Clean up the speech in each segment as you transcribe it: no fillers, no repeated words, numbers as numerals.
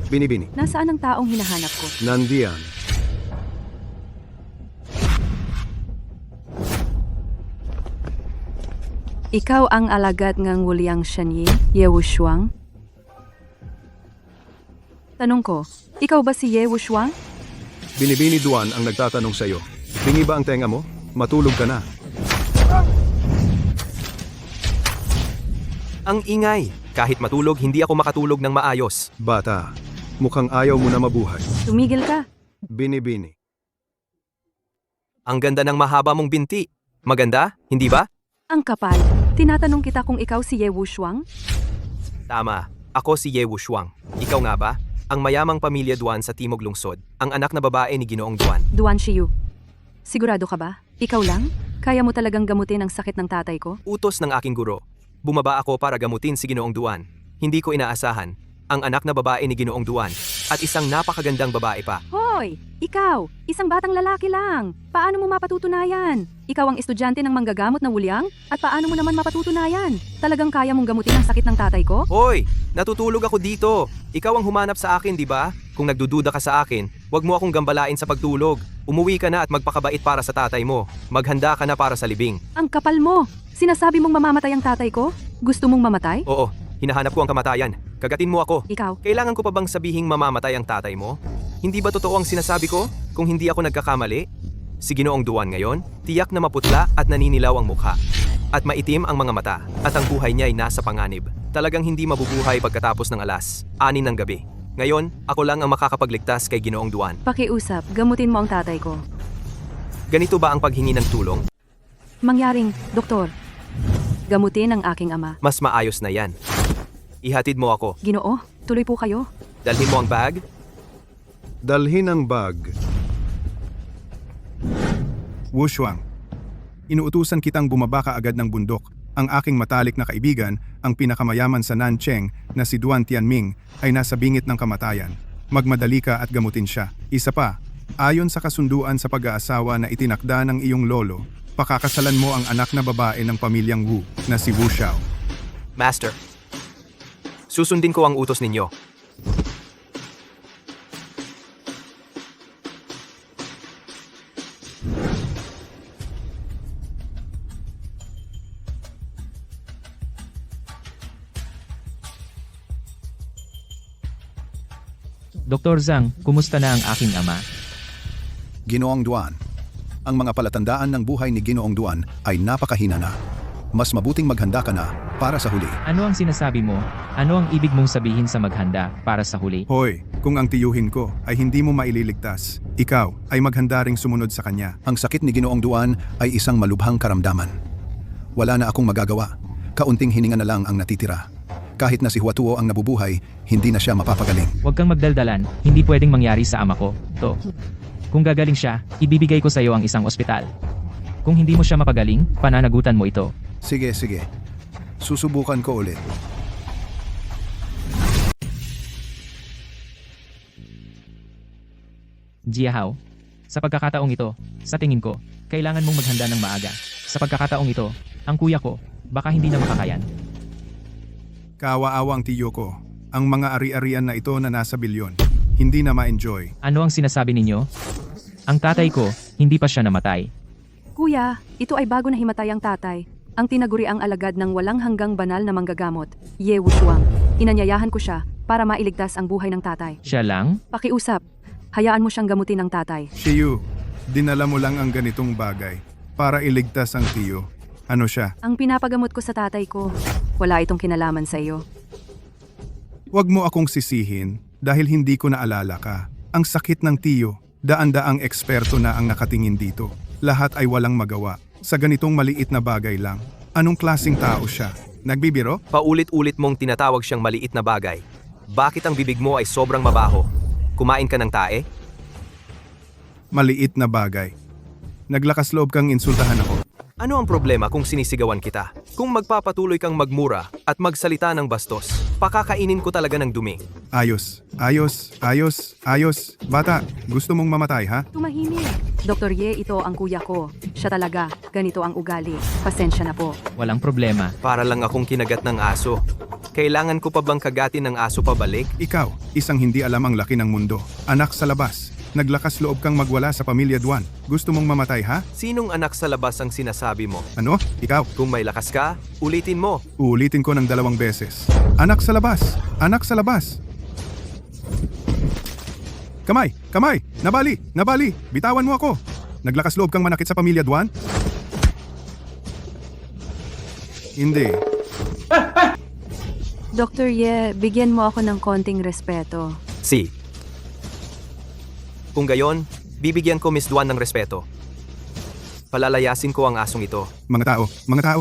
Binibini. Nasaan ang taong hinahanap ko? Nandiyan. Ikaw ang alagad ng Wuliang Shanyi, Ye Wushuang? Tanong ko, ikaw ba si Ye Wushuang? Binibini Duan ang nagtatanong sa'yo. Tingi ba ang tenga mo? Matulog ka na. Ang ingay. Kahit matulog, hindi ako makatulog ng maayos. Bata, mukhang ayaw mo na mabuhay. Tumigil ka. Binibini. Ang ganda ng mahaba mong binti. Maganda, hindi ba? Ang kapal. Tinatanong kita kung ikaw si Ye Wushuang? Tama. Ako si Ye Wushuang. Ikaw nga ba? Ang mayamang pamilya Duan sa Timog Lungsod. Ang anak na babae ni Ginoong Duan. Duan Shiyu. Sigurado ka ba? Ikaw lang? Kaya mo talagang gamutin ang sakit ng tatay ko? Utos ng aking guro. Bumaba ako para gamutin si Ginoong Duan. Hindi ko inaasahan. Ang anak na babae ni Ginoong Duan. At isang napakagandang babae pa. Hoy! Ikaw! Isang batang lalaki lang! Paano mo mapatutunayan? Ikaw ang estudyante ng manggagamot na Wuliang? At paano mo naman mapatutunayan? Talagang kaya mong gamutin ang sakit ng tatay ko? Hoy! Natutulog ako dito. Ikaw ang humanap sa akin, di ba? Kung nagdududa ka sa akin, wag mo akong gambalain sa pagtulog. Umuwi ka na at magpakabait para sa tatay mo. Maghanda ka na para sa libing. Ang kapal mo! Sinasabi mong mamamatay ang tatay ko? Gusto mong mamatay? Oo, hinahanap ko ang kamatayan. Kagatin mo ako. Ikaw? Kailangan ko pa bang sabihing mamamatay ang tatay mo? Hindi ba totoo ang sinasabi ko? Kung hindi ako nagkakamali? Si Ginoong Duan ngayon, tiyak na maputla at naninilaw ang mukha. At maitim ang mga mata, at ang buhay niya ay nasa panganib. Talagang hindi mabubuhay pagkatapos ng 6:00 ng gabi. Ngayon, ako lang ang makakapagligtas kay Ginoong Duan. Pakiusap, gamutin mo ang tatay ko. Ganito ba ang paghingi ng tulong? Mangyaring, doktor. Gamutin ang aking ama. Mas maayos na yan. Ihatid mo ako. Ginoo, tuloy po kayo. Dalhin mo ang bag. Dalhin ang bag. Wushuang, inuutusan kitang bumaba ka agad ng bundok. Ang aking matalik na kaibigan, ang pinakamayaman sa Nancheng na si Duan Tianming ay nasa bingit ng kamatayan. Magmadali ka at gamutin siya. Isa pa, ayon sa kasunduan sa pag-aasawa na itinakda ng iyong lolo, pakakasalan mo ang anak na babae ng pamilyang Wu na si Wu Xiao. Master. Susundin ko ang utos ninyo. Dr. Zhang, kumusta na ang aking ama? Ginoong Duan. Ang mga palatandaan ng buhay ni Ginoong Duan ay napakahina na. Mas mabuting maghanda ka na para sa huli. Ano ang sinasabi mo? Ano ang ibig mong sabihin sa maghanda para sa huli? Hoy, kung ang tiyuhin ko ay hindi mo maililigtas, ikaw ay maghanda ring sumunod sa kanya. Ang sakit ni Ginoong Duan ay isang malubhang karamdaman. Wala na akong magagawa. Kaunting hininga na lang ang natitira. Kahit na si Huatuo ang nabubuhay, hindi na siya mapapagaling. Huwag kang magdaldalan, hindi pwedeng mangyari sa ama ko. Kung gagaling siya, ibibigay ko sa iyo ang isang ospital. Kung hindi mo siya mapagaling, pananagutan mo ito. Sige, sige. Susubukan ko ulit. Jiahao, sa pagkakataong ito, sa tingin ko, kailangan mong maghanda ng maaga. Sa pagkakataong ito, ang kuya ko, baka hindi na makakayan. Kaawa-awa ang tiyo ko. Ang mga ari-arian na ito na nasa bilyon. Hindi na ma-enjoy. Ano ang sinasabi ninyo? Ang tatay ko, hindi pa siya namatay. Kuya, ito ay bago na himatay ang tatay. Ang tinaguri ang alagad ng walang hanggang banal na manggagamot, Ye Wushuang. Inanyayahan ko siya para mailigtas ang buhay ng tatay. Siya lang? Pakiusap, hayaan mo siyang gamutin ng tatay. Shiyu, dinala mo lang ang ganitong bagay para iligtas ang tiyo. Ano siya? Ang pinapagamot ko sa tatay ko, wala itong kinalaman sa iyo. Huwag mo akong sisihin dahil hindi ko naalala ka. Ang sakit ng tiyo, daan-daang eksperto na ang nakatingin dito. Lahat ay walang magawa. Sa ganitong maliit na bagay lang. Anong klaseng tao siya? Nagbibiro? Paulit-ulit mong tinatawag siyang maliit na bagay. Bakit ang bibig mo ay sobrang mabaho? Kumain ka ng tae? Maliit na bagay. Naglakas loob kang insultahan ako. Ano ang problema kung sinisigawan kita? Kung magpapatuloy kang magmura at magsalita ng bastos, pakakainin ko talaga ng dumi. Ayos, ayos, ayos, ayos. Bata, gusto mong mamatay ha? Tumahimik. Dr. Ye, ito ang kuya ko. Siya talaga. Ganito ang ugali. Pasensya na po. Walang problema. Para lang akong kinagat ng aso. Kailangan ko pa bang kagatin ng aso pabalik? Ikaw, isang hindi alam ang laki ng mundo. Anak sa labas. Naglakas loob kang magwala sa pamilya Duan. Gusto mong mamatay ha? Sinong anak sa labas ang sinasabi mo? Ano? Ikaw? Kung may lakas ka, ulitin mo. Uulitin ko ng 2 beses. Anak sa labas! Anak sa labas! Kamay! Kamay! Nabali! Nabali! Bitawan mo ako! Naglakas loob kang manakit sa pamilya Duan? Hindi. Dr. Ye, bigyan mo ako ng konting respeto. Si. Kung gayon, bibigyan ko Miss Duan ng respeto. Palalayasin ko ang asong ito. Mga tao,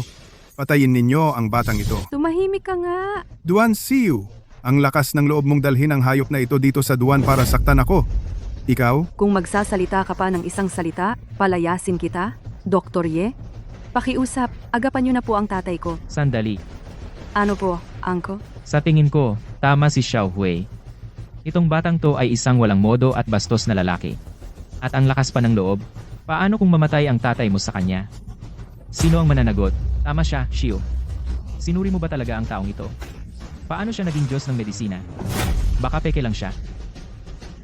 patayin ninyo ang batang ito. Tumahimik ka nga. Duan Siu, ang lakas ng loob mong dalhin ang hayop na ito dito sa Duan para saktan ako. Ikaw? Kung magsasalita ka pa ng isang salita, palayasin kita, Dr. Ye. Pakiusap, agapan niyo na po ang tatay ko. Sandali. Ano po, Angko? Sa tingin ko, tama si Xiao Hui. Itong batang to ay isang walang modo at bastos na lalaki. At ang lakas pa ng loob, paano kung mamatay ang tatay mo sa kanya? Sino ang mananagot? Tama siya, Xiao. Sinuri mo ba talaga ang taong ito? Paano siya naging Diyos ng medisina? Baka peke lang siya.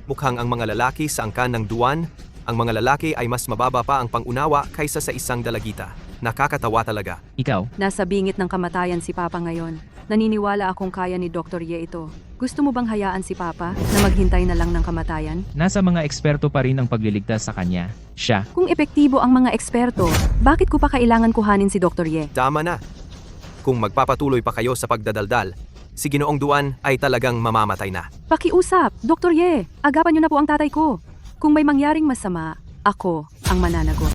Mukhang ang mga lalaki sa angkan ng Duan, ang mga lalaki ay mas mababa pa ang pangunawa kaysa sa isang dalagita. Nakakatawa talaga. Ikaw, Nasa bingit ng kamatayan si Papa ngayon. Naniniwala akong kaya ni Dr. Ye ito. Gusto mo bang hayaan si Papa na maghintay na lang ng kamatayan? nasa mga eksperto pa rin ang pagliligtas sa kanya. Siya. Kung epektibo ang mga eksperto, bakit ko pa kailangan kuhanin si Dr. Ye? Tama na. Kung magpapatuloy pa kayo sa pagdadaldal, si Ginoong Duan ay talagang mamamatay na. Pakiusap, Dr. Ye, agapan niyo na po ang tatay ko. Kung may mangyaring masama, ako ang mananagot.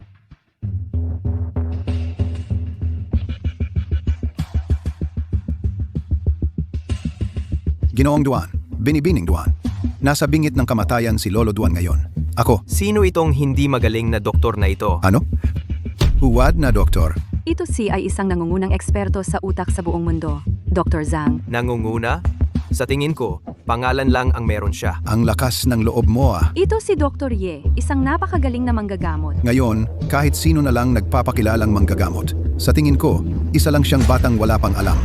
Ginoong Duan, Binibining Duan. Nasa bingit ng kamatayan si Lolo Duan ngayon. Ako, Sino itong hindi magaling na doktor na ito? ano? Huwad na doktor. Ito si ay isang nangungunang eksperto sa utak sa buong mundo, Dr. Zhang. Nangunguna? Sa tingin ko, pangalan lang ang meron siya. Ang lakas ng loob mo ah. Ito si Dr. Ye, isang napakagaling na manggagamot. Ngayon, kahit sino na lang nagpapakilalang manggagamot. Sa tingin ko, isa lang siyang batang wala pang alam.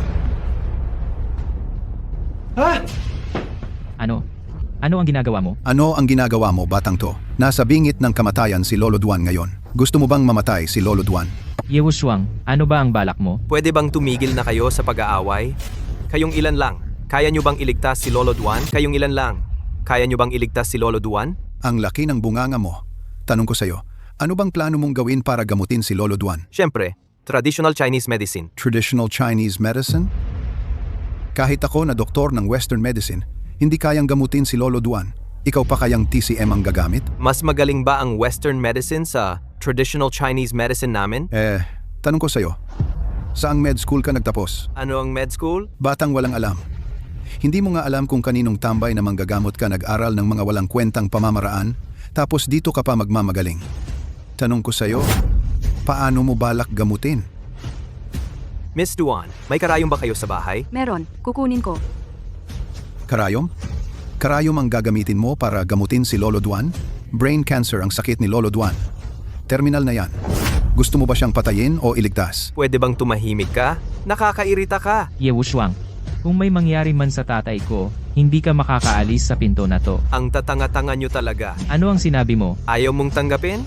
Ano? Ano ang ginagawa mo? Ano ang ginagawa mo, batang to? Nasa bingit ng kamatayan si Lolo Duan ngayon. Gusto mo bang mamatay si Lolo Duan? Ye Wushuang, ano ba ang balak mo? Pwede bang tumigil na kayo sa pag-aaway? Kayong ilan lang? Kaya nyo bang iligtas si Lolo Duan? Kayong ilan lang? Kaya nyo bang iligtas si Lolo Duan? Ang laki ng bunganga mo. Tanong ko sa'yo, ano bang plano mong gawin para gamutin si Lolo Duan? Siyempre, traditional Chinese medicine. Traditional Chinese medicine? Kahit ako na doktor ng Western medicine, hindi kayang gamutin si Lolo Duan. Ikaw pa kayang TCM ang gagamit? Mas magaling ba ang Western medicine sa traditional Chinese medicine namin? Tanong ko sa'yo, saang med school ka nagtapos? Ano ang med school? Batang walang alam. Hindi mo nga alam kung kaninong tambay na manggagamot ka nag-aral ng mga walang kwentang pamamaraan, tapos dito ka pa magmamagaling. Tanong ko sa'yo, paano mo balak gamutin? Miss Duan, may karayom ba kayo sa bahay? Meron, kukunin ko. Karayom? Karayom ang gagamitin mo para gamutin si Lolo Duan? Brain cancer ang sakit ni Lolo Duan. Terminal na yan. Gusto mo ba siyang patayin o iligtas? Pwede bang tumahimik ka? Nakakairita ka. Ye Wushuang, kung may mangyari man sa tatay ko, hindi ka makakaalis sa pinto na to. Ang tatanga-tanga nyo talaga. Ano ang sinabi mo? Ayaw mong tanggapin?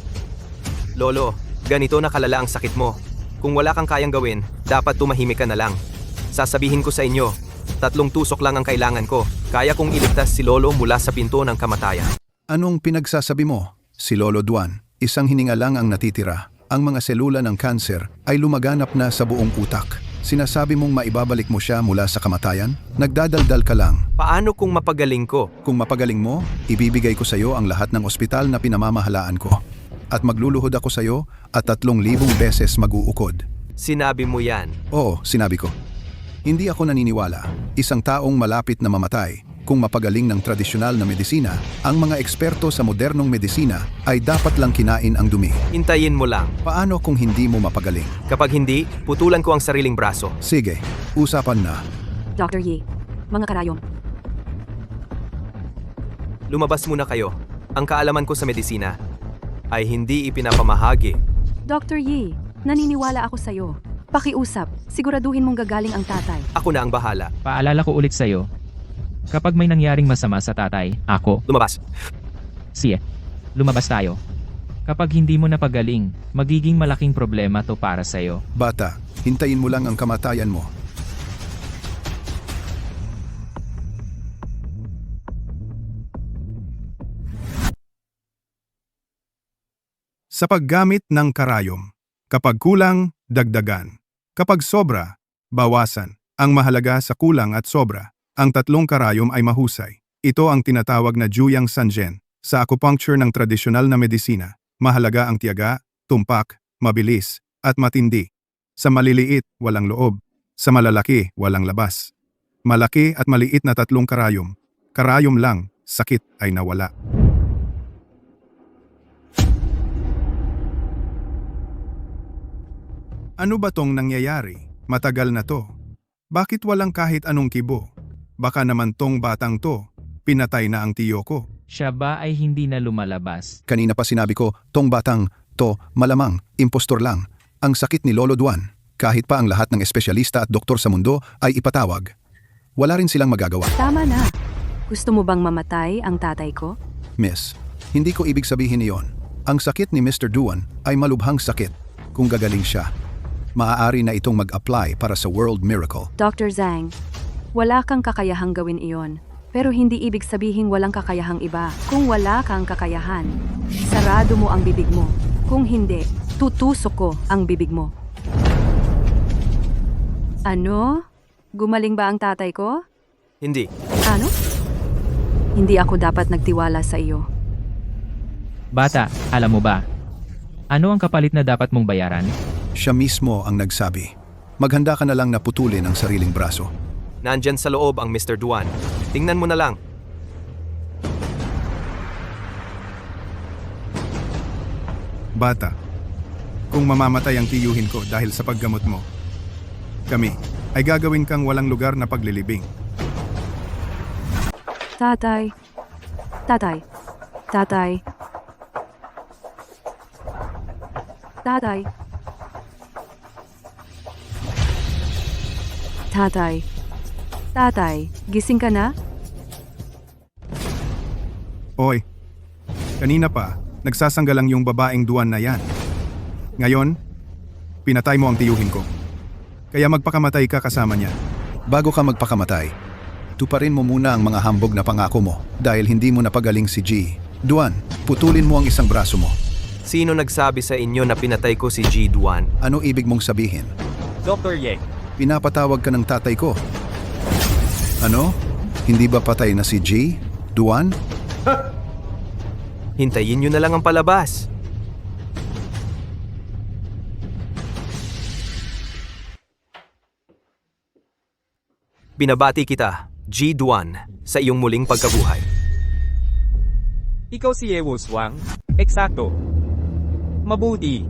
Lolo, ganito na kalala ang sakit mo. Kung wala kang kayang gawin, dapat tumahimik ka na lang. Sasabihin ko sa inyo, 3 tusok lang ang kailangan ko. Kaya kong iligtas si Lolo mula sa pinto ng kamatayan. Anong pinagsasabi mo? Si Lolo Duan, isang hininga lang ang natitira. Ang mga selula ng kanser ay lumaganap na sa buong utak. Sinasabi mong maibabalik mo siya mula sa kamatayan? Nagdadaldal ka lang. Paano kung mapagaling ko? Kung mapagaling mo, ibibigay ko sa iyo ang lahat ng ospital na pinamamahalaan ko. At magluluhod ako sa iyo at 3,000 beses mag-uukod. Sinabi mo yan. Oo, sinabi ko. Hindi ako naniniwala. Isang taong malapit na mamatay. Kung mapagaling ng tradisyonal na medisina, ang mga eksperto sa modernong medisina ay dapat lang kinain ang dumi. Hintayin mo lang. Paano kung hindi mo mapagaling? Kapag hindi, putulan ko ang sariling braso. Sige, usapan na. Dr. Ye, mga karayom. Lumabas muna kayo. Ang kaalaman ko sa medisina ay hindi ipinapamahagi. Dr. Ye, naniniwala ako sa'yo. Pakiusap, siguraduhin mong gagaling ang tatay. Ako na ang bahala. Paalala ko ulit sa'yo. Kapag may nangyaring masama sa tatay, ako, Lumabas. siya, lumabas tayo. Kapag hindi mo napagaling, magiging malaking problema to para sa'yo. Bata, hintayin mo lang ang kamatayan mo. Sa paggamit ng karayom, kapag kulang, dagdagan. Kapag sobra, bawasan. Ang mahalaga sa kulang at sobra, ang tatlong karayom ay mahusay. Ito ang tinatawag na Juyang Sanjen. Sa acupuncture ng tradisyonal na medisina, mahalaga ang tiyaga, tumpak, mabilis, at matindi. Sa maliliit, walang loob. Sa malalaki, walang labas. Malaki at maliit na tatlong karayom. Karayom lang, sakit ay nawala. Ano ba tong nangyayari? Matagal na to. Bakit walang kahit anong kibo? Baka naman tong batang to, pinatay na ang tiyo ko. Siya ba ay hindi na lumalabas? Kanina pa sinabi ko, tong batang, to, malamang, impostor lang. Ang sakit ni Lolo Duan, kahit pa ang lahat ng espesyalista at doktor sa mundo ay ipatawag. Wala rin silang magagawa. Tama na. Gusto mo bang mamatay ang tatay ko? Miss, hindi ko ibig sabihin iyon. Ang sakit ni Mr. Duan ay malubhang sakit. Kung gagaling siya, maaari na itong mag-apply para sa World Miracle. Dr. Zhang, wala kang kakayahang gawin iyon. Pero hindi ibig sabihing walang kakayahang iba. Kung wala kang kakayahan, sarado mo ang bibig mo. Kung hindi, tutusok ko ang bibig mo. Ano? Gumaling ba ang tatay ko? Hindi. Ano? Hindi ako dapat nagtiwala sa iyo. Bata, alam mo ba? Ano ang kapalit na dapat mong bayaran? Siya mismo ang nagsabi. Maghanda ka na lang na putulin ang sariling braso. Nandyan sa loob ang Mr. Duan. Tingnan mo na lang. Bata, kung mamamatay ang tiyuhin ko dahil sa paggamot mo, kami ay gagawin kang walang lugar na paglilibing. Tatay. Tatay. Tatay. Tatay. Tatay. Tatay, gising ka na? Oy, kanina pa, nagsasanggalang yung babaeng Duan na yan. Ngayon, pinatay mo ang tiyuhin ko. Kaya magpakamatay ka kasama niya. Bago ka magpakamatay, tuparin mo muna ang mga hambog na pangako mo dahil hindi mo napagaling si G. Duan, putulin mo ang isang braso mo. Sino nagsabi sa inyo na pinatay ko si G. Duan? Ano ibig mong sabihin? Dr. Ye, Pinapatawag ka ng tatay ko. Ano? Hindi ba patay na si G? Duan? Hintayin nyo na lang ang palabas. Binabati kita, G. Duan, sa iyong muling pagkabuhay. ikaw si Ye Wuswang? Eksakto. Mabuti.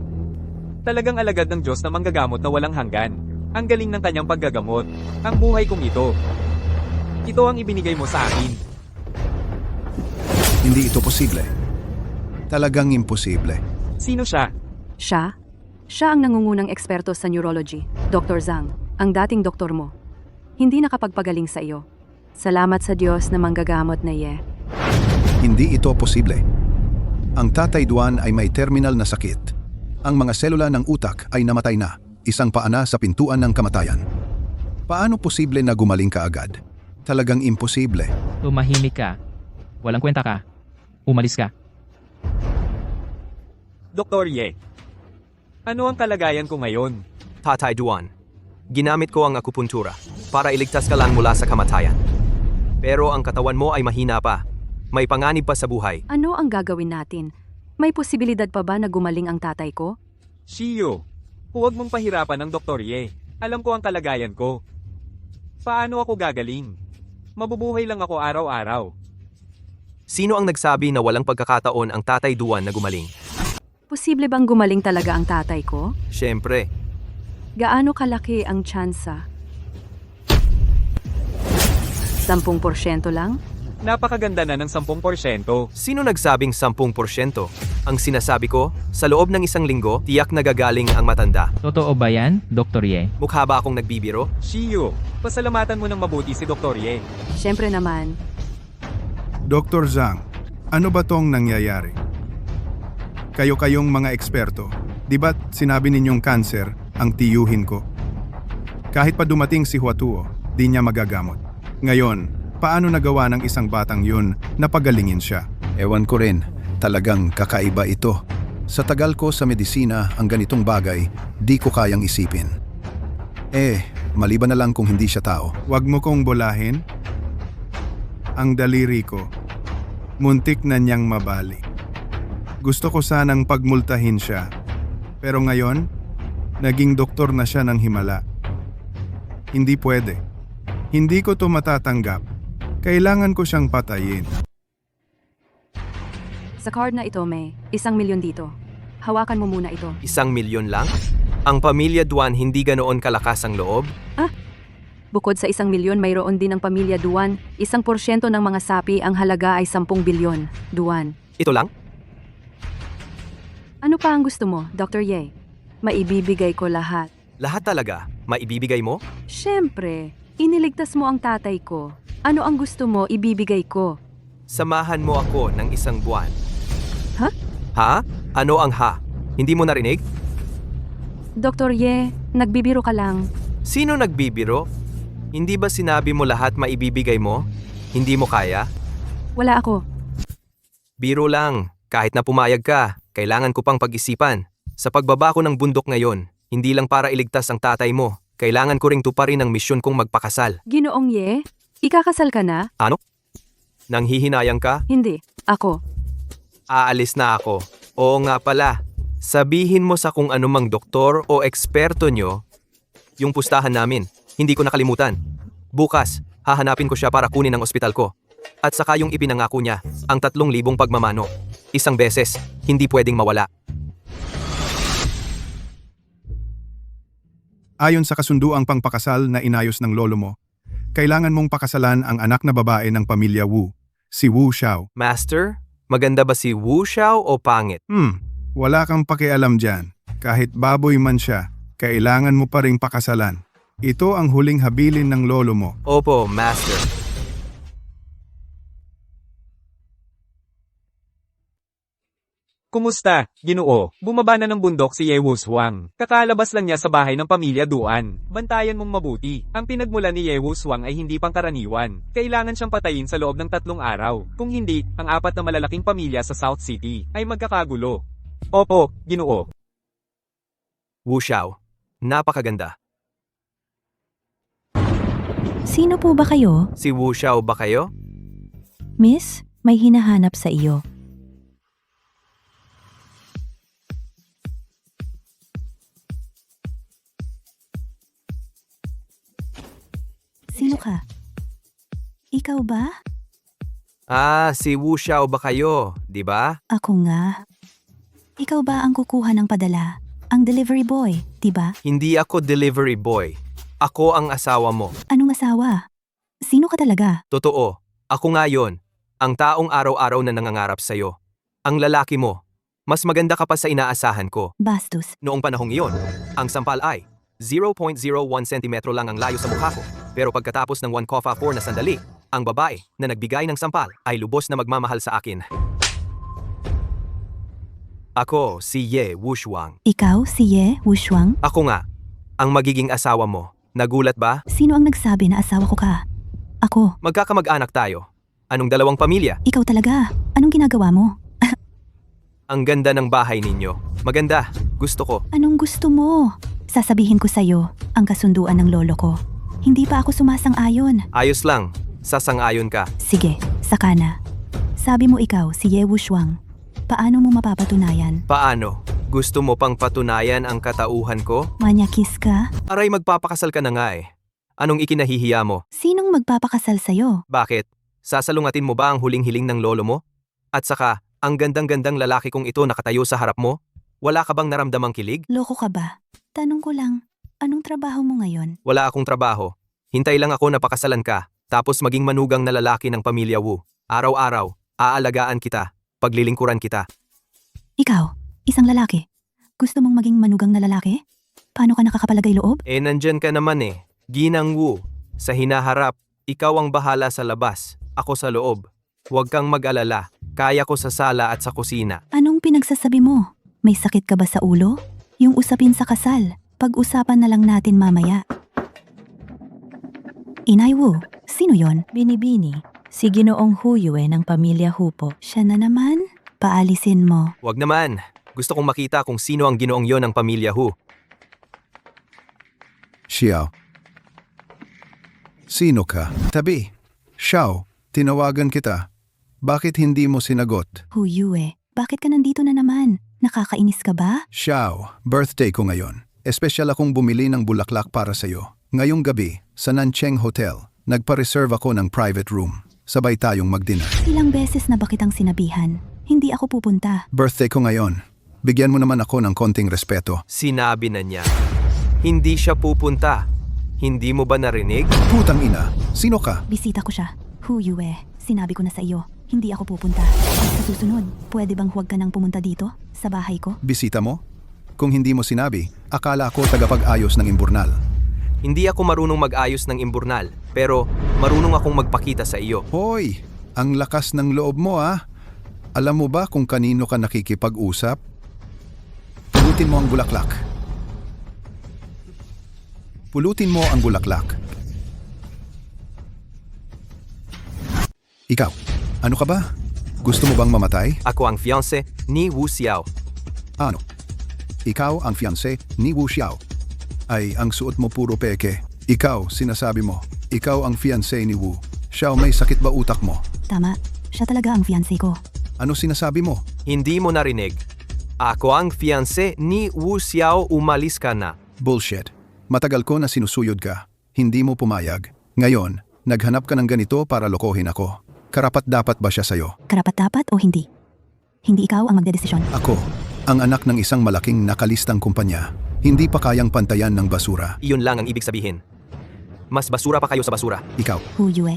Talagang alagad ng Diyos na manggagamot na walang hanggan. Ang galing ng kanyang paggagamot. Ang buhay kong ito. Ito ang ibinigay mo sa akin. Hindi ito posible. Talagang imposible. Sino siya? Siya? Siya ang nangungunang eksperto sa neurology, Dr. Zhang, ang dating doktor mo. Hindi nakapagpagaling sa iyo. Salamat sa Diyos na manggagamot na Ye. Hindi ito posible. Ang tatay Duan ay may terminal na sakit. Ang mga selula ng utak ay namatay na. Isang paana sa pintuan ng kamatayan. Paano posible na gumaling ka agad? Talagang imposible. Tumahimik ka. Walang kwenta ka. Umalis ka. Dr. Ye. Ano ang kalagayan ko ngayon? Tatay Duan, ginamit ko ang akupuntura para iligtas ka lang mula sa kamatayan. Pero ang katawan mo ay mahina pa. May panganib pa sa buhay. Ano ang gagawin natin? May posibilidad pa ba na gumaling ang tatay ko? Shiyo. Huwag mong pahirapan ng Dr. Ye. Alam ko ang kalagayan ko. Paano ako gagaling? Mabubuhay lang ako araw-araw. Sino ang nagsabi na walang pagkakataon ang Tatay Duan na gumaling? Posible bang gumaling talaga ang tatay ko? Siyempre, Gaano kalaki ang tsansa? 10% lang? Napakaganda na ng 10%. Sino nagsabing 10%? Ang sinasabi ko, sa loob ng isang linggo, tiyak nagagaling ang matanda. Totoo ba yan, Dr. Ye? Mukha ba akong nagbibiro? Shiyu, pasalamatan mo ng mabuti si Dr. Ye. Siyempre naman, Dr. Zhang, ano ba tong nangyayari? Kayo-kayong mga eksperto, di ba't sinabi ninyong cancer ang tiyuhin ko? Kahit pa dumating si Huatuo, di niya magagamot. Ngayon, paano nagawa ng isang batang yun na pagalingin siya? Ewan ko rin, talagang kakaiba ito. Sa tagal ko sa medisina, ang ganitong bagay, di ko kayang isipin. Maliban na lang kung hindi siya tao. Huwag mo kong bolahin. Ang daliri ko, muntik na niyang mabali. Gusto ko sanang pagmultahin siya. Pero ngayon, naging doktor na siya ng himala. Hindi pwede. Hindi ko to matatanggap. Kailangan ko siyang patayin. sa card na ito may 1,000,000 dito. Hawakan mo muna ito. 1,000,000 lang? Ang pamilya Duan hindi ganoon kalakas ang loob? Bukod sa 1,000,000, mayroon din ang pamilya Duan. 1% ng mga sapi, ang halaga ay 10 bilyon. Duan. Ito lang? Ano pa ang gusto mo, Dr. Ye? Maibibigay ko lahat. Lahat talaga? Maibibigay mo? Siyempre, iniligtas mo ang tatay ko. Ano ang gusto mo, ibibigay ko. Samahan mo ako ng isang buwan. Ha? Ha? Ano ang ha? Hindi mo narinig? Dr. Ye, nagbibiro ka lang. Sino nagbibiro? Hindi ba sinabi mo lahat maibibigay mo? Hindi mo kaya? Wala ako. Biro lang. Kahit na pumayag ka, kailangan ko pang pag-isipan. Sa pagbaba ko ng bundok ngayon, hindi lang para iligtas ang tatay mo, kailangan ko ring tuparin ang misyon kong magpakasal. Ginoong Ye, ikakasal ka na? Ano? Nanghihinayang ka? Hindi. Ako. Aalis na ako. Oo nga pala. Sabihin mo sa kung anumang doktor o eksperto nyo, yung pustahan namin, hindi ko nakalimutan. Bukas, hahanapin ko siya para kunin ang ospital ko. At saka yung ipinangako niya, ang 3,000 pagmamano. Isang beses, hindi pwedeng mawala. Ayon sa kasunduang pangpakasal na inayos ng lolo mo, kailangan mong pakasalan ang anak na babae ng pamilya Wu, si Wu Xiao. Master, maganda ba si Wu Xiao o pangit? Wala kang pakialam dyan. Kahit baboy man siya, kailangan mo pa ring pakasalan. Ito ang huling habilin ng lolo mo. Opo, Master. Kumusta, Ginoo? Bumaba na ng bundok si Ye Wushuang. Kakalabas lang niya sa bahay ng pamilya Duan. Bantayan mong mabuti. Ang pinagmulan ni Ye Wushuang ay hindi pangkaraniwan. Kailangan siyang patayin sa loob ng 3 araw. Kung hindi, ang 4 na malalaking pamilya sa South City ay magkakagulo. Opo, Ginoo. Wu Xiao. Napakaganda. Sino po ba kayo? Si Wu Xiao ba kayo? Miss, may hinahanap sa iyo. Sino ka? Ikaw ba? Si Wu Xiao ba kayo, di ba? Ako nga. Ikaw ba ang kukuha ng padala? Ang delivery boy, di ba? Hindi ako delivery boy. Ako ang asawa mo. Anong asawa? Sino ka talaga? Totoo. Ako nga yon. Ang taong araw-araw na nangangarap sa'yo. Ang lalaki mo. Mas maganda ka pa sa inaasahan ko. Bastos. Noong panahong iyon, ang sampal ay 0.01 cm lang ang layo sa mukha ko. Pero pagkatapos ng 1,4 na sandali, ang babae na nagbigay ng sampal ay lubos na magmamahal sa akin. Ako, si Ye Wushuang. Ikaw, si Ye Wushuang? Ako nga, ang magiging asawa mo. Nagulat ba? Sino ang nagsabi na asawa ko ka? Ako. Magkakamag-anak tayo. Anong dalawang pamilya? Ikaw talaga. Anong ginagawa mo? Ang ganda ng bahay ninyo. Maganda. Gusto ko. Anong gusto mo? Sasabihin ko sa'yo ang kasunduan ng lolo ko. Hindi pa ako sumasang-ayon. Ayos lang. Sasang-ayon ka. Sige, saka na. Sabi mo ikaw, si Ye Wushuang. Paano mo mapapatunayan? Paano? Gusto mo pang patunayan ang katauhan ko? Manyakis ka? Aray magpapakasal ka na nga eh. Anong ikinahihiya mo? Sinong magpapakasal sa'yo? Bakit? Sasalungatin mo ba ang huling hiling ng lolo mo? At saka, ang gandang-gandang lalaki kong ito nakatayo sa harap mo? Wala ka bang naramdamang kilig? Loko ka ba? Tanong ko lang, anong trabaho mo ngayon? Wala akong trabaho. Hintay lang ako na pakasalan ka, tapos maging manugang na lalaki ng pamilya Wu. Araw-araw, aalagaan kita, paglilingkuran kita. Ikaw, isang lalaki. Gusto mong maging manugang na lalaki? Paano ka nakakapalagay loob? Nandyan ka naman Ginang Wu. Sa hinaharap, ikaw ang bahala sa labas, ako sa loob. Huwag kang mag-alala, kaya ko sa sala at sa kusina. Anong pinagsasabi mo? May sakit ka ba sa ulo? Yung usapin sa kasal, pag-usapan na lang natin mamaya. Inay Wu, sino yon? Binibini. Si Ginoong Huyue ng pamilya Hu po. Siya na naman? Paalisin mo. Huwag naman, gusto kong makita kung sino ang ginoong yon ng pamilya Hu. Xiao. Sino ka? Tabi. Xiao, tinawagan kita. Bakit hindi mo sinagot? Huyue, bakit ka nandito na naman? Nakakainis ka ba? Xiao, birthday ko ngayon. Espesyal akong bumili ng bulaklak para sa'yo. Ngayong gabi, sa Nancheng Hotel, nagpa-reserve ako ng private room. Sabay tayong mag-dinner. Ilang beses na ba kitang sinabihan? Hindi ako pupunta. Birthday ko ngayon. Bigyan mo naman ako ng konting respeto. Sinabi na niya. Hindi siya pupunta. Hindi mo ba narinig? Putang ina, sino ka? Bisita ko siya. Huyue, sinabi ko na sa iyo, hindi ako pupunta. Sa susunod, pwede bang huwag ka nang pumunta dito? Sa bahay ko? Bisita mo? Kung hindi mo sinabi, akala ko tagapag-ayos ng imburnal. Hindi ako marunong mag-ayos ng imburnal, pero marunong akong magpakita sa iyo. Hoy, ang lakas ng loob mo ah. Alam mo ba kung kanino ka nakikipag-usap? Pulutin mo ang bulaklak. Pulutin mo ang bulaklak. Ikaw, ano ka ba? Gusto mo bang mamatay? Ako ang fiancé ni Wu Xiao. Ano? Ikaw ang fiancé ni Wu Xiao. Ay, ang suot mo puro peke. Ikaw, sinasabi mo. Ikaw ang fiancé ni Wu. Xiao, may sakit ba utak mo? Tama, siya talaga ang fiancé ko. Ano sinasabi mo? Hindi mo narinig. Ako ang fiancé ni Wu Xiao, umalis ka na. Bullshit. Matagal ko na sinusuyod ka. Hindi mo pumayag. Ngayon, naghanap ka ng ganito para lokohin ako. Karapat-dapat ba siya sa'yo? Karapat-dapat o hindi? Hindi ikaw ang magdedesisyon. Ako, ang anak ng isang malaking nakalistang kumpanya. Hindi pa kayang pantayan ng basura. Iyon lang ang ibig sabihin. Mas basura pa kayo sa basura. Ikaw, Huyue,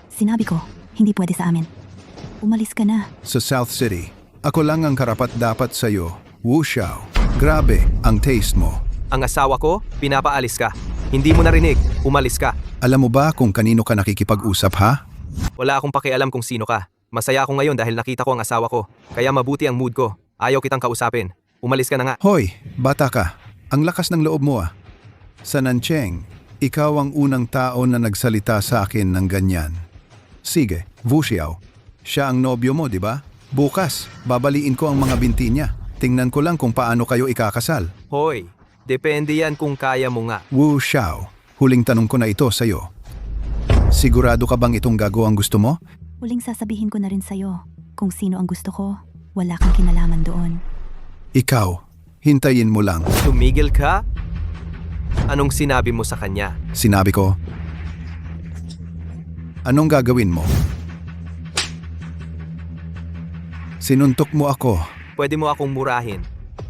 sinabi ko, hindi pwede sa amin. Umalis ka na. sa South City, ako lang ang karapat-dapat sa'yo. Wu Xiao. Grabe ang taste mo. Ang asawa ko, pinapaalis ka. Hindi mo narinig, umalis ka. Alam mo ba kung kanino ka nakikipag-usap ha? Wala akong pakialam kung sino ka. Masaya ako ngayon dahil nakita ko ang asawa ko. Kaya mabuti ang mood ko. Ayaw kitang kausapin. Umalis ka na nga. Hoy, bata ka. Ang lakas ng loob mo ah. Sa Nancheng, ikaw ang unang tao na nagsalita sa akin ng ganyan. Sige, Wu Xiao. Siya ang nobyo mo, di ba? Bukas, babaliin ko ang mga binti niya. Tingnan ko lang kung paano kayo ikakasal. Hoy, depende yan kung kaya mo nga. Wu Xiao, huling tanong ko na ito sa'yo. Sigurado ka bang itong gagawang gusto mo? Huling sasabihin ko na rin sa'yo, kung sino ang gusto ko, wala kang kinalaman doon. Ikaw, hintayin mo lang. Tumigil ka? Anong sinabi mo sa kanya? Sinabi ko. Anong gagawin mo? Sinuntok mo ako. Pwede mo akong murahin.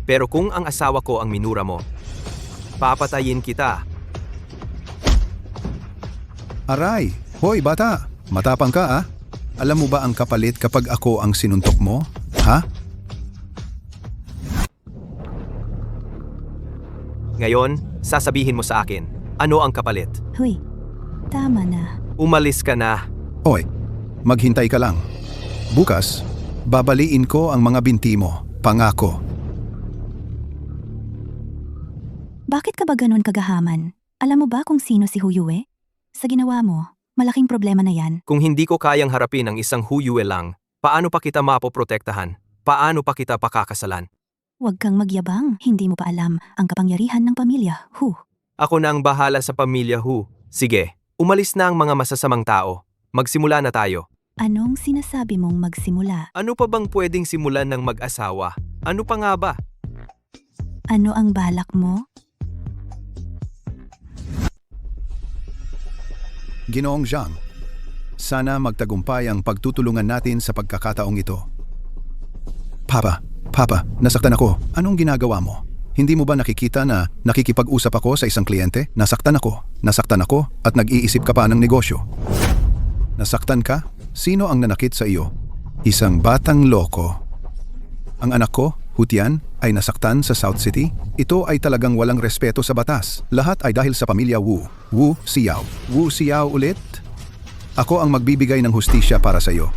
Pero kung ang asawa ko ang minura mo, papatayin kita. Aray! Hoy, bata! Matapang ka, ah? Alam mo ba ang kapalit kapag ako ang sinuntok mo? Ha? Ngayon, sasabihin mo sa akin, ano ang kapalit? Huy, tama na. Umalis ka na. Hoy, maghintay ka lang. Bukas, babaliin ko ang mga binti mo. Pangako. Bakit ka ba ganon kagahaman? Alam mo ba kung sino si Huyue? Sa ginawa mo, malaking problema na yan. Kung hindi ko kayang harapin ang isang huyue lang, paano pa kita mapoprotektahan? Paano pa kita pakakasalan? Huwag kang magyabang, hindi mo pa alam ang kapangyarihan ng pamilya. Ako na ang bahala sa pamilya Hu. Sige, umalis na ang mga masasamang tao. Magsimula na tayo. Anong sinasabi mong magsimula? Ano pa bang pwedeng simulan ng mag-asawa? Ano pa nga ba? Ano ang balak mo? Ginoong Zhang, sana magtagumpay ang pagtutulungan natin sa pagkakataong ito. Papa, nasaktan ako. Anong ginagawa mo? Hindi mo ba nakikita na nakikipag-usap ako sa isang kliyente? Nasaktan ako at nag-iisip ka pa ng negosyo. Nasaktan ka? Sino ang nanakit sa iyo? Isang batang loko. Ang anak ko, Hutian, ay nasaktan sa South City. Ito ay talagang walang respeto sa batas. Lahat ay dahil sa pamilya Wu. Wu Xiao. Wu Xiao ulit? Ako ang magbibigay ng hustisya para sa iyo.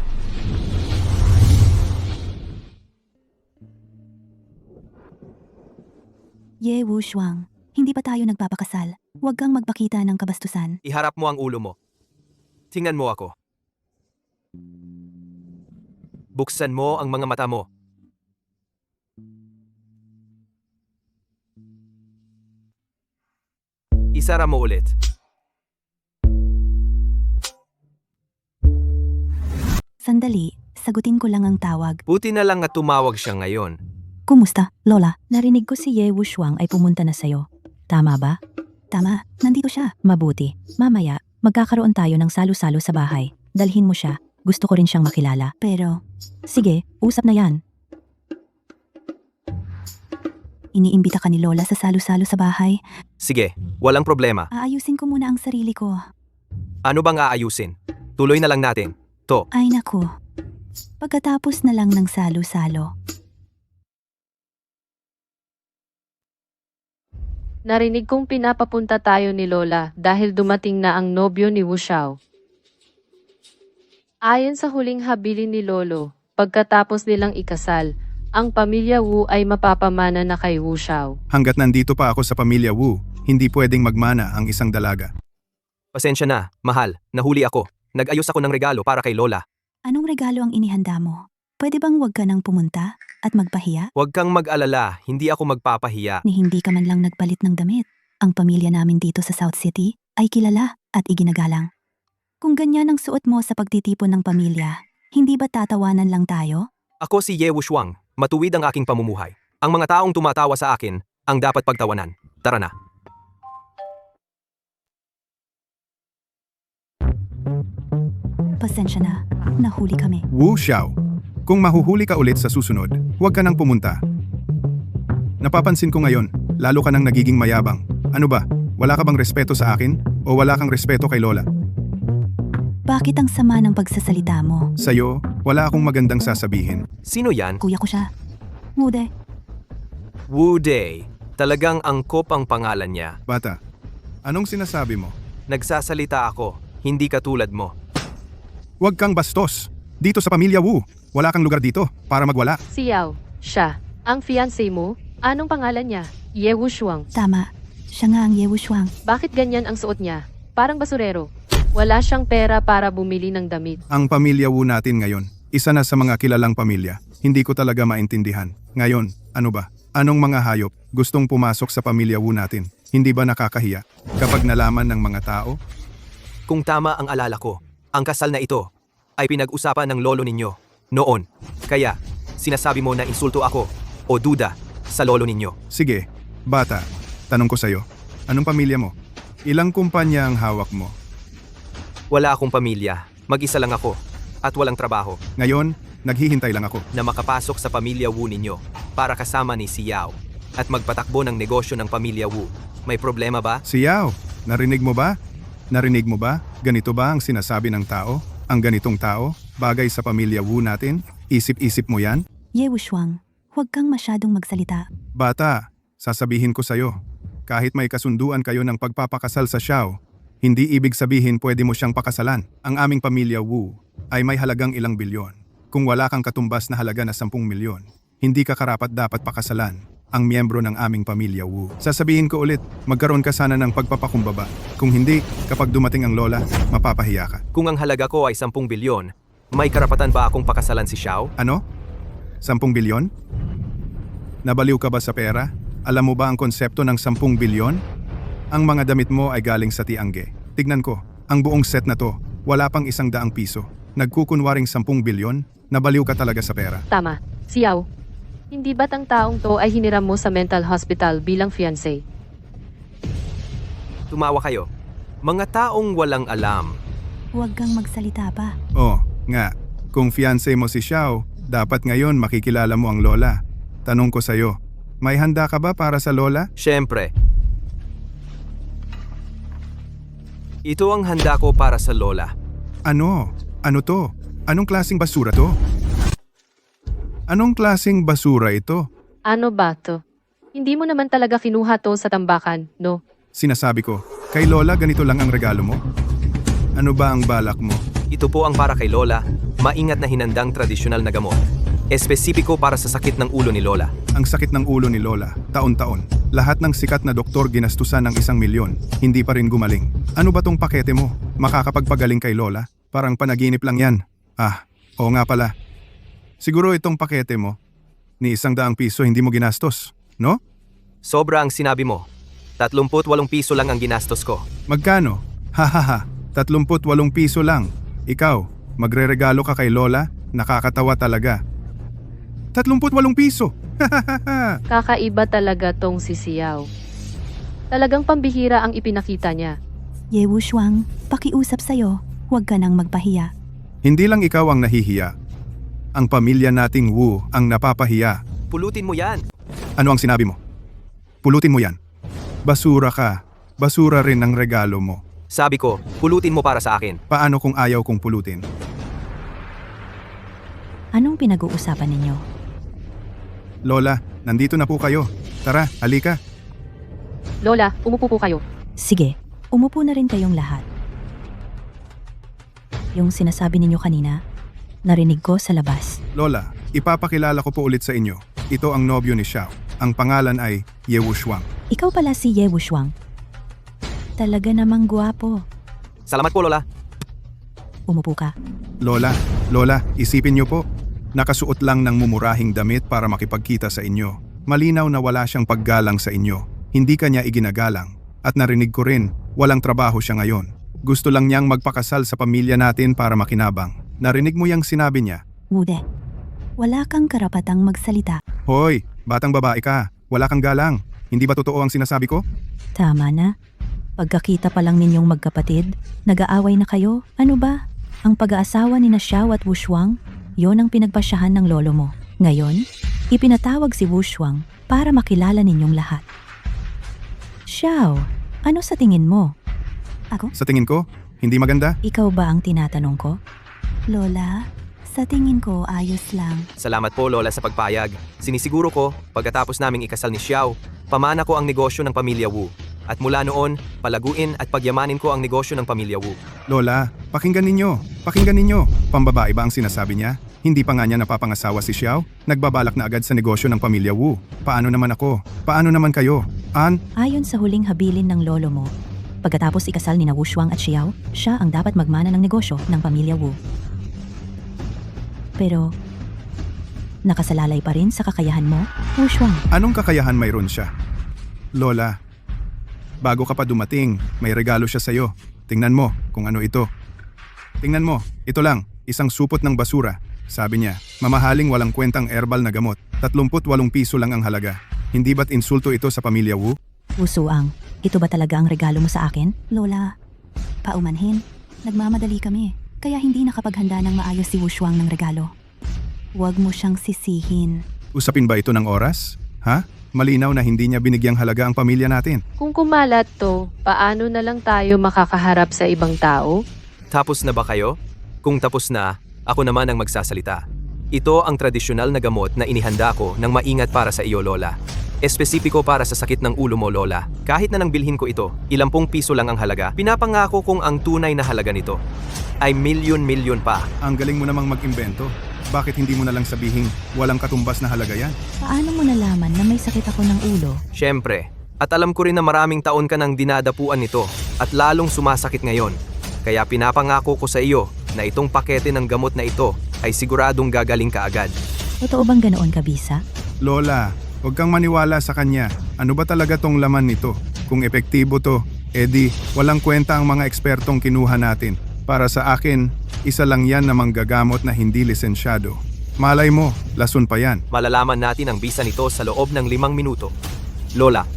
Ye Wushuang, hindi pa tayo nagpapakasal. Huwag kang magpakita ng kabastusan. Iharap mo ang ulo mo. Tingnan mo ako. Buksan mo ang mga mata mo. Isara mo ulit. Sandali, sagutin ko lang ang tawag. Buti na lang at tumawag siya ngayon. Kumusta, Lola? Narinig ko si Ye Wushuang ay pumunta na sa'yo. Tama ba? Tama, nandito siya. Mabuti. Mamaya, magkakaroon tayo ng salo-salo sa bahay. Dalhin mo siya. Gusto ko rin siyang makilala. Pero, sige, usap na yan. Iniimbita ka ni Lola sa salo-salo sa bahay. Sige, walang problema. Aayusin ko muna ang sarili ko. Ano bang aayusin? Tuloy na lang natin. To, Ay naku. Pagkatapos na lang ng salo-salo. Narinig kong pinapapunta tayo ni Lola dahil dumating na ang nobyo ni Wu Xiao. Ayon sa huling habilin ni Lolo, pagkatapos nilang ikasal, ang pamilya Wu ay mapapamana na kay Wu Xiao. Hanggat nandito pa ako sa pamilya Wu, hindi pwedeng magmana ang isang dalaga. pasensya na, mahal. Nahuli ako. Nag-ayos ako ng regalo para kay Lola. Anong regalo ang inihanda mo? Pwede bang huwag ka nang pumunta at magpahiya? Huwag kang mag-alala, hindi ako magpapahiya. Ni hindi ka man lang nagpalit ng damit. Ang pamilya namin dito sa South City ay kilala at iginagalang. Kung ganyan ang suot mo sa pagtitipon ng pamilya, hindi ba tatawanan lang tayo? Ako si Ye Wushuang, matuwid ang aking pamumuhay. Ang mga taong tumatawa sa akin, ang dapat pagtawanan. Tara na. Pasensya na, nahuli kami. Wu Xiao, kung mahuhuli ka ulit sa susunod, huwag ka nang pumunta. Napapansin ko ngayon, lalo ka nang nagiging mayabang. Ano ba, wala ka bang respeto sa akin? O wala kang respeto kay Lola? Bakit ang sama ng pagsasalita mo? Sa'yo, wala akong magandang sasabihin. Sino yan? Kuya ko siya. Ngude, Wu Day. Talagang angkop ang pangalan niya. Bata, anong sinasabi mo? Nagsasalita ako, hindi katulad mo. Huwag kang bastos. Dito sa pamilya Wu, wala kang lugar dito para magwala. Si Yao, siya, ang fiancé mo? Anong pangalan niya? Ye Wushuang. tama. Siya nga ang Ye Wushuang. Bakit ganyan ang suot niya? Parang basurero. Wala siyang pera para bumili ng damit. Ang pamilya Wu natin ngayon, isa na sa mga kilalang pamilya. Hindi ko talaga maintindihan. Ngayon, ano ba? Anong mga hayop gustong pumasok sa pamilya Wu natin? Hindi ba nakakahiya kapag nalaman ng mga tao? Kung tama ang alala ko, ang kasal na ito ay pinag-usapan ng lolo ninyo noon. Kaya, sinasabi mo na insulto ako o duda sa lolo ninyo. Sige, bata, tanong ko sa'yo, anong pamilya mo? Ilang kumpanya ang hawak mo? Wala akong pamilya, mag-isa lang ako at walang trabaho Ngayon, naghihintay lang ako. na makapasok sa pamilya Wu ninyo para kasama ni si Yao at magpatakbo ng negosyo ng pamilya Wu. May problema ba? Si Yao, narinig mo ba? Narinig mo ba? Ganito ba ang sinasabi ng tao? Ang ganitong tao? Bagay sa pamilya Wu natin? Isip-isip mo yan? Ye Wushuang, huwag kang masyadong magsalita. Bata, sasabihin ko sa'yo, kahit may kasunduan kayo ng pagpapakasal sa Xiao, hindi ibig sabihin pwede mo siyang pakasalan. Ang aming pamilya Wu ay may halagang ilang bilyon. Kung wala kang katumbas na halaga na 10 milyon, hindi ka karapat dapat pakasalan ang miyembro ng aming pamilya Wu. Sasabihin ko ulit, magkaroon ka sana ng pagpapakumbaba. Kung hindi, kapag dumating ang lola, mapapahiya ka. Kung ang halaga ko ay 10 bilyon, may karapatan ba akong pakasalan si Xiao? Ano? 10 bilyon? Nabaliw ka ba sa pera? Alam mo ba ang konsepto ng 10 bilyon? Ang mga damit mo ay galing sa Tiangge. Tignan ko, ang buong set na to, wala pang 100 piso. Nagkukunwaring 10 bilyon? Nabaliw ka talaga sa pera. Tama. Si Yao, hindi ba't ang taong to ay hiniram mo sa mental hospital bilang fiancé? Tumawa kayo. Mga taong walang alam. Huwag kang magsalita pa. Oh, nga, kung fiancé mo si Xiao, dapat ngayon makikilala mo ang lola. Tanong ko sa'yo, may handa ka ba para sa lola? Siyempre. Ito ang handa ko para sa lola. Ano? Ano to? Anong klaseng basura to? Anong klaseng basura ito? Ano ba to? Hindi mo naman talaga kinuha to sa tambakan, no? Sinasabi ko, kay Lola ganito lang ang regalo mo? Ano ba ang balak mo? Ito po ang para kay Lola, maingat na hinandang tradisyonal na gamot. Espesipiko para sa sakit ng ulo ni Lola. Ang sakit ng ulo ni Lola, taon-taon. Lahat ng sikat na doktor ginastusan ng 1 milyon, hindi pa rin gumaling. Ano ba tong pakete mo? Makakapagpagaling kay Lola? Parang panaginip lang yan. Oo nga pala. Siguro itong pakete mo, ni 100 piso hindi mo ginastos, no? Sobra ang sinabi mo. 38 piso lang ang ginastos ko. Magkano? Hahaha, 38 piso lang. Ikaw, magreregalo ka kay Lola? Nakakatawa talaga. 38 piso! Kakaiba talaga tong si Xiao. Talagang pambihira ang ipinakita niya. Ye Wushuang, pakiusap sa'yo. Huwag ka nang magpahiya. Hindi lang ikaw ang nahihiya. Ang pamilya nating Wu ang napapahiya. Pulutin mo yan. Ano ang sinabi mo? Pulutin mo yan. Basura ka. Basura rin ang regalo mo. Sabi ko, pulutin mo para sa akin. Paano kung ayaw kong pulutin? Anong pinag-uusapan ninyo? Lola, nandito na po kayo. Tara, halika. Lola, umupo po kayo. Sige, umupo na rin kayong lahat. Yung sinasabi ninyo kanina, narinig ko sa labas. Lola, ipapakilala ko po ulit sa inyo. Ito ang nobyo ni Xiao. Ang pangalan ay Ye Wushuang. Ikaw pala si Ye Wushuang. Talaga namang gwapo. Salamat po, Lola. Umupo ka. Lola, isipin niyo po. Nakasuot lang ng mumurahing damit para makipagkita sa inyo. Malinaw na wala siyang paggalang sa inyo. Hindi kanya iginagalang. At narinig ko rin, walang trabaho siya ngayon. Gusto lang niyang magpakasal sa pamilya natin para makinabang. Narinig mo yang sinabi niya? Wude, wala kang karapatang magsalita. Hoy, batang babae ka. Wala kang galang. Hindi ba totoo ang sinasabi ko? Tama na. Pagkakita pa lang ninyong magkapatid, nag-aaway na kayo. Ano ba? Ang pag-aasawa ni na Xiao at Wushuang, yon ang pinagpasyahan ng lolo mo. Ngayon, ipinatawag si Wushuang para makilala ninyong lahat. Xiao, ano sa tingin mo? Ako? Sa tingin ko, hindi maganda. Ikaw ba ang tinatanong ko? Lola, sa tingin ko ayos lang. Salamat po, Lola, sa pagpayag. Sinisiguro ko, pagkatapos naming ikasal ni Xiao, pamana ko ang negosyo ng pamilya Wu. At mula noon, palaguin at pagyamanin ko ang negosyo ng pamilya Wu. Lola, pakinggan ninyo. Pakinggan ninyo. Pambabae ba ang sinasabi niya? Hindi pa nga niya napapangasawa si Xiao? Nagbabalak na agad sa negosyo ng pamilya Wu. Paano naman ako? Paano naman kayo? Ayon sa huling habilin ng lolo mo, pagkatapos ikasal ni na Wushuang at Xiao, siya ang dapat magmana ng negosyo ng pamilya Wu. Pero, nakasalalay pa rin sa kakayahan mo, Wushuang. Anong kakayahan mayroon siya? Lola, bago ka pa dumating, may regalo siya sa'yo. Tingnan mo kung ano ito. Tingnan mo, ito lang, isang supot ng basura. Sabi niya, mamahaling walang kwentang herbal na gamot. 38 piso lang ang halaga. Hindi ba't insulto ito sa pamilya Wu? Wusuang, ito ba talaga ang regalo mo sa akin? Lola, paumanhin. Nagmamadali kami, kaya hindi nakapaghanda ng maayos si Wushuang ng regalo. Huwag mo siyang sisihin. Usapin ba ito ng oras? Ha? Malinaw na hindi niya binigyang halaga ang pamilya natin. Kung kumalat to, paano na lang tayo makakaharap sa ibang tao? Tapos na ba kayo? Kung tapos na, ako naman ang magsasalita. Ito ang tradisyonal na gamot na inihanda ko ng maingat para sa iyo, Lola. Espesipiko para sa sakit ng ulo mo, Lola. Kahit na nang bilhin ko ito, 10 piso lang ang halaga, pinapangako kong ang tunay na halaga nito ay milyon-milyon pa. Ang galing mo namang mag-imbento. Bakit hindi mo na lang sabihin walang katumbas na halaga yan? Paano mo nalaman na may sakit ako ng ulo? Siyempre, at alam ko rin na maraming taon ka nang dinadapuan nito at lalong sumasakit ngayon. Kaya pinapangako ko sa iyo na itong pakete ng gamot na ito ay siguradong gagaling ka agad. Totoo bang ganoon ka, Bisa? Lola, huwag kang maniwala sa kanya. Ano ba talaga tong laman nito? Kung epektibo to, edi walang kwenta ang mga ekspertong kinuha natin. Para sa akin, isa lang yan na manggagamot na hindi lisensyado. Malay mo, lason pa yan. Malalaman natin ang bisa nito sa loob ng 5 minuto. Lola,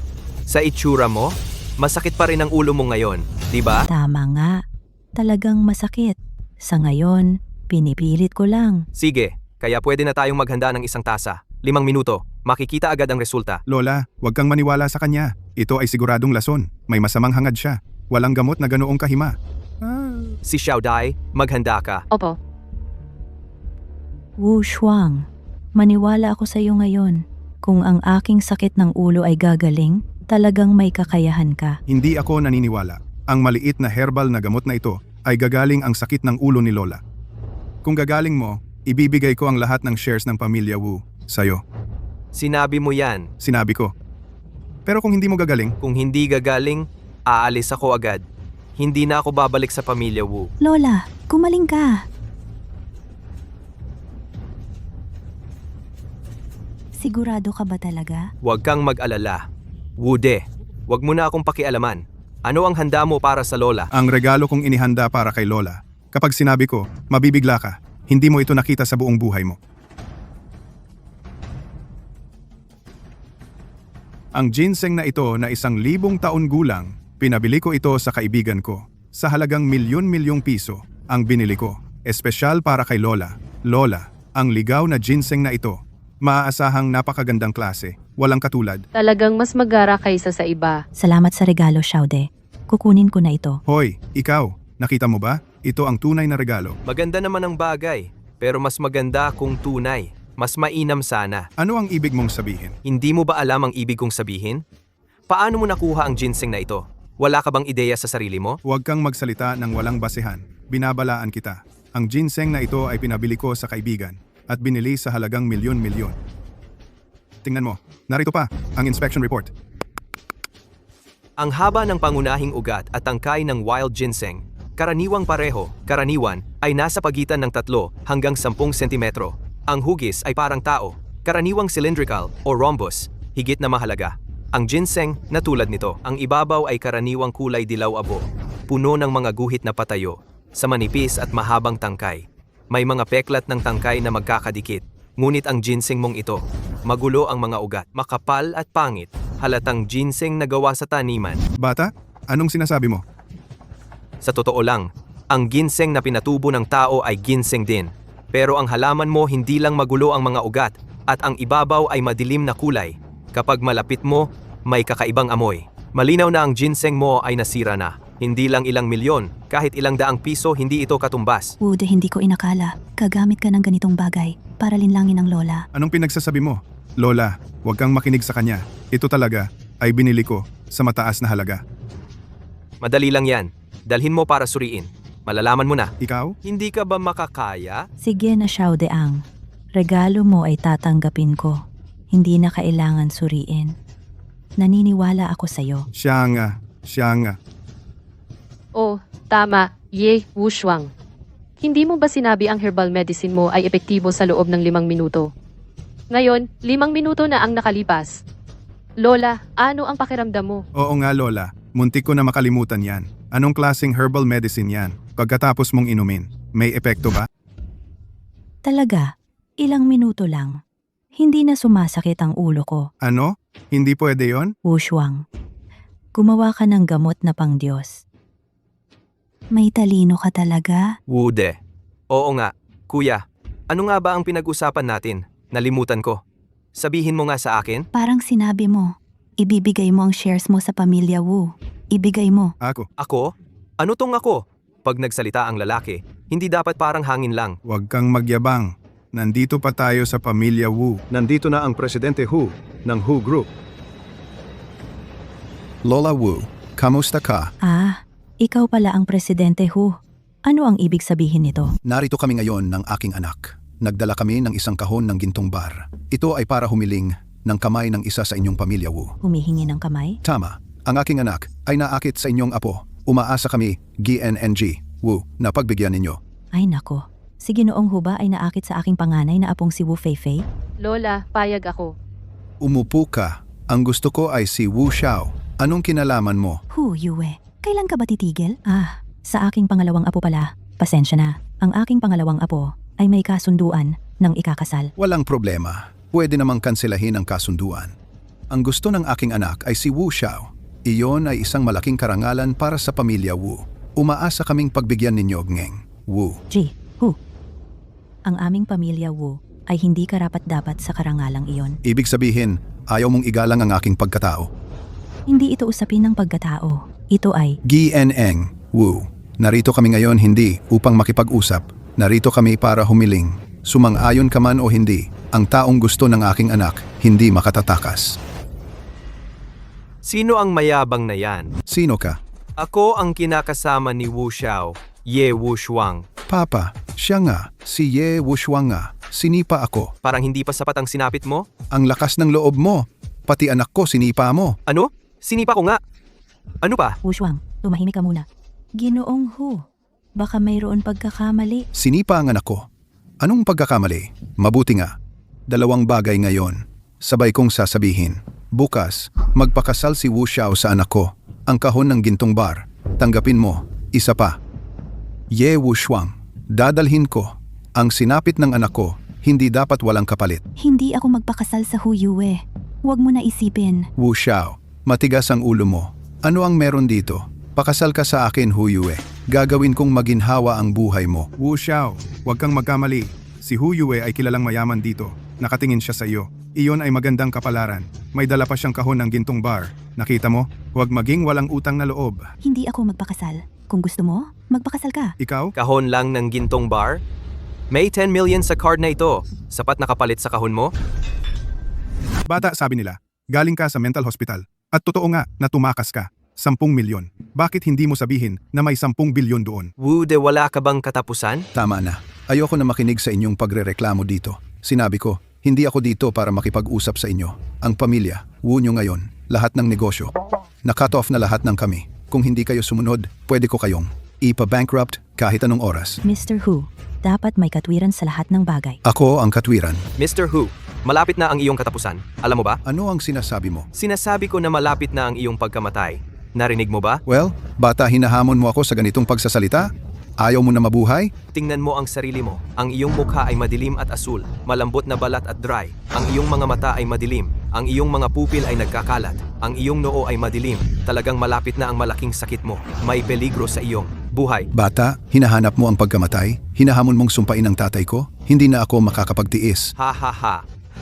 sa itsura mo, masakit pa rin ang ulo mo ngayon, di ba? Tama nga. Talagang masakit. Sa ngayon, pinipilit ko lang. Sige, kaya pwede na tayong maghanda ng 1 tasa. 5 minuto, makikita agad ang resulta. Lola, huwag kang maniwala sa kanya. Ito ay siguradong lason. May masamang hangad siya. Walang gamot na ganoong kahima. Si Xiao Dai, maghanda ka. Opo. Wu Shuang, maniwala ako sa iyo ngayon. Kung ang aking sakit ng ulo ay gagaling, talagang may kakayahan ka. Hindi ako naniniwala. Ang maliit na herbal na gamot na ito ay gagaling ang sakit ng ulo ni Lola. Kung gagaling mo, ibibigay ko ang lahat ng shares ng pamilya Wu sa'yo. Sinabi mo yan. Sinabi ko. Pero kung hindi mo gagaling, Kung hindi gagaling, aalis ako agad. Hindi na ako babalik sa pamilya Wu. Lola, gumaling ka. Sigurado ka ba talaga? Huwag kang mag-alala. Wude, huwag mo na akong pakialaman. Ano ang handa mo para sa Lola? ang regalo kong inihanda para kay Lola. Kapag sinabi ko, mabibigla ka. Hindi mo ito nakita sa buong buhay mo. Ang ginseng na ito na 1,000 taon gulang, pinabili ko ito sa kaibigan ko. Sa halagang milyon-milyong piso, ang binili ko. Espesyal para kay Lola. Lola, ang ligaw na ginseng na ito. Maaasahang napakagandang klase. Walang katulad. Talagang mas magara kaysa sa iba. Salamat sa regalo, Xiaode. Kukunin ko na ito. Hoy, ikaw, nakita mo ba? Ito ang tunay na regalo. Maganda naman ang bagay, pero mas maganda kung tunay. Mas mainam sana. Ano ang ibig mong sabihin? Hindi mo ba alam ang ibig kong sabihin? Paano mo nakuha ang ginseng na ito? Wala ka bang ideya sa sarili mo? Huwag kang magsalita ng walang basehan. Binabalaan kita. Ang ginseng na ito ay pinabili ko sa kaibigan at binili sa halagang milyon-milyon. Tingnan mo, narito pa ang inspection report. Ang haba ng pangunahing ugat at tangkay ng wild ginseng, karaniwang pareho, karaniwan, ay nasa pagitan ng 3 hanggang 10 sentimetro. Ang hugis ay parang tao, karaniwang cylindrical o rhombus, higit na mahalaga. Ang ginseng na tulad nito, ang ibabaw ay karaniwang kulay dilaw-abo, puno ng mga guhit na patayo, sa manipis at mahabang tangkay. May mga peklat ng tangkay na magkakadikit, ngunit ang ginseng mong ito, magulo ang mga ugat, makapal at pangit, halatang ginseng na gawa sa taniman. Bata, anong sinasabi mo? Sa totoo lang, ang ginseng na pinatubo ng tao ay ginseng din. Pero ang halaman mo hindi lang magulo ang mga ugat at ang ibabaw ay madilim na kulay. Kapag malapit mo, may kakaibang amoy. Malinaw na ang ginseng mo ay nasira na. Hindi lang ilang milyon, kahit ilang daang piso hindi ito katumbas. Wude, hindi ko inakala. Gagamit ka ng ganitong bagay para linlangin ang Lola. Anong pinagsasabi mo? Lola, huwag kang makinig sa kanya. Ito talaga ay binili ko sa mataas na halaga. Madali lang yan. Dalhin mo para suriin. Malalaman mo na. Ikaw? Hindi ka ba makakaya? Sige na, Xiaode Ang. Regalo mo ay tatanggapin ko. Hindi na kailangan suriin. Naniniwala ako sa'yo. Siya nga. Oh, tama, Ye Wushuang. Hindi mo ba sinabi ang herbal medicine mo ay epektibo sa loob ng 5 minuto? Ngayon, 5 minuto na ang nakalipas. Lola, ano ang pakiramdam mo? Oo nga, Lola. Muntik ko na makalimutan yan. Anong klaseng herbal medicine yan? Pagkatapos mong inumin, may epekto ba? Talaga, ilang minuto lang. Hindi na sumasakit ang ulo ko. Ano? Hindi pwede yon? Wushuang, gumawa ka ng gamot na pang Diyos. May talino ka talaga? Wude. Oo nga. Kuya, ano nga ba ang pinag-usapan natin? Nalimutan ko. Sabihin mo nga sa akin. Parang sinabi mo, ibibigay mo ang shares mo sa pamilya Wu. Ibigay mo. Ako? Ano tong ako? Pag nagsalita ang lalaki, hindi dapat parang hangin lang. Huwag kang magyabang. Nandito pa tayo sa pamilya Wu. Nandito na ang Presidente Hu ng Hu Group. Lola Wu, kamusta ka? Ah, ikaw pala ang presidente Hu. Ano ang ibig sabihin nito? Narito kami ngayon ng aking anak. Nagdala kami ng isang kahon ng gintong bar. Ito ay para humiling ng kamay ng isa sa inyong pamilya Wu. Humihingi ng kamay? Tama, ang aking anak ay naakit sa inyong apo. Umaasa kami, GNNG, Wu, na pagbigyan ninyo. Ay nako, si Ginoong Hu ba ay naakit sa aking panganay na apong si Wu Feifei? Lola, payag ako. Umupo ka. Ang gusto ko ay si Wu Xiao. Anong kinalaman mo? Hu Yue, kailan ka ba titigil? Ah, sa aking pangalawang apo pala. Pasensya na. Ang aking pangalawang apo ay may kasunduan ng ikakasal. Walang problema. Pwede namang kanselahin ang kasunduan. Ang gusto ng aking anak ay si Wu Xiao. Iyon ay isang malaking karangalan para sa pamilya Wu. Umaasa kaming pagbigyan ninyo, Ngeng. Wu. Hu. Ang aming pamilya Wu ay hindi karapat-dapat sa karangalang iyon. Ibig sabihin, ayaw mong igalang ang aking pagkatao. Hindi ito usapin ng pagkatao. Ito ay GNN, Wu. Narito kami ngayon hindi upang makipag-usap. Narito kami para humiling Sumang-ayon ka man o hindi, ang taong gusto ng aking anak, hindi makatatakas. Sino ang mayabang na yan? Sino ka? Ako ang kinakasama ni Wu Xiao, Ye Wushuang. Papa, siya nga, si Ye Wushuang nga. Sinipa ako. Parang hindi pa sapat ang sinapit mo? Ang lakas ng loob mo. Pati anak ko sinipa mo. Ano? Sinipa ko nga. Ano pa? Wushuang, tumahimik ka muna. Ginoong Hu, baka mayroon pagkakamali. Sinipa ang anak ko. Anong pagkakamali? Mabuti nga. 2 bagay ngayon. Sabay kong sasabihin. Bukas, magpakasal si Wu Xiao sa anak ko. Ang kahon ng gintong bar. Tanggapin mo. Isa pa. Ye Wushuang, dadalhin ko. Ang sinapit ng anak ko, hindi dapat walang kapalit. Hindi ako magpakasal sa Hu Yue. Huwag mo na isipin. Wu Xiao, matigas ang ulo mo. Ano ang meron dito? Pakasal ka sa akin, Hu Yue. Gagawin kong maginhawa ang buhay mo. Wu Xiao, huwag kang magkamali. Si Hu Yue ay kilalang mayaman dito. Nakatingin siya sa iyo. Iyon ay magandang kapalaran. May dala pa siyang kahon ng gintong bar. Nakita mo? Huwag maging walang utang na loob. Hindi ako magpakasal. Kung gusto mo, magpakasal ka. Ikaw? Kahon lang ng gintong bar? May 10 million sa card na ito. Sapat na kapalit sa kahon mo? Bata, sabi nila, galing ka sa mental hospital. At totoo nga na tumakas ka. 10 milyon. Bakit hindi mo sabihin na may 10 bilyon doon? Wu de, wala ka bang katapusan? Tama na. Ayoko na makinig sa inyong pagrereklamo dito. Sinabi ko, hindi ako dito para makipag-usap sa inyo. Ang pamilya, Wu nyo ngayon, lahat ng negosyo. Na-cut off na lahat ng kami. Kung hindi kayo sumunod, pwede ko kayong ipa-bankrupt kahit anong oras. Mr. Hu, dapat may katwiran sa lahat ng bagay. Ako ang katwiran. Mr. Hu, malapit na ang iyong katapusan. Alam mo ba? Ano ang sinasabi mo? Sinasabi ko na malapit na ang iyong pagkamatay. Narinig mo ba? Well, bata, hinahamon mo ako sa ganitong pagsasalita? Ayaw mo na mabuhay? Tingnan mo ang sarili mo. Ang iyong mukha ay madilim at asul, malambot na balat at dry. Ang iyong mga mata ay madilim. Ang iyong mga pupil ay nagkakalat. Ang iyong noo ay madilim. Talagang malapit na ang malaking sakit mo. May peligro sa iyong buhay. Bata, hinahanap mo ang pagkamatay? Hinahamon mong sumpain ang tatay ko? Hindi na ako makakapagtiis. Ha ha ha.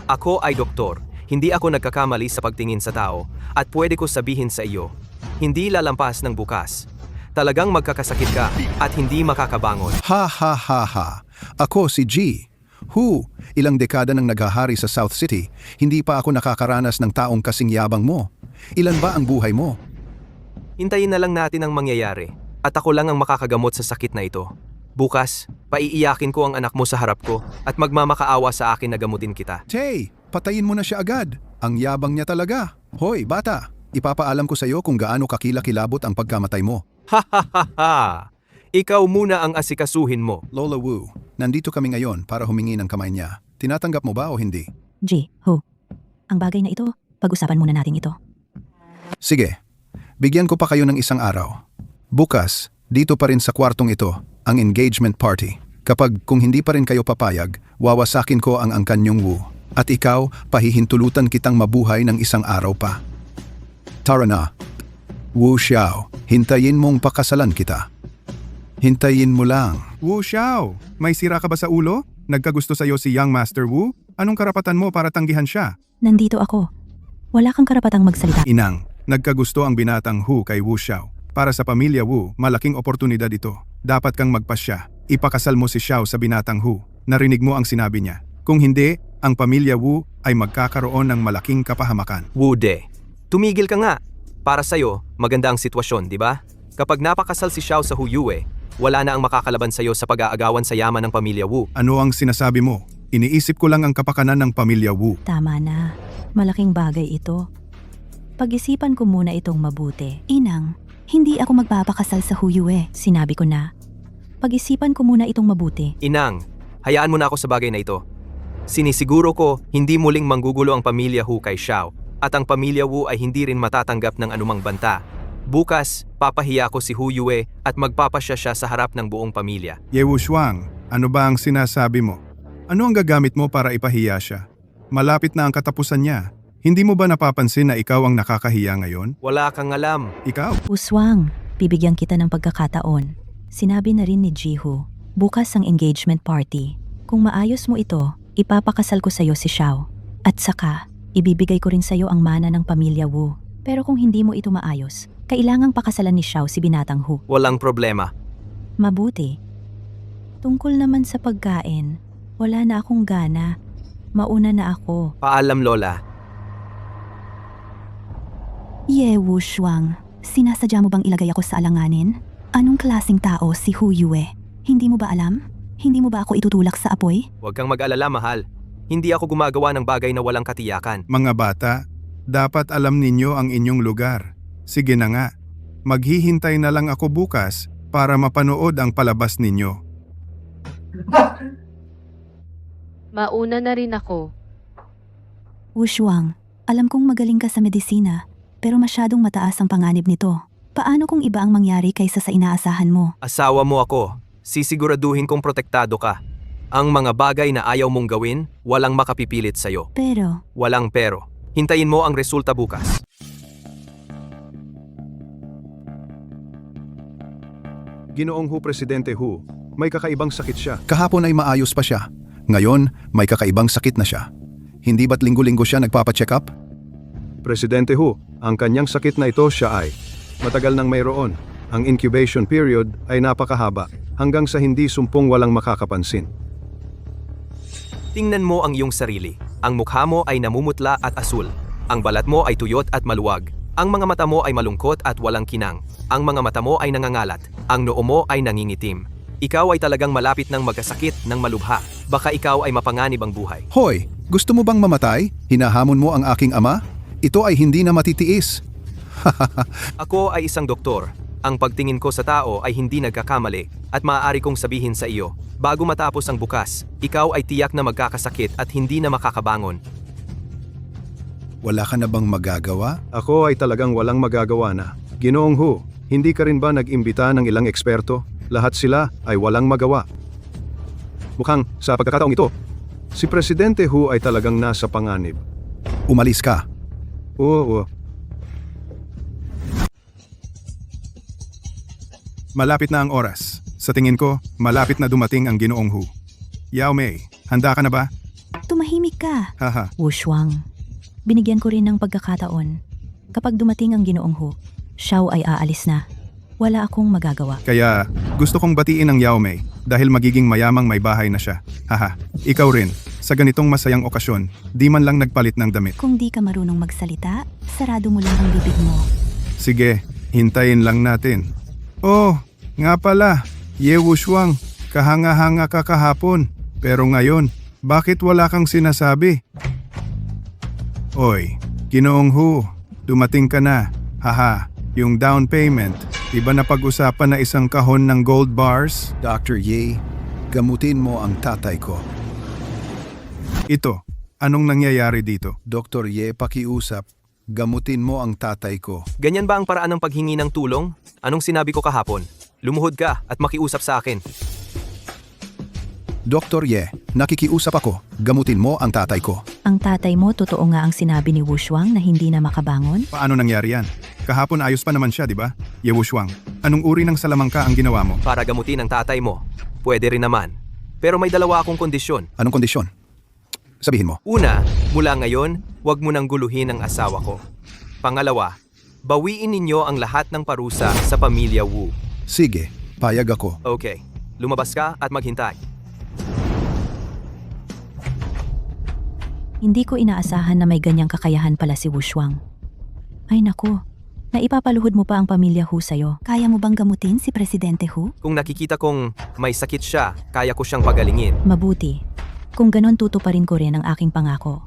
Ako ay doktor. Hindi ako nagkakamali sa pagtingin sa tao. At pwede ko sabihin sa iyo, hindi lalampas ng bukas. Talagang magkakasakit ka at hindi makakabangon. Ha ha ha ha. Ako si G. Hu, ilang dekada nang naghahari sa South City, hindi pa ako nakakaranas ng taong kasing yabang mo. Ilan ba ang buhay mo? Hintayin na lang natin ang mangyayari. At ako lang ang makakagamot sa sakit na ito. Bukas, paiiyakin ko ang anak mo sa harap ko at magmamakaawa sa akin na gamutin kita. Hey, patayin mo na siya agad. Ang yabang niya talaga. Hoy, bata, ipapaalam ko sa iyo kung gaano kakilakilabot ang pagkamatay mo. Ha ha ha ha! Ikaw muna ang asikasuhin mo. Lola Wu, nandito kami ngayon para humingi ng kamay niya. Tinatanggap mo ba o hindi? G. Hu, ang bagay na ito, pag-usapan muna natin ito. Sige, bigyan ko pa kayo ng isang araw. Bukas, dito pa rin sa kwartong ito, ang engagement party. Kung hindi pa rin kayo papayag, wawasakin ko ang angkanyong Wu. At ikaw, pahihintulutan kitang mabuhay ng isang araw pa. Tara na. Wu Xiao, hintayin mong pakasalan kita. Hintayin mo lang. Wu Xiao, may sira ka ba sa ulo? Nagkagusto sa'yo si Young Master Wu? Anong karapatan mo para tanggihan siya? Nandito ako. Wala kang karapatang magsalita. Inang, nagkagusto ang binatang Hu kay Wu Xiao. Para sa pamilya Wu, malaking oportunidad ito. Dapat kang magpasya. Ipakasal mo si Xiao sa binatang Hu. Narinig mo ang sinabi niya. Kung hindi, ang pamilya Wu ay magkakaroon ng malaking kapahamakan. Wu de, tumigil ka nga. Para sa'yo, maganda ang sitwasyon, di ba? Kapag napakasal si Xiao sa Hu Yue, wala na ang makakalaban sa'yo sa pag-aagawan sa yaman ng pamilya Wu. Ano ang sinasabi mo? Iniisip ko lang ang kapakanan ng pamilya Wu. Tama na. Malaking bagay ito. Pag-isipan ko muna itong mabuti. Inang, hindi ako magpapakasal sa Hu Yue. Sinabi ko na. Pag-isipan ko muna itong mabuti. Inang, hayaan mo na ako sa bagay na ito. Sinisiguro ko, hindi muling manggugulo ang pamilya Hu kay Xiao, at ang pamilya Wu ay hindi rin matatanggap ng anumang banta. Bukas, papahiya ko si Hu Yue at magpapasya siya sa harap ng buong pamilya. Ye Wushuang, ano ba ang sinasabi mo? Ano ang gagamit mo para ipahiya siya? Malapit na ang katapusan niya. Hindi mo ba napapansin na ikaw ang nakakahiya ngayon? Wala kang alam. Ikaw? Uswang, bibigyan kita ng pagkakataon. Sinabi na rin ni Jihu, bukas ang engagement party. Kung maayos mo ito, ipapakasal ko sa'yo si Xiao. At saka, ibibigay ko rin sa'yo ang mana ng pamilya Wu. Pero kung hindi mo ito maayos, kailangang pakasalan ni Xiao si binatang Hu. Walang problema. Mabuti. Tungkol naman sa pagkain, Wala na akong gana. Mauna na ako. Paalam, Lola. Ye Wushuang, sinasadya mo bang ilagay ako sa alanganin? Anong klaseng tao si Hu Yue? Hindi mo ba alam? Hindi mo ba ako itutulak sa apoy? Huwag kang mag-alala, mahal. Hindi ako gumagawa ng bagay na walang katiyakan. Mga bata, dapat alam ninyo ang inyong lugar. Sige na nga, maghihintay na lang ako bukas para mapanood ang palabas ninyo. Mauna na rin ako. Wushuang, alam kong magaling ka sa medisina, pero masyadong mataas ang panganib nito. Paano kung iba ang mangyari kaysa sa inaasahan mo? Asawa mo ako. Sisiguraduhin kong protektado ka. Ang mga bagay na ayaw mong gawin, walang makapipilit sa'yo. Pero, Walang pero. Hintayin mo ang resulta bukas. Ginoong Hu, Presidente Hu, may kakaibang sakit siya. Kahapon ay maayos pa siya. Ngayon, may kakaibang sakit na siya. Hindi ba't linggo-linggo siya nagpapacheck up? Presidente Hu, ang kanyang sakit na ito siya ay matagal nang mayroon. Ang incubation period ay napakahaba hanggang sa hindi sumpong walang makakapansin. Tingnan mo ang iyong sarili. Ang mukha mo ay namumutla at asul. Ang balat mo ay tuyot at maluwag. Ang mga mata mo ay malungkot at walang kinang. Ang mga mata mo ay nangangalat. Ang noo mo ay nangingitim. Ikaw ay talagang malapit ng magkasakit ng malubha. Baka ikaw ay mapanganib ang buhay. Hoy, gusto mo bang mamatay? Hinahamon mo ang aking ama? Ito ay hindi na matitiis. Ako ay isang doktor. Ang pagtingin ko sa tao ay hindi nagkakamali at maaari kong sabihin sa iyo, bago matapos ang bukas, ikaw ay tiyak na magkakasakit at hindi na makakabangon. Wala ka na bang magagawa? Ako ay talagang walang magagawa na. Ginoong Hu, hindi ka rin ba nag-imbita ng ilang eksperto? Lahat sila ay walang magawa. Mukhang sa pagkakataong ito, si Presidente Hu ay talagang nasa panganib. Umalis ka. Oo. Malapit na ang oras. Sa tingin ko, malapit na dumating ang Ginoong Hu. Yao Mei, handa ka na ba? tumahimik ka. Haha. Wushuang, binigyan ko rin ng pagkakataon. Kapag dumating ang Ginoong Hu, Xiao ay aalis na. Wala akong magagawa. Kaya gusto kong batiin ang Yao Mei dahil magiging mayamang may bahay na siya. Haha, ikaw rin. Sa ganitong masayang okasyon, di man lang nagpalit ng damit. Kung di ka marunong magsalita, sarado mo lang ang bibig mo. Sige, hintayin lang natin. Oh, nga pala, Ye Wushuang, kahanga-hanga ka kahapon. Pero ngayon, bakit wala kang sinasabi? Oy, Ginoong Hu, dumating ka na. Haha, yung down payment, iba na pag-usapan na isang kahon ng gold bars? Dr. Ye, gamutin mo ang tatay ko. Ito, anong nangyayari dito? Dr. Ye, pakiusap. Gamutin mo ang tatay ko. Ganyan ba ang paraan ng paghingi ng tulong? Anong sinabi ko kahapon? Lumuhod ka at makiusap sa akin. Dr. Ye, nakikiusap ako. Gamutin mo ang tatay ko. Ang tatay mo, totoo nga ang sinabi ni Wushuang na hindi na makabangon? Paano nangyari yan? Kahapon ayos pa naman siya, di ba? Ye Wushuang, anong uri ng salamangka ang ginawa mo? Para gamutin ang tatay mo. Pwede rin naman. Pero may dalawa akong kondisyon. Anong kondisyon? Sabihin mo. Una, mula ngayon, huwag mo nang guluhin ang asawa ko. Pangalawa, bawiin ninyo ang lahat ng parusa sa pamilya Wu. Sige, payag ako. Okay, lumabas ka at maghintay. Hindi ko inaasahan na may ganyang kakayahan pala si Wushuang. Ay nako, naipapaluhod mo pa ang pamilya Hu sa'yo. Kaya mo bang gamutin si Presidente Hu? Kung nakikita kong may sakit siya, kaya ko siyang pagalingin. Mabuti. Kung ganon tutuparin ko rin ang aking pangako.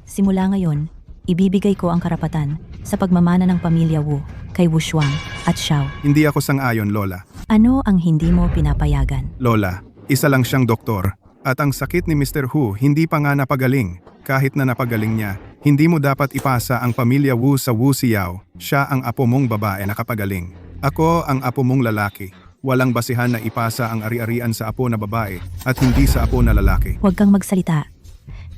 Simula ngayon, ibibigay ko ang karapatan sa pagmamana ng pamilya Wu kay Wushuang at Xiao. Hindi ako sang-ayon, Lola. Ano ang hindi mo pinapayagan? Lola, isa lang siyang doktor. At ang sakit ni Mr. Hu hindi pa nga napagaling. Kahit na napagaling niya, hindi mo dapat ipasa ang pamilya Wu sa Wu Xiao. Siya ang apo mong babae na kapagaling. Ako ang apo mong lalaki. Walang basihan na ipasa ang ari-arian sa apo na babae at hindi sa apo na lalaki. Huwag kang magsalita.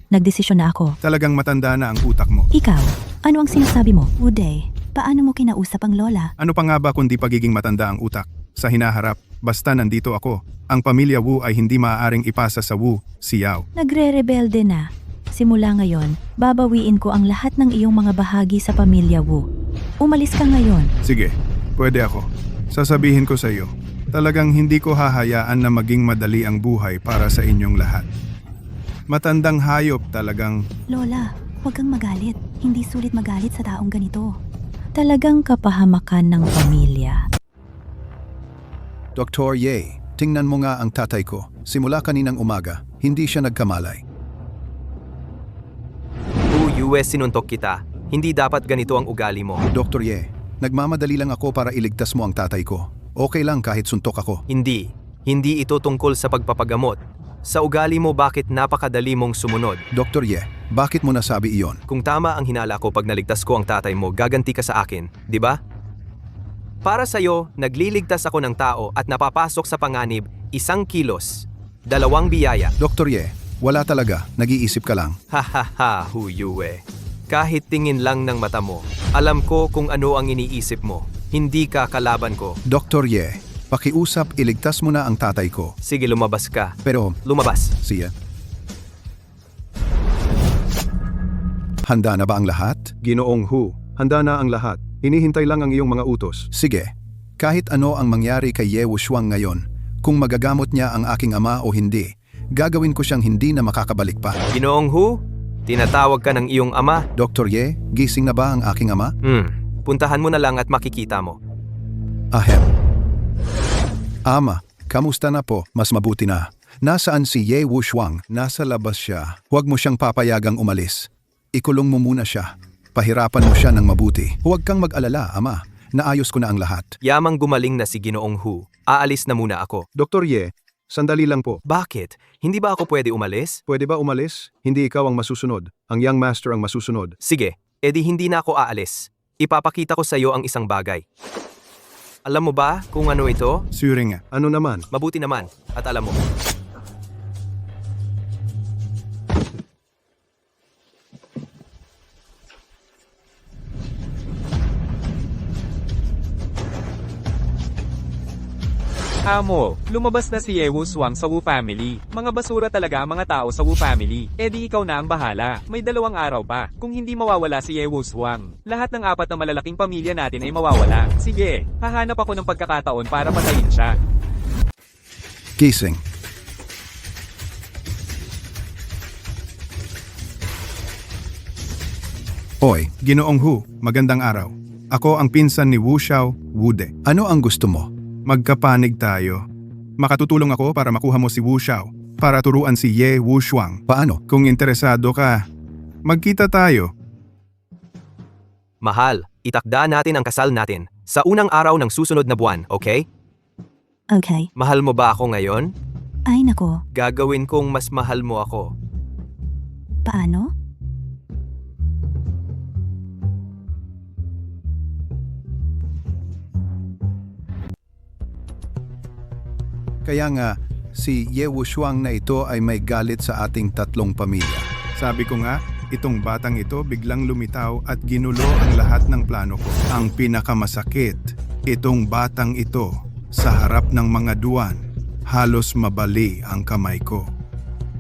Nagdesisyon na ako. Talagang matanda na ang utak mo. Ikaw, ano ang sinasabi mo? Uday, paano mo kinausap ang lola? Ano pa nga ba kundi pagiging matanda ang utak? Sa hinaharap, basta nandito ako, ang pamilya Wu ay hindi maaaring ipasa sa Wu Xiao. Nagre-rebelde na. Simula ngayon, babawiin ko ang lahat ng iyong mga bahagi sa pamilya Wu. Umalis ka ngayon. Sige, pwede ako. Sasabihin ko sa iyo, talagang hindi ko hahayaan na maging madali ang buhay para sa inyong lahat. Matandang hayop talagang. Lola, huwag kang magalit. Hindi sulit magalit sa taong ganito. Talagang kapahamakan ng pamilya. Dr. Ye, tingnan mo nga ang tatay ko. Simula kaninang umaga, hindi siya nagkamalay. US sinuntok kita. Hindi dapat ganito ang ugali mo. Dr. Ye, nagmamadali lang ako para iligtas mo ang tatay ko. Okay lang kahit suntok ako. Hindi. Hindi ito tungkol sa pagpapagamot. Sa ugali mo bakit napakadali mong sumunod. Dr. Ye, bakit mo nasabi iyon? Kung tama ang hinala ko pag naligtas ko ang tatay mo, gaganti ka sa akin, di ba? Para sa'yo, nagliligtas ako ng tao at napapasok sa panganib 1 kilos, 2 biyaya. Dr. Ye, wala talaga. Nag-iisip ka lang. Ha, Huyue. Kahit tingin lang ng mata mo, alam ko kung ano ang iniisip mo. Hindi ka kalaban ko. Dr. Ye, pakiusap iligtas mo na ang tatay ko. Sige, lumabas ka. Pero, Lumabas. siya. Handa na ba ang lahat? Ginoong Hu, handa na ang lahat. Hinihintay lang ang iyong mga utos. Sige. Kahit ano ang mangyari kay Ye Wushuang ngayon, kung magagamot niya ang aking ama o hindi, gagawin ko siyang hindi na makakabalik pa. Ginoong Hu, tinatawag ka ng iyong ama. Dr. Ye, gising na ba ang aking ama? Puntahan mo na lang at makikita mo. Ahem. Ama, kamusta na po? Mas mabuti na. Nasaan si Ye Wushuang? Nasa labas siya. Huwag mo siyang papayagang umalis. Ikulong mo muna siya. Pahirapan mo siya ng mabuti. Huwag kang mag-alala, ama. Naayos ko na ang lahat. Yamang gumaling na si Ginoong Hu. Aalis na muna ako. Dr. Ye, sandali lang po. Bakit? Hindi ba ako pwede umalis? Pwede ba umalis? Hindi ikaw ang masusunod. Ang young master ang masusunod. Sige, edi hindi na ako aalis. Ipapakita ko sa iyo ang isang bagay. Alam mo ba kung ano ito? Sure nga. Ano naman? Mabuti naman. At alam mo. Amo, lumabas na si Ye Wushuang sa Wu family. Mga basura talaga ang mga tao sa Wu family. E di ikaw na ang bahala. May 2 araw pa. Kung hindi mawawala si Ye Wushuang, lahat ng 4 na malalaking pamilya natin ay mawawala. Sige, hahanap ako ng pagkakataon para patayin siya. Gising. Oy, Ginoong Hu, magandang araw. Ako ang pinsan ni Wu Xiao, Wude. Ano ang gusto mo? Magkapanig tayo. Makatutulong ako para makuha mo si Wu Xiao, para turuan si Ye Wushuang. Paano? Kung interesado ka, magkita tayo. Mahal, itakda natin ang kasal natin sa unang araw ng susunod na buwan, okay? Okay. Mahal mo ba ako ngayon? Ay nako, Gagawin kong mas mahal mo ako. paano? Kaya nga, si Ye Wushuang na ito ay may galit sa ating 3 pamilya. Sabi ko nga, itong batang ito biglang lumitaw at ginulo ang lahat ng plano ko. Ang pinakamasakit, itong batang ito sa harap ng mga duwan, halos mabali ang kamay ko.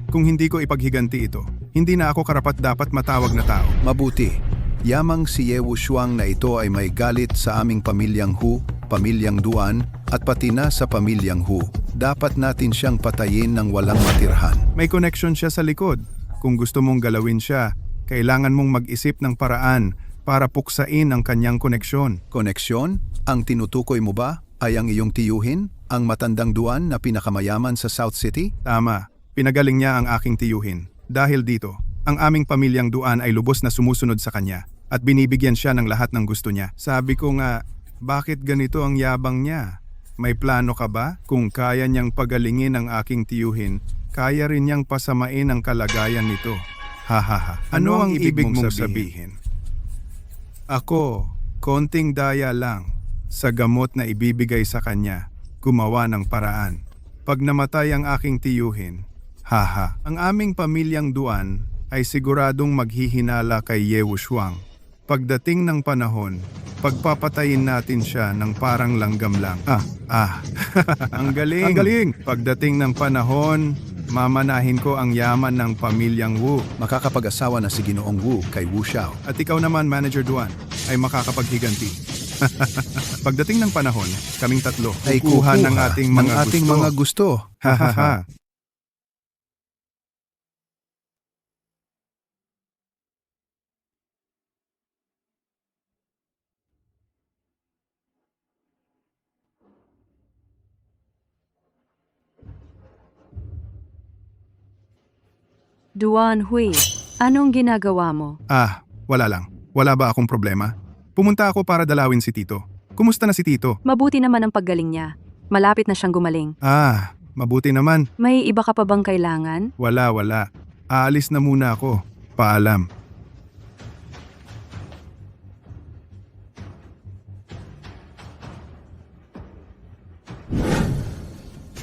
Kung hindi ko ipaghiganti ito, hindi na ako karapat-dapat matawag na tao. Mabuti, yamang si Ye Wushuang na ito ay may galit sa aming pamilyang Hu, pamilyang Duan, at pati na sa pamilyang Hu. Dapat natin siyang patayin ng walang matirhan. May connection siya sa likod. Kung gusto mong galawin siya, kailangan mong mag-isip ng paraan para puksain ang kanyang koneksyon. Koneksyon? Ang tinutukoy mo ba ay ang iyong tiyuhin? Ang matandang Duan na pinakamayaman sa South City? Tama, pinagaling niya ang aking tiyuhin. Dahil dito, ang aming pamilyang Duan ay lubos na sumusunod sa kanya at binibigyan siya ng lahat ng gusto niya. Sabi ko nga, bakit ganito ang yabang niya? May plano ka ba? Kung kaya niyang pagalingin ang aking tiyuhin, kaya rin niyang pasamain ang kalagayan nito. Hahaha. Ano ang ibig mong sabihin? Ako, konting daya lang sa gamot na ibibigay sa kanya, gumawa ng paraan. Pag namatay ang aking tiyuhin, ang aming pamilyang Duan ay siguradong maghihinala kay Ye Wushuang. Pagdating ng panahon, pagpapatayin natin siya ng parang langgam lang. Ang galing! Ang galing! Pagdating ng panahon, mamanahin ko ang yaman ng pamilyang Wu. Makakapag-asawa na si Ginoong Wu kay Wu Xiao. At ikaw naman, Manager Duan, ay makakapaghiganti. Pagdating ng panahon, kaming 3 Ay kukuha ng ating mga gusto. mga gusto. Hahaha. Duan Hui, anong ginagawa mo? Ah, wala lang. Wala ba akong problema? Pumunta ako para dalawin si Tito. Kumusta na si Tito? Mabuti naman ang paggaling niya. Malapit na siyang gumaling. Ah, mabuti naman. May iba ka pa bang kailangan? Wala. Aalis na muna ako. Paalam.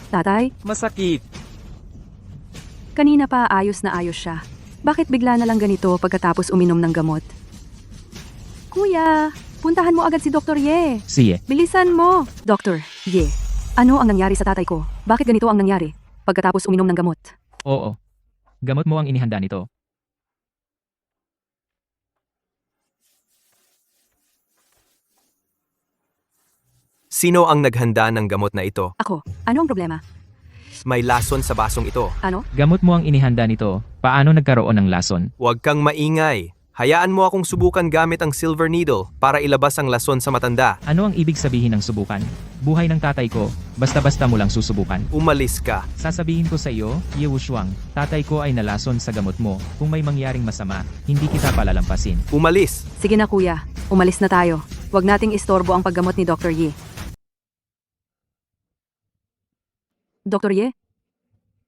Tatay, Masakit. kanina pa ayos na ayos siya. Bakit bigla na lang ganito pagkatapos uminom ng gamot? Kuya, puntahan mo agad si Dr. Ye. Siye, Bilisan mo! Dr. Ye, ano ang nangyari sa tatay ko? Bakit ganito ang nangyari pagkatapos uminom ng gamot? oo. Gamot mo ang inihanda nito. Sino ang naghanda ng gamot na ito? Ako, ano ang problema? May lason sa basong ito. Ano? Gamot mo ang inihanda nito. Paano nagkaroon ng lason? Huwag kang maingay. Hayaan mo akong subukan gamit ang silver needle para ilabas ang lason sa matanda. Ano ang ibig sabihin ng subukan? Buhay ng tatay ko, basta-basta mo lang susubukan. Umalis ka. Sasabihin ko sa iyo, Ye Wushuang, tatay ko ay nalason sa gamot mo. Kung may mangyaring masama, hindi kita palalampasin. Umalis. Sige na kuya, umalis na tayo. Huwag nating istorbo ang paggamot ni Dr. Ye. Dr. Ye?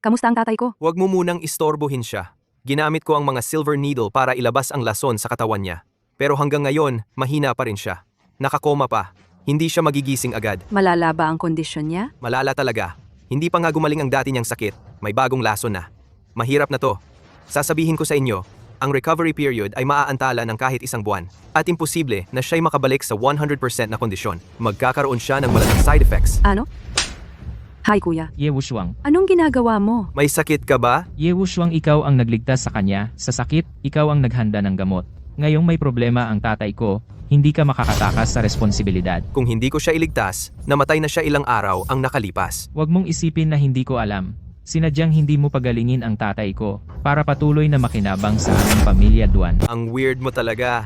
Kamusta ang tatay ko? Huwag mo munang istorbohin siya. Ginamit ko ang mga silver needle para ilabas ang lason sa katawan niya. Pero hanggang ngayon, mahina pa rin siya. Nakakoma pa. Hindi siya magigising agad. Malala ba ang kondisyon niya? Malala talaga. Hindi pa nga gumaling ang dati niyang sakit. May bagong lason na. Mahirap na to. Sasabihin ko sa inyo, ang recovery period ay maaantala ng kahit isang buwan. At imposible na siya'y makabalik sa 100% na kondisyon. Magkakaroon siya ng malaking side effects. Ano? Hi kuya, Ye Wushuang, anong ginagawa mo? May sakit ka ba? Ye Wushuang, ikaw ang nagligtas sa kanya. Sa sakit, ikaw ang naghanda ng gamot. Ngayong may problema ang tatay ko, hindi ka makakatakas sa responsibilidad. Kung hindi ko siya iligtas, namatay na siya ilang araw ang nakalipas. Huwag mong isipin na hindi ko alam. Sinadyang hindi mo pagalingin ang tatay ko para patuloy na makinabang sa aming pamilya, Duan. Ang weird mo talaga.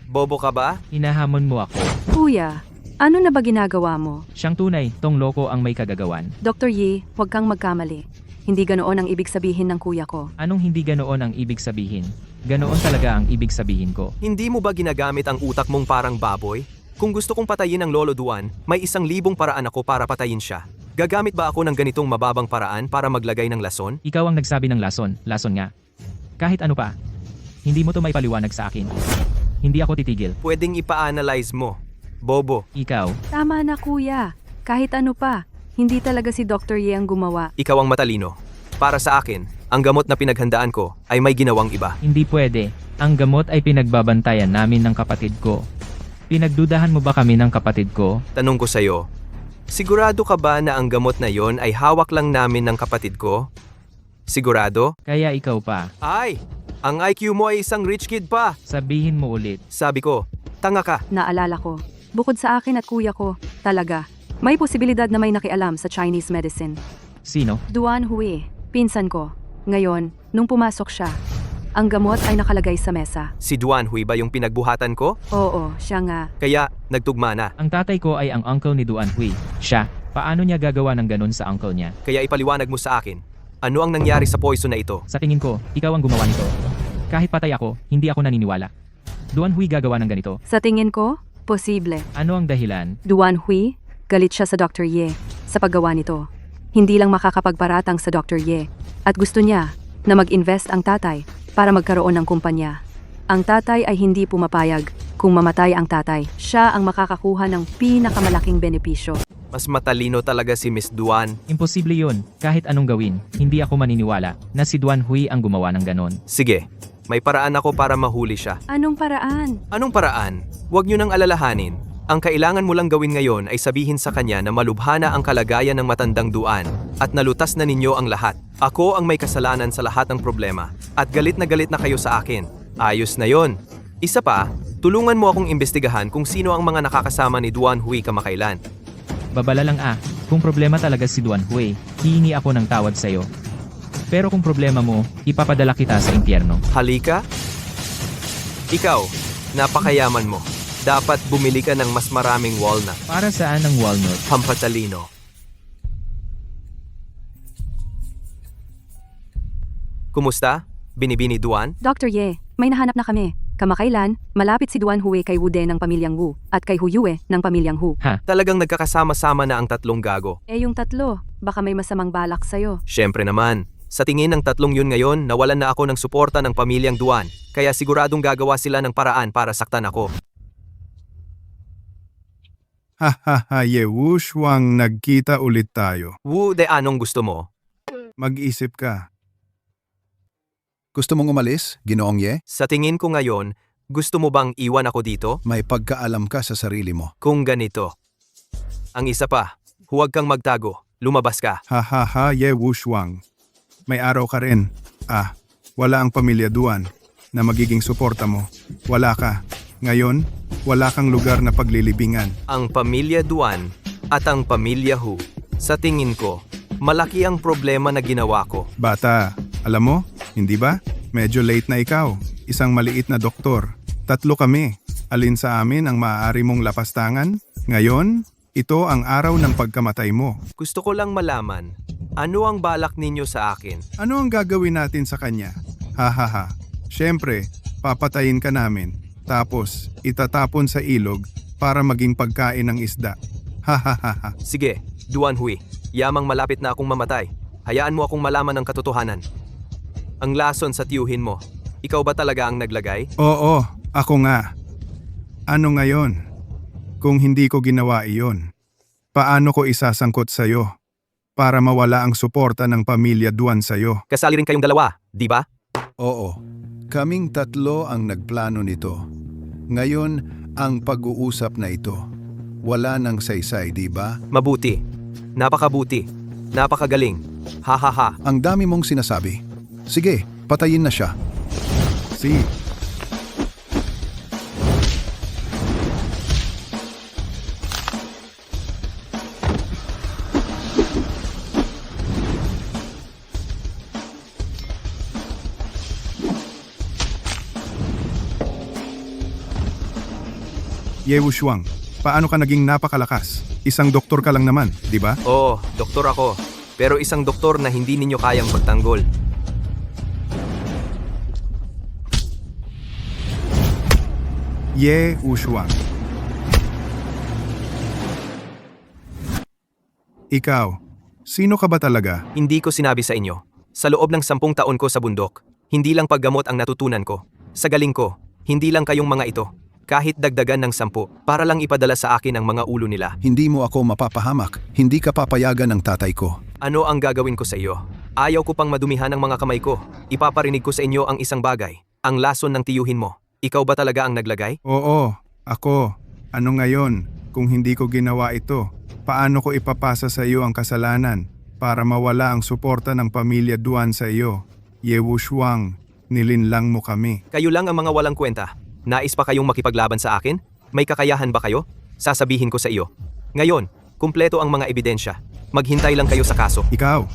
Bobo ka ba? Hinahamon mo ako. Kuya, ano na ba ginagawa mo? Siyang tunay, tong loko ang may kagagawan. Dr. Ye, huwag kang magkamali. Hindi ganoon ang ibig sabihin ng kuya ko. Anong hindi ganoon ang ibig sabihin? Ganoon talaga ang ibig sabihin ko. Hindi mo ba ginagamit ang utak mong parang baboy? Kung gusto kong patayin ang Lolo Duan, may 1,000 paraan ako para patayin siya. Gagamit ba ako ng ganitong mababang paraan para maglagay ng lason? Ikaw ang nagsabi ng lason nga. Kahit ano pa. Hindi mo to may paliwanag sa akin. Hindi ako titigil. Pwedeng ipa-analyze mo. Bobo, Ikaw, Tama na kuya, kahit ano pa. Hindi talaga si Dr. Ye ang gumawa. ikaw ang matalino. Para sa akin, ang gamot na pinaghandaan ko ay may ginawang iba. hindi pwede. Ang gamot ay pinagbabantayan namin ng kapatid ko. Pinagdudahan mo ba kami ng kapatid ko? Tanong ko sa'yo, sigurado ka ba na ang gamot na yon ay hawak lang namin ng kapatid ko? Sigurado? Kaya ikaw pa. Ay! Ang IQ mo ay isang rich kid pa! Sabihin mo ulit. Sabi ko, tanga ka. Naalala ko, bukod sa akin at kuya ko, talaga, may posibilidad na may nakialam sa Chinese medicine. Sino? Duan Hui, pinsan ko. Ngayon, nung pumasok siya, ang gamot ay nakalagay sa mesa. Si Duan Hui ba yung pinagbuhatan ko? Oo, siya nga. Kaya, nagtugma na. Ang tatay ko ay ang uncle ni Duan Hui. Siya. Paano niya gagawa ng ganun sa uncle niya? Kaya ipaliwanag mo sa akin, ano ang nangyari sa poison na ito? Sa tingin ko, ikaw ang gumawa nito. Kahit patay ako, hindi ako naniniwala. Duan Hui gagawa ng ganito. Sa tingin ko, posible. Ano ang dahilan? Duan Hui, galit siya sa Dr. Ye sa paggawa nito. Hindi lang makakapagparatang sa Dr. Ye at gusto niya na mag-invest ang tatay para magkaroon ng kumpanya. Ang tatay ay hindi pumapayag. Kung mamatay ang tatay, siya ang makakakuha ng pinakamalaking benepisyo. Mas matalino talaga si Miss Duan. Imposible yun. Kahit anong gawin, hindi ako maniniwala na si Duan Hui ang gumawa ng ganon. Sige, may paraan ako para mahuli siya. Anong paraan? Anong paraan? Huwag niyo nang alalahanin. Ang kailangan mo lang gawin ngayon ay sabihin sa kanya na malubhana ang kalagayan ng matandang Duan at nalutas na ninyo ang lahat. Ako ang may kasalanan sa lahat ng problema at galit na kayo sa akin. Ayos na yon. Isa pa, tulungan mo akong imbestigahan kung sino ang mga nakakasama ni Duan Hui kamakailan. Babala lang kung problema talaga si Duan Hui, hihingi ako ng tawad sa'yo. Pero kung problema mo, ipapadala kita sa impyerno. Halika? Ikaw, napakayaman mo. Dapat bumili ka ng mas maraming walnut. Para saan ang walnut? Pampatalino. Kumusta? Binibini Duan? Dr. Ye, may nahanap na kami. Kamakailan, malapit si Duan Hue kay Wude ng pamilyang Wu at kay Huyue ng pamilyang Hu. Talagang nagkakasama-sama na ang tatlong gago. Yung tatlo, baka may masamang balak sa'yo. Siyempre naman, sa tingin ng tatlong yun ngayon, nawalan na ako ng suporta ng pamilyang Duan, kaya siguradong gagawa sila ng paraan para saktan ako. Ha ha ha, Ye Wushuang, nagkita ulit tayo. Wu de anong gusto mo? Mag-isip ka. Gusto mong umalis, Ginoong Ye? Sa tingin ko ngayon, gusto mo bang iwan ako dito? May pagkaalam ka sa sarili mo. Kung ganito. Ang isa pa, huwag kang magtago, lumabas ka. Ha ha ha, Ye Wushuang. May araw ka rin. Wala ang pamilya Duan na magiging suporta mo. Wala ka. Ngayon, wala kang lugar na paglilibingan. Ang pamilya Duan at ang pamilya Hu, sa tingin ko, malaki ang problema na ginawa ko. Bata, alam mo, hindi ba? Medyo late na ikaw. Isang maliit na doktor. 3 kami. Alin sa amin ang maaari mong lapastangan? Ngayon, ito ang araw ng pagkamatay mo. Gusto ko lang malaman, ano ang balak ninyo sa akin? Ano ang gagawin natin sa kanya? Ha ha ha. Siyempre, papatayin ka namin. Tapos, itatapon sa ilog para maging pagkain ng isda. Ha ha ha ha. Sige, Duan Hui, yamang malapit na akong mamatay. Hayaan mo akong malaman ang katotohanan. Ang lason sa tiyuhin mo, ikaw ba talaga ang naglagay? Oo, ako nga. Ano ngayon? Kung hindi ko ginawa iyon, paano ko isasangkot sa'yo para mawala ang suporta ng pamilya Duan sa'yo? Kasali rin kayong dalawa, di ba? Oo, kaming 3 ang nagplano nito. Ngayon, ang pag-uusap na ito, wala nang saysay, di ba? Mabuti. Napakabuti. Napakagaling. Ha ha ha. Ang dami mong sinasabi. Sige, patayin na siya. Si, Ye Wushuang, paano ka naging napakalakas? Isang doktor ka lang naman, di ba? Oo, doktor ako. Pero isang doktor na hindi ninyo kayang pagtanggol. Ye Wushuang. Ikaw, sino ka ba talaga? Hindi ko sinabi sa inyo. Sa loob ng 10 taon ko sa bundok, hindi lang paggamot ang natutunan ko. Sa galing ko, hindi lang kayong mga ito. Kahit dagdagan ng 10, para lang ipadala sa akin ang mga ulo nila. Hindi mo ako mapapahamak. Hindi ka papayagan ng tatay ko. Ano ang gagawin ko sa iyo? Ayaw ko pang madumihan ang mga kamay ko. Ipaparinig ko sa inyo ang isang bagay. Ang lason ng tiyuhin mo. Ikaw ba talaga ang naglagay? Oo, ako. Ano ngayon? Kung hindi ko ginawa ito, paano ko ipapasa sa iyo ang kasalanan para mawala ang suporta ng pamilya Duan sa iyo? Ye Wushuang, nilinlang mo kami. Kayo lang ang mga walang kwenta. Nais pa kayong makipaglaban sa akin? May kakayahan ba kayo? Sasabihin ko sa iyo. Ngayon, kumpleto ang mga ebidensya. Maghintay lang kayo sa kaso. Ikaw.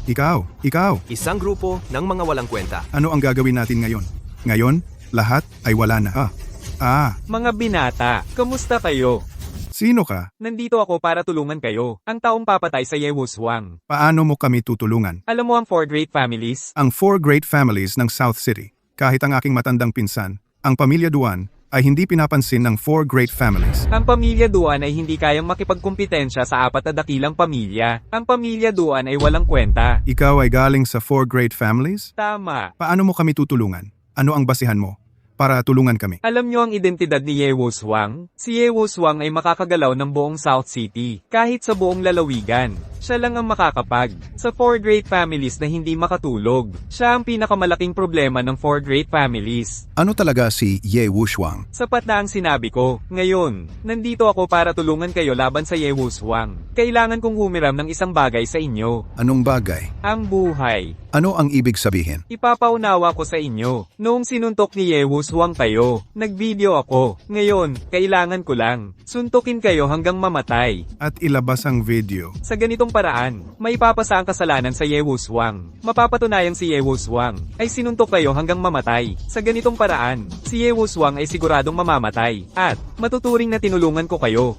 Isang grupo ng mga walang kwenta. Ano ang gagawin natin ngayon? Ngayon, lahat ay wala na. Mga binata, kamusta kayo? Sino ka? Nandito ako para tulungan kayo. Ang taong papatay sa Ye Wushuang. Paano mo kami tutulungan? Alam mo ang 4 great families? Ang 4 great families ng South City. Kahit ang aking matandang pinsan, ang pamilya Duan, ay hindi pinapansin ng 4 great families. Ang pamilya Duan ay hindi kayang makipagkumpetensya sa 4 na dakilang pamilya. Ang pamilya Duan ay walang kwenta. Ikaw ay galing sa 4 great families? Tama. Paano mo kami tutulungan? Ano ang basihan mo para tulungan kami? Alam niyo ang identidad ni Ye Wushuang? Si Ye Wushuang ay makakagalaw ng buong South City, kahit sa buong lalawigan. Siya lang ang makakapag. Sa 4 great families na hindi makatulog. Siya ang pinakamalaking problema ng 4 great families. Ano talaga si Ye Wushuang? Sapat na ang sinabi ko. Ngayon, nandito ako para tulungan kayo laban sa Ye Wushuang. Kailangan kong humiram ng isang bagay sa inyo. Anong bagay? Ang buhay. Ano ang ibig sabihin? Ipapaunawa ko sa inyo. Noong sinuntok ni Ye Wushuang kayo, nag-video ako. Ngayon, kailangan ko lang. Suntukin kayo hanggang mamatay. At ilabas ang video. Sa ganitong paraan, may papasa ang kasalanan sa Ye Wushuang. Mapapatunayang si Ye Wushuang ay sinuntok kayo hanggang mamatay. Sa ganitong paraan, si Ye Wushuang ay siguradong mamamatay. At matuturing na tinulungan ko kayo.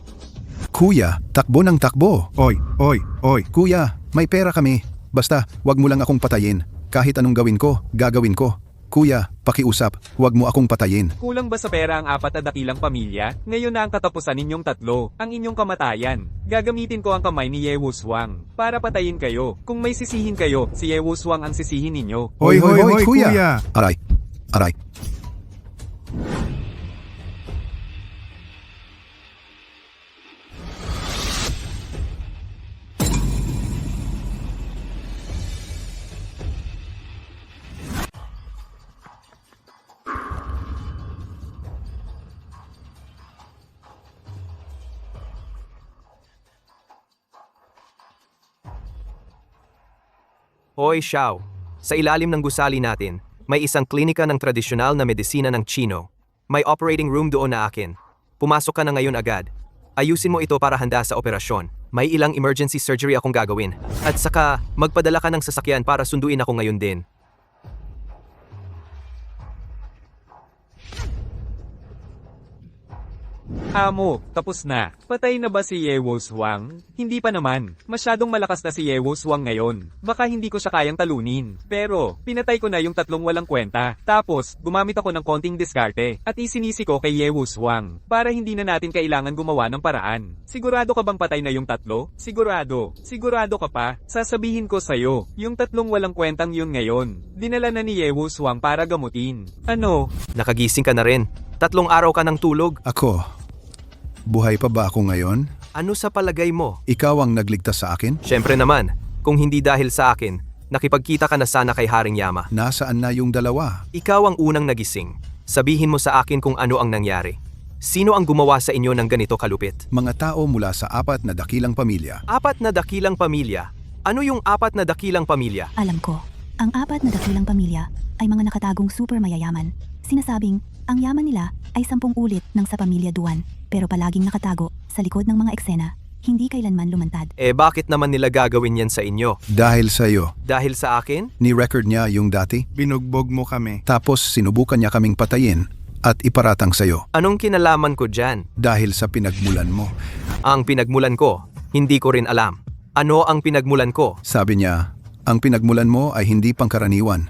Kuya, takbo ng takbo. Oy. Kuya, may pera kami. Basta, wag mo lang akong patayin. Kahit anong gawin ko, gagawin ko. Kuya, pakiusap, huwag mo akong patayin. Kulang ba sa pera ang 4 na dakilang pamilya? Ngayon na ang katapusan ninyong 3, ang inyong kamatayan. Gagamitin ko ang kamay ni Ye Wushuang para patayin kayo. Kung may sisihin kayo, si Ye Wushuang ang sisihin ninyo. Hoy, kuya! Aray, aray. Hoy, Xiao. Sa ilalim ng gusali natin, may isang klinika ng tradisyonal na medisina ng Chino. May operating room doon na akin. Pumasok ka na ngayon agad. Ayusin mo ito para handa sa operasyon. May ilang emergency surgery akong gagawin. At saka, magpadala ka ng sasakyan para sunduin ako ngayon din. Amo, tapos na. Patay na ba si Ye Wushuang? Hindi pa naman. Masyadong malakas na si Ye Wushuang ngayon. Baka hindi ko siya kayang talunin. Pero, pinatay ko na yung 3 walang kwenta. Tapos, gumamit ako ng konting diskarte. At isinisi ko kay Ye Wushuang. Para hindi na natin kailangan gumawa ng paraan. Sigurado ka bang patay na yung 3? Sigurado. Sigurado ka pa? Sasabihin ko sa'yo. Yung 3 walang kwentang yun ngayon. Dinala na ni Ye Wushuang para gamutin. Ano? Nakagising ka na rin. 3 araw ka ng tulog. Ako, buhay pa ba ako ngayon? Ano sa palagay mo? Ikaw ang nagligtas sa akin? Siyempre naman, kung hindi dahil sa akin, nakipagkita ka na sana kay Haring Yama. Nasaan na yung dalawa? Ikaw ang unang nagising. Sabihin mo sa akin kung ano ang nangyari. Sino ang gumawa sa inyo ng ganito kalupit? Mga tao mula sa 4 na dakilang pamilya. 4 na dakilang pamilya. Ano yung 4 na dakilang pamilya? Alam ko, ang 4 na dakilang pamilya ay mga nakatagong super mayayaman. Sinasabing, ang yaman nila ay 10 ulit ng sa pamilya Duan, pero palaging nakatago sa likod ng mga eksena, hindi kailanman lumantad. Bakit naman nila gagawin yan sa inyo? Dahil sa iyo, Dahil sa akin? ni-record niya yung dati, Binugbog mo kami. tapos sinubukan niya kaming patayin at iparatang sa iyo. Anong kinalaman ko dyan? Dahil sa pinagmulan mo. Ang pinagmulan ko, hindi ko rin alam. Ano ang pinagmulan ko? Sabi niya, ang pinagmulan mo ay hindi pangkaraniwan.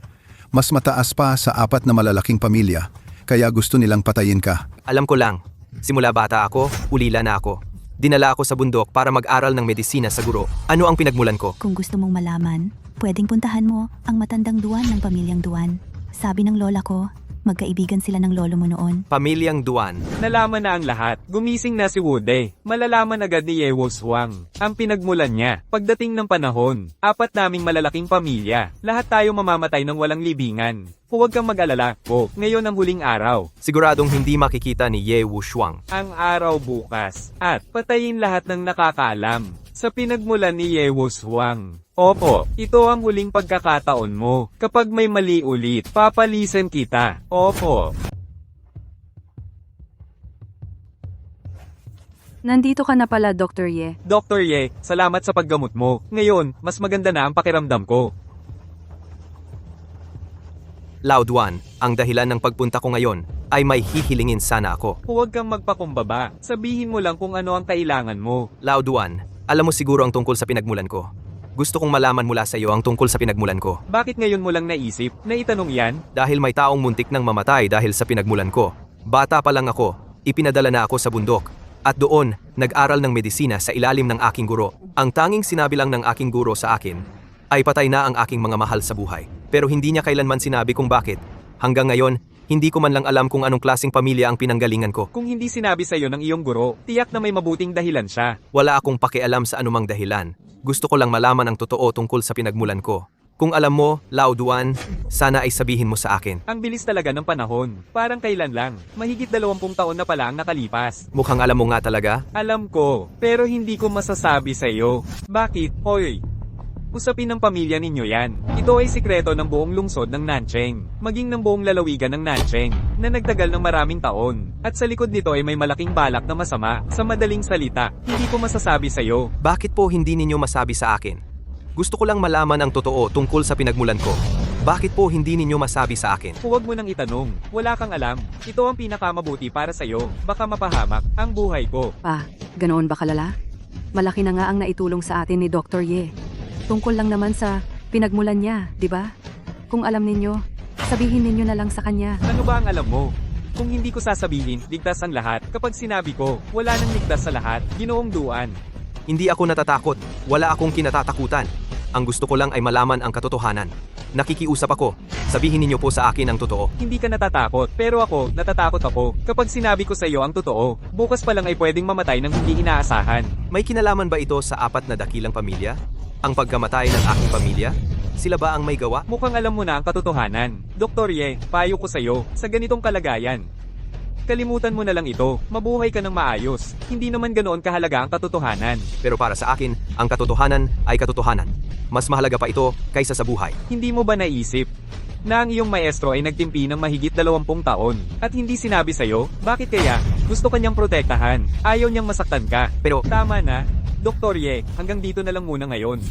Mas mataas pa sa 4 na malalaking pamilya, kaya gusto nilang patayin ka. Alam ko lang. Simula bata ako, ulila na ako. Dinala ako sa bundok para mag-aral ng medisina sa guro. Ano ang pinagmulan ko? Kung gusto mong malaman, pwedeng puntahan mo ang matandang Duan ng pamilyang Duan. Sabi ng lola ko, magkaibigan sila ng lolo mo noon. Pamilyang Duan. Nalaman na ang lahat. Gumising na si Wude. Malalaman agad ni Ye Wushuang ang pinagmulan niya. Pagdating ng panahon, 4 naming malalaking pamilya. Lahat tayo mamamatay ng walang libingan. Huwag kang mag-alala po. Ngayon ang huling araw. Siguradong hindi makikita ni Ye Wushuang. Ang araw bukas. At patayin lahat ng nakakaalam sa pinagmulan ni Ye Wushuang. Opo, ito ang huling pagkakataon mo. Kapag may mali ulit, papalisan kita. Opo. Nandito ka na pala, Dr. Ye. Dr. Ye, salamat sa paggamot mo. Ngayon, mas maganda na ang pakiramdam ko. Loud One, ang dahilan ng pagpunta ko ngayon ay may hihilingin sana ako. Huwag kang magpakumbaba. Sabihin mo lang kung ano ang kailangan mo. Loud One, alam mo siguro ang tungkol sa pinagmulan ko. Gusto kong malaman mula sa iyo ang tungkol sa pinagmulan ko. Bakit ngayon mo lang naisip na itanong yan? Dahil may taong muntik nang mamatay dahil sa pinagmulan ko. Bata pa lang ako, ipinadala na ako sa bundok. At doon, nag-aral ng medisina sa ilalim ng aking guro. Ang tanging sinabi lang ng aking guro sa akin ay patay na ang aking mga mahal sa buhay. Pero hindi niya kailanman sinabi kung bakit. Hanggang ngayon, hindi ko man lang alam kung anong klaseng pamilya ang pinanggalingan ko. Kung hindi sinabi sa iyo ng iyong guro, tiyak na may mabuting dahilan siya. Wala akong pakialam sa anumang dahilan. Gusto ko lang malaman ang totoo tungkol sa pinagmulan ko. Kung alam mo, Loud One, sana ay sabihin mo sa akin. Ang bilis talaga ng panahon. Parang kailan lang. Mahigit 20 taon na pala ang nakalipas. Mukhang alam mo nga talaga. Alam ko, pero hindi ko masasabi sa iyo. Bakit? Hoy! Usapin ng pamilya ninyo yan. Ito ay sikreto ng buong lungsod ng Nancheng, maging ng buong lalawigan ng Nancheng, na nagtagal ng maraming taon. At sa likod nito ay may malaking balak na masama. Sa madaling salita, hindi ko masasabi sa iyo. Bakit po hindi ninyo masabi sa akin? Gusto ko lang malaman ang totoo tungkol sa pinagmulan ko. Bakit po hindi ninyo masabi sa akin? Huwag mo nang itanong. Wala kang alam. Ito ang pinakamabuti para sa iyo. Baka mapahamak ang buhay ko. Pa, ganoon ba kalala? Malaki na nga ang naitulong sa atin ni Dr. Ye. Tungkol lang naman sa pinagmulan niya, di ba? Kung alam ninyo, Sabihin ninyo na lang sa kanya. Ano ba ang alam mo? Kung hindi ko sasabihin, ligtas ang lahat. Kapag sinabi ko, wala nang ligtas sa lahat, Ginoong Duan. Hindi ako natatakot. Wala akong kinatatakutan. Ang gusto ko lang ay malaman ang katotohanan. Nakikiusap ako. Sabihin ninyo po sa akin ang totoo. Hindi ka natatakot, pero ako, natatakot ako. Kapag sinabi ko sa iyo ang totoo, bukas pa lang ay pwedeng mamatay ng hindi inaasahan. May kinalaman ba ito sa 4 na dakilang pamilya? Ang pagkamatay ng aking pamilya? Sila ba ang may gawa? Mukhang alam mo na ang katotohanan. Dr. Ye, payo ko sa iyo, sa ganitong kalagayan. Kalimutan mo na lang ito, mabuhay ka ng maayos. Hindi naman ganoon kahalaga ang katotohanan. Pero para sa akin, ang katotohanan ay katotohanan. Mas mahalaga pa ito kaysa sa buhay. Hindi mo ba naisip na ang iyong maestro ay nagtimpi ng mahigit 20 taon at hindi sinabi sa iyo? Bakit kaya? Gusto kanyang protektahan. Ayaw niyang masaktan ka. Pero, Tama na. Dr. Ye, hanggang dito na lang muna ngayon.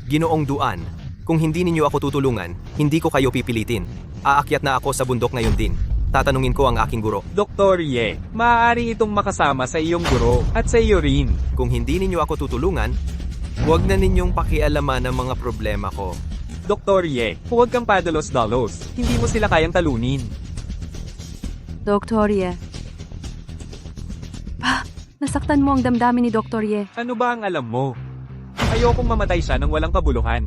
Ginoong Duan, kung hindi ninyo ako tutulungan, hindi ko kayo pipilitin. Aakyat na ako sa bundok ngayon din. Tatanungin ko ang aking guro. Dr. Ye, maaari itong makasama sa iyong guro at sa iyo rin. Kung hindi ninyo ako tutulungan, huwag na ninyong pakialaman ang mga problema ko. Dr. Ye, huwag kang padalos-dalos. Hindi mo sila kayang talunin. Dr. Ye. Nasaktan mo ang damdamin ni Dr. Ye. Ano ba ang alam mo? Ayokong mamatay siya ng walang kabuluhan.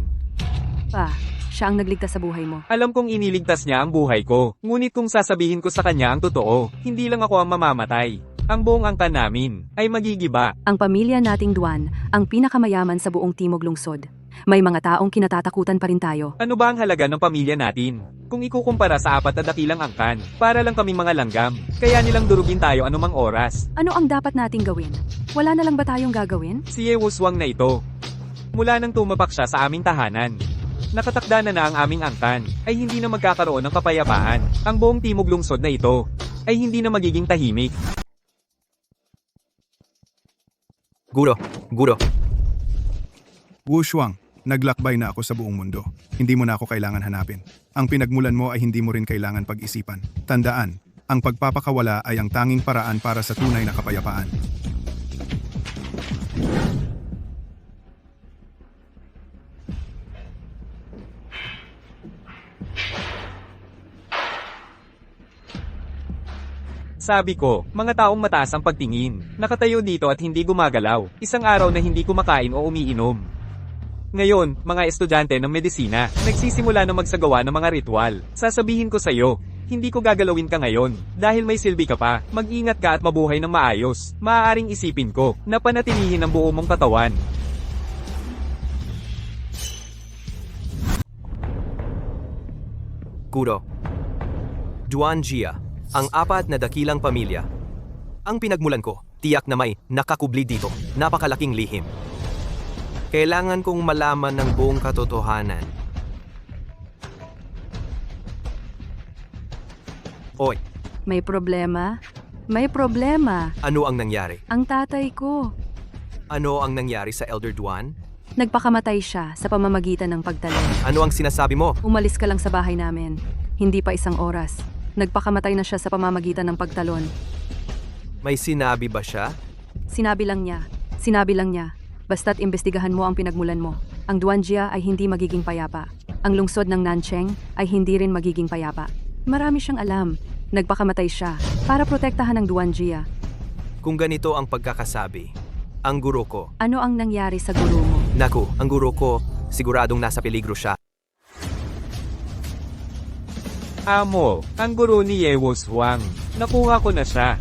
Siya ang nagligtas sa buhay mo. Alam kong iniligtas niya ang buhay ko. Ngunit kung sasabihin ko sa kanya ang totoo, hindi lang ako ang mamamatay. Ang buong angkan namin ay magigiba. Ang pamilya nating Duan, ang pinakamayaman sa buong Timog Lungsod. May mga taong kinatatakutan pa rin tayo. Ano ba ang halaga ng pamilya natin? Kung ikukumpara sa 4 na dakilang angkan, para lang kaming mga langgam. Kaya nilang durugin tayo anumang oras. Ano ang dapat nating gawin? Wala na lang ba tayong gagawin? Si Ye Wuswang na ito. Mula nang tumapak siya sa aming tahanan, nakatakda na ang aming angkan, ay hindi na magkakaroon ng kapayapaan. Ang buong Timog Lungsod na ito, ay hindi na magiging tahimik. Guro. Wu Shuang, naglakbay na ako sa buong mundo. Hindi mo na ako kailangan hanapin. Ang pinagmulan mo ay hindi mo rin kailangan pag-isipan. Tandaan, ang pagpapakawala ay ang tanging paraan para sa tunay na kapayapaan. Sabi ko, mga taong mataas ang pagtingin, nakatayo dito at hindi gumagalaw, isang araw na hindi kumakain o umiinom. Ngayon, mga estudyante ng medisina, nagsisimula na magsagawa ng mga ritual. Sasabihin ko sa iyo, hindi ko gagalawin ka ngayon, dahil may silbi ka pa, mag-ingat ka at mabuhay ng maayos. Maaaring isipin ko, na panatilihin ang buo mong katawan. Guro. Duan Jia, ang 4 na dakilang pamilya. Ang pinagmulan ko, tiyak na may nakakubli dito, napakalaking lihim. Kailangan kong malaman ng buong katotohanan. Oy, May problema? May problema. ano ang nangyari? Ang tatay ko. Ano ang nangyari sa Elder Duan? Nagpakamatay siya sa pamamagitan ng pagtalon. Ano ang sinasabi mo? Umalis ka lang sa bahay namin. Hindi pa isang oras. Nagpakamatay na siya sa pamamagitan ng pagtalon. May sinabi ba siya? Sinabi lang niya. Basta't imbestigahan mo ang pinagmulan mo. Ang Duanjia ay hindi magiging payapa. Ang lungsod ng Nancheng ay hindi rin magiging payapa. Marami siyang alam. Nagpakamatay siya para protektahan ang Duanjia. Kung ganito ang pagkakasabi, ang guro ko, Ano ang nangyari sa guro mo? naku, ang guro ko, siguradong nasa peligro siya. Amo, ang guro ni Ye Wuswang. Nakuha ko na siya.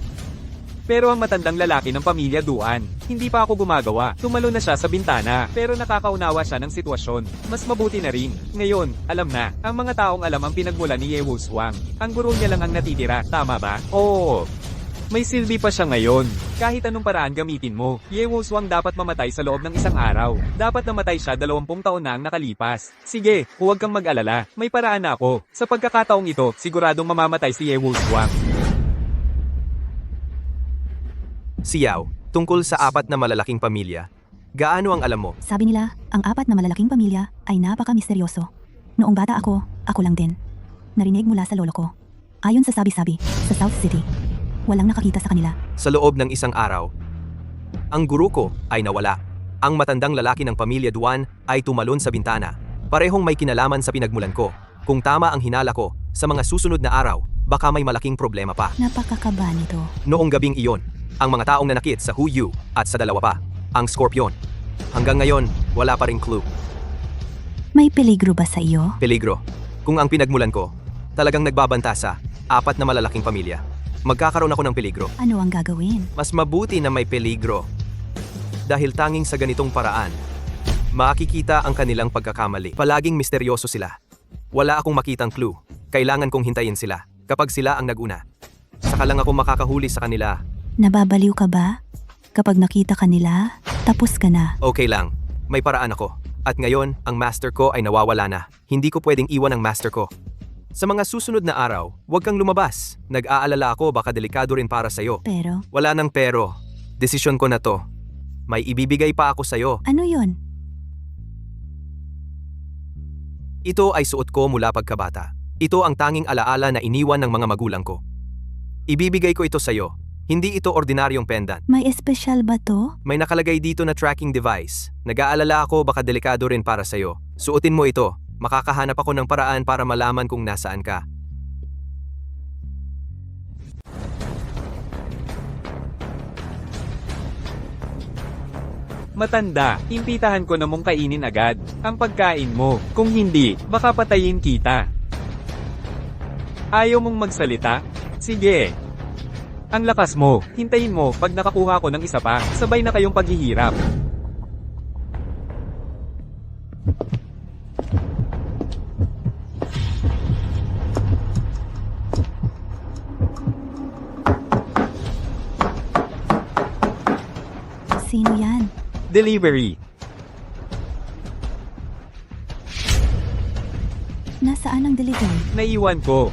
Pero ang matandang lalaki ng pamilya Duan, hindi pa ako gumagawa. Tumalo na siya sa bintana, pero nakakaunawa siya ng sitwasyon. Mas mabuti na rin. Ngayon, alam na, ang mga taong alam ang pinagmulan ni Ye Wuswang. Ang guro niya lang ang natitira, tama ba? Oo. May silbi pa siya ngayon. Kahit anong paraan gamitin mo, Ye Wuswang dapat mamatay sa loob ng isang araw. Dapat namatay siya 20 taon na ang nakalipas. Sige, huwag kang mag-alala. May paraan na ako. Sa pagkakataong ito, siguradong mamamatay si Ye Wuswang. Si Yao, tungkol sa 4 na malalaking pamilya. Gaano ang alam mo? Sabi nila, ang 4 na malalaking pamilya ay napaka-misteryoso. Noong bata ako lang din. Narinig mula sa lolo ko. Ayon sa sabi-sabi, sa South City, walang nakakita sa kanila. Sa loob ng isang araw, ang guro ko ay nawala. Ang matandang lalaki ng pamilya Duan ay tumalon sa bintana. Parehong may kinalaman sa pinagmulan ko. Kung tama ang hinala ko, sa mga susunod na araw, baka may malaking problema pa. Napakakaba nito. Noong gabing iyon, ang mga taong nanakit sa Huyu at sa dalawa pa, ang Scorpion. Hanggang ngayon, wala pa ring clue. May peligro ba sa iyo? Peligro. Kung ang pinagmulan ko, talagang nagbabanta sa 4 na malalaking pamilya, magkakaroon ako ng peligro. Ano ang gagawin? Mas mabuti na may peligro. Dahil tanging sa ganitong paraan, makikita ang kanilang pagkakamali. Palaging misteryoso sila. Wala akong makitang clue. Kailangan kong hintayin sila. Kapag sila ang naguna, saka lang ako makakahuli sa kanila. Nababaliw ka ba? Kapag nakita ka nila, tapos ka na. Okay lang. May paraan ako. At ngayon, ang master ko ay nawawala na. Hindi ko pwedeng iwan ang master ko. Sa mga susunod na araw, huwag kang lumabas. Nag-aalala ako baka delikado rin para sa'yo. Pero, Wala nang pero. Desisyon ko na to. May ibibigay pa ako sa'yo. ano yon? Ito ay suot ko mula pagkabata. Ito ang tanging alaala na iniwan ng mga magulang ko. Ibibigay ko ito sa'yo. Hindi ito ordinaryong pendant. May espesyal ba to? May nakalagay dito na tracking device. Nag-aalala ako baka delikado rin para sa'yo. Suotin mo ito. Makakahanap ako ng paraan para malaman kung nasaan ka. Matanda, impitahan ko na mong kainin agad ang pagkain mo. Kung hindi, baka patayin kita. Ayaw mong magsalita? Sige. Ang lakas mo, hintayin mo pag nakakuha ko ng isa pa. Sabay na kayong paghihirap. Sino yan? Delivery. Nasaan ang delivery? Naiwan ko.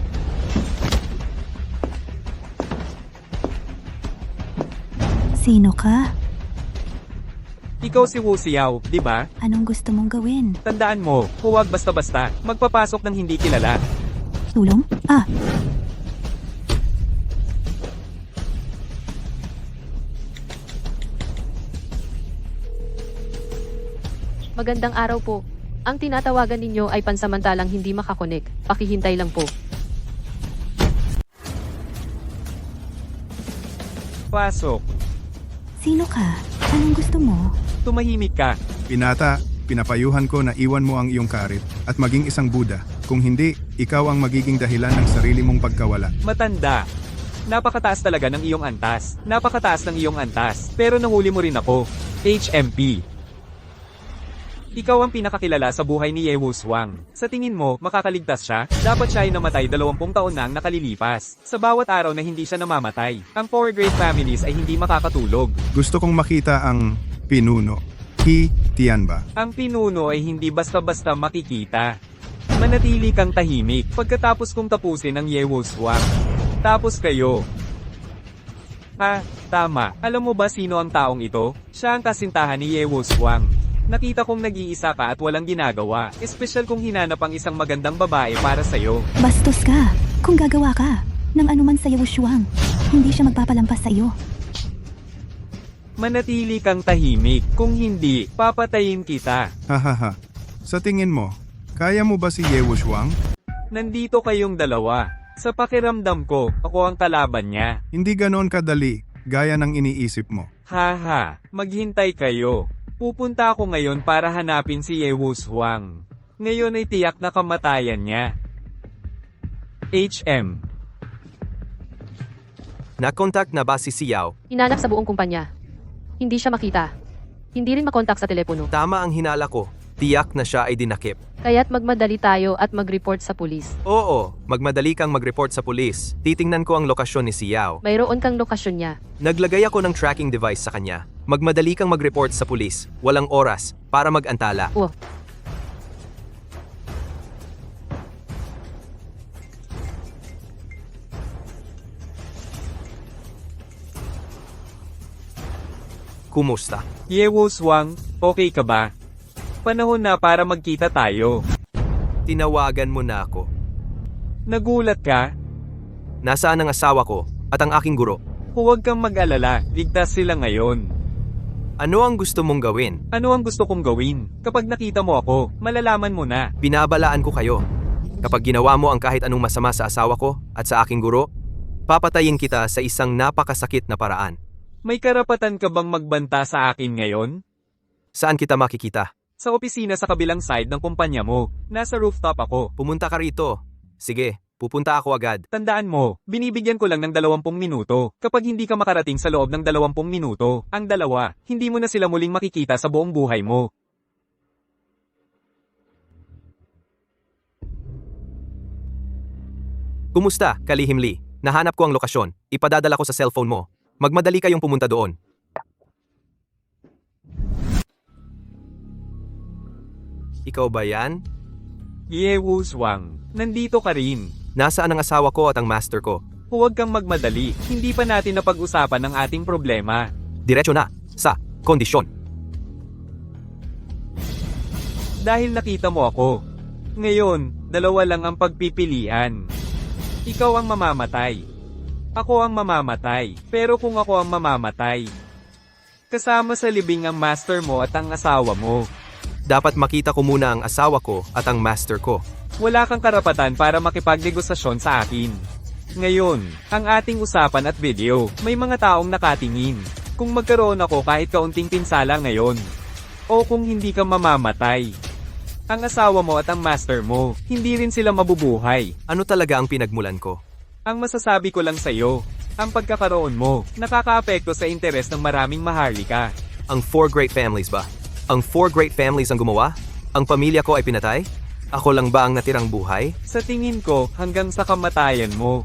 Sino ka? Ikaw si Wu Xiao, di ba? Anong gusto mong gawin? Tandaan mo, huwag basta-basta magpapasok ng hindi kilala. Tulong? Ah, Magandang araw po. Ang tinatawagan ninyo ay pansamantalang hindi makakonek. Pakihintay lang po. Pasok. sino ka? Anong gusto mo? Tumahimik ka. Pinata, pinapayuhan ko na iwan mo ang iyong karit at maging isang Buddha. Kung hindi, ikaw ang magiging dahilan ng sarili mong pagkawala. Matanda. Napakataas talaga ng iyong antas. Napakataas ng iyong antas. Pero nahuli mo rin ako. HMP. Ikaw ang pinakakilala sa buhay ni Ye Wushuang. Sa tingin mo, makakaligtas siya? Dapat siya ay namatay 20 taon na ang nakalilipas. Sa bawat araw na hindi siya namamatay, ang power grade families ay hindi makakatulog. Gusto kong makita ang pinuno. Tiyan ba? Ang pinuno ay hindi basta-basta makikita. Manatili kang tahimik pagkatapos kong tapusin ang Ye Wushuang. Tapos kayo. Tama. Alam mo ba sino ang taong ito? Siya ang kasintahan ni Ye Wushuang. Nakita kong nag-iisa ka at walang ginagawa. Espesyal kung hinanap ang isang magandang babae para sa'yo. Bastos ka. Kung gagawa ka ng anuman sa Wushuang, hindi siya magpapalampas sa iyo. Manatili kang tahimik. Kung hindi, papatayin kita. Hahaha. Sa tingin mo, kaya mo ba si Ye Wushuang? Nandito kayong dalawa. Sa pakiramdam ko, ako ang kalaban niya. Hindi ganoon kadali, gaya ng iniisip mo. Haha, maghintay kayo. Pupunta ako ngayon para hanapin si Ye Wushuang. Ngayon ay tiyak na kamatayan niya. HM. Nakontak na ba si Xiao? Hinanap sa buong kumpanya. Hindi siya makita. Hindi rin makontak sa telepono. Tama ang hinala ko. Tiyak na siya ay dinakip. Kaya't magmadali tayo at mag-report sa pulis. Oo, magmadali kang mag-report sa pulis. Titingnan ko ang lokasyon ni Xiao. Mayroon kang lokasyon niya. Naglagay ako ng tracking device sa kanya. Magmadali kang mag-report sa pulis. Walang oras para mag-antala. Oh, Kumusta? Ye Wushuang, okay ka ba? Panahon na para magkita tayo. Tinawagan mo na ako. Nagulat ka? Nasaan ang asawa ko at ang aking guro? Huwag kang mag-alala, ligtas sila ngayon. Ano ang gusto mong gawin? Ano ang gusto kong gawin? Kapag nakita mo ako, malalaman mo na. Binabalaan ko kayo. Kapag ginawa mo ang kahit anong masama sa asawa ko at sa aking guro, papatayin kita sa isang napakasakit na paraan. May karapatan ka bang magbanta sa akin ngayon? Saan kita makikita? Sa opisina sa kabilang side ng kumpanya mo. Nasa rooftop ako. Pumunta ka rito. Sige, pupunta ako agad. Tandaan mo, binibigyan ko lang ng 20 minuto. Kapag hindi ka makarating sa loob ng 20 minuto, ang dalawa, hindi mo na sila muling makikita sa buong buhay mo. Kumusta, Kalihim Lee? Nahanap ko ang lokasyon. Ipadadala ko sa cellphone mo. Magmadali kayong pumunta doon. Ikaw ba yan? Ye Wuswang, nandito ka rin. Nasaan ang asawa ko at ang master ko? Huwag kang magmadali. Hindi pa natin napag-usapan ang ating problema. Diretso na, sa kondisyon. Dahil nakita mo ako. Ngayon, dalawa lang ang pagpipilian. Ikaw ang mamamatay. Ako ang mamamatay. Pero kung ako ang mamamatay, kasama sa libing ang master mo at ang asawa mo. Dapat makita ko muna ang asawa ko at ang master ko. Wala kang karapatan para makipagnegosasyon sa akin. Ngayon, ang ating usapan at video, may mga taong nakatingin. Kung magkaroon ako kahit kaunting pinsala ngayon, o kung hindi ka mamamatay, ang asawa mo at ang master mo, hindi rin sila mabubuhay. Ano talaga ang pinagmulan ko? Ang masasabi ko lang sa'yo, ang pagkakaroon mo, nakakaapekto sa interes ng maraming maharlika. Ang 4 great families ba? Ang 4 great families ang gumawa? Ang pamilya ko ay pinatay? Ako lang ba ang natirang buhay? Sa tingin ko, hanggang sa kamatayan mo,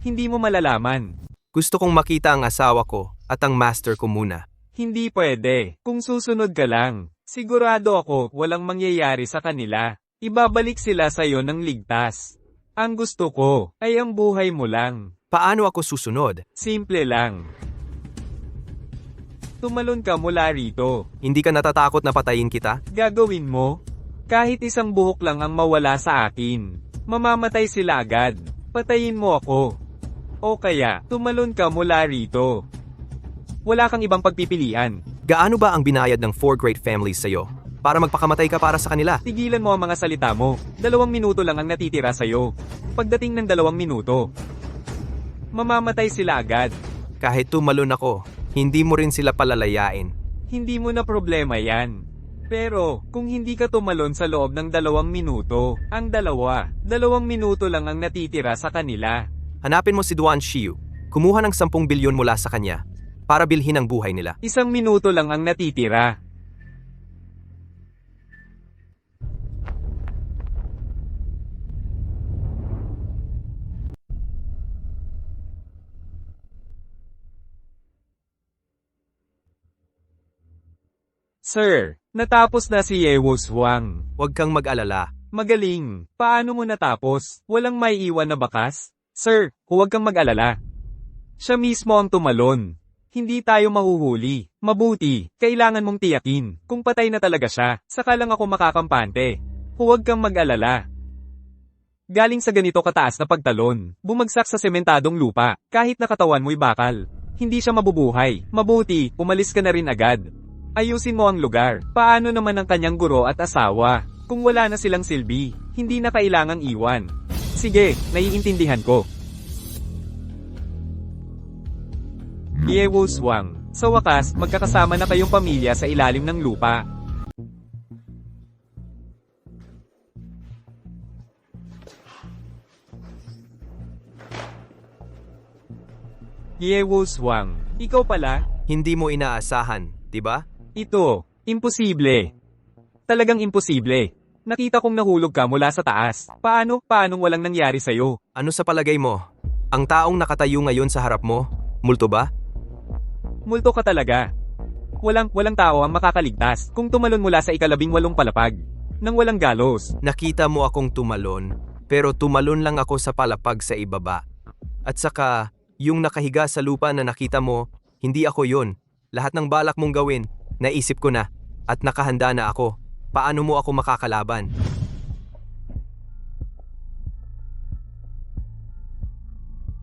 hindi mo malalaman. Gusto kong makita ang asawa ko at ang master ko muna. Hindi pwede. Kung susunod ka lang, sigurado ako walang mangyayari sa kanila. Ibabalik sila sa'yo ng ligtas. Ang gusto ko ay ang buhay mo lang. Paano ako susunod? Simple lang. Tumalon ka mula rito. Hindi ka natatakot na patayin kita? Gagawin mo? Kahit isang buhok lang ang mawala sa akin. Mamamatay sila agad. Patayin mo ako. O kaya, tumalon ka mula rito. Wala kang ibang pagpipilian. Gaano ba ang binayad ng 4 great families sa'yo? Para magpakamatay ka para sa kanila? Tigilan mo ang mga salita mo. 2 minuto lang ang natitira sa'yo. Pagdating ng 2 minuto, mamamatay sila agad. Kahit tumalon ako, hindi mo rin sila palalayain. Hindi mo na problema yan. Pero, kung hindi ka tumalon sa loob ng 2 minuto, ang 2 minuto lang ang natitira sa kanila. Hanapin mo si Duan Shiu. Kumuha ng 10 bilyon mula sa kanya para bilhin ang buhay nila. 1 minuto lang ang natitira. Sir, natapos na si Ye Wuswang. Huwag kang mag-alala. Magaling. Paano mo natapos? Walang may iwan na bakas? Sir, huwag kang mag-alala. Siya mismo ang tumalon. Hindi tayo mahuhuli. Mabuti, kailangan mong tiyakin. Kung patay na talaga siya, saka lang ako makakampante. Huwag kang mag-alala. Galing sa ganito kataas na pagtalon, bumagsak sa sementadong lupa, kahit nakatawan mo'y bakal. Hindi siya mabubuhay. Mabuti, umalis ka na rin agad. Ayusin mo ang lugar. Paano naman ang kanyang guro at asawa? Kung wala na silang silbi, hindi na kailangang iwan. Sige, naiintindihan ko. Ye Wuswang, sa wakas, magkakasama na kayong pamilya sa ilalim ng lupa. Ye Wuswang, ikaw pala? Hindi mo inaasahan, di ba? Ito, imposible. Talagang imposible. Nakita kong nahulog ka mula sa taas. Paanong walang nangyari sa'yo? Ano sa palagay mo? Ang taong nakatayo ngayon sa harap mo, multo ba? Multo ka talaga. Walang tao ang makakaligtas kung tumalon mula sa 18 palapag. Nang walang galos. Nakita mo akong tumalon, pero tumalon lang ako sa palapag sa ibaba. At saka, yung nakahiga sa lupa na nakita mo, hindi ako yun. Lahat ng balak mong gawin, naisip ko na, at nakahanda na ako. Paano mo ako makakalaban?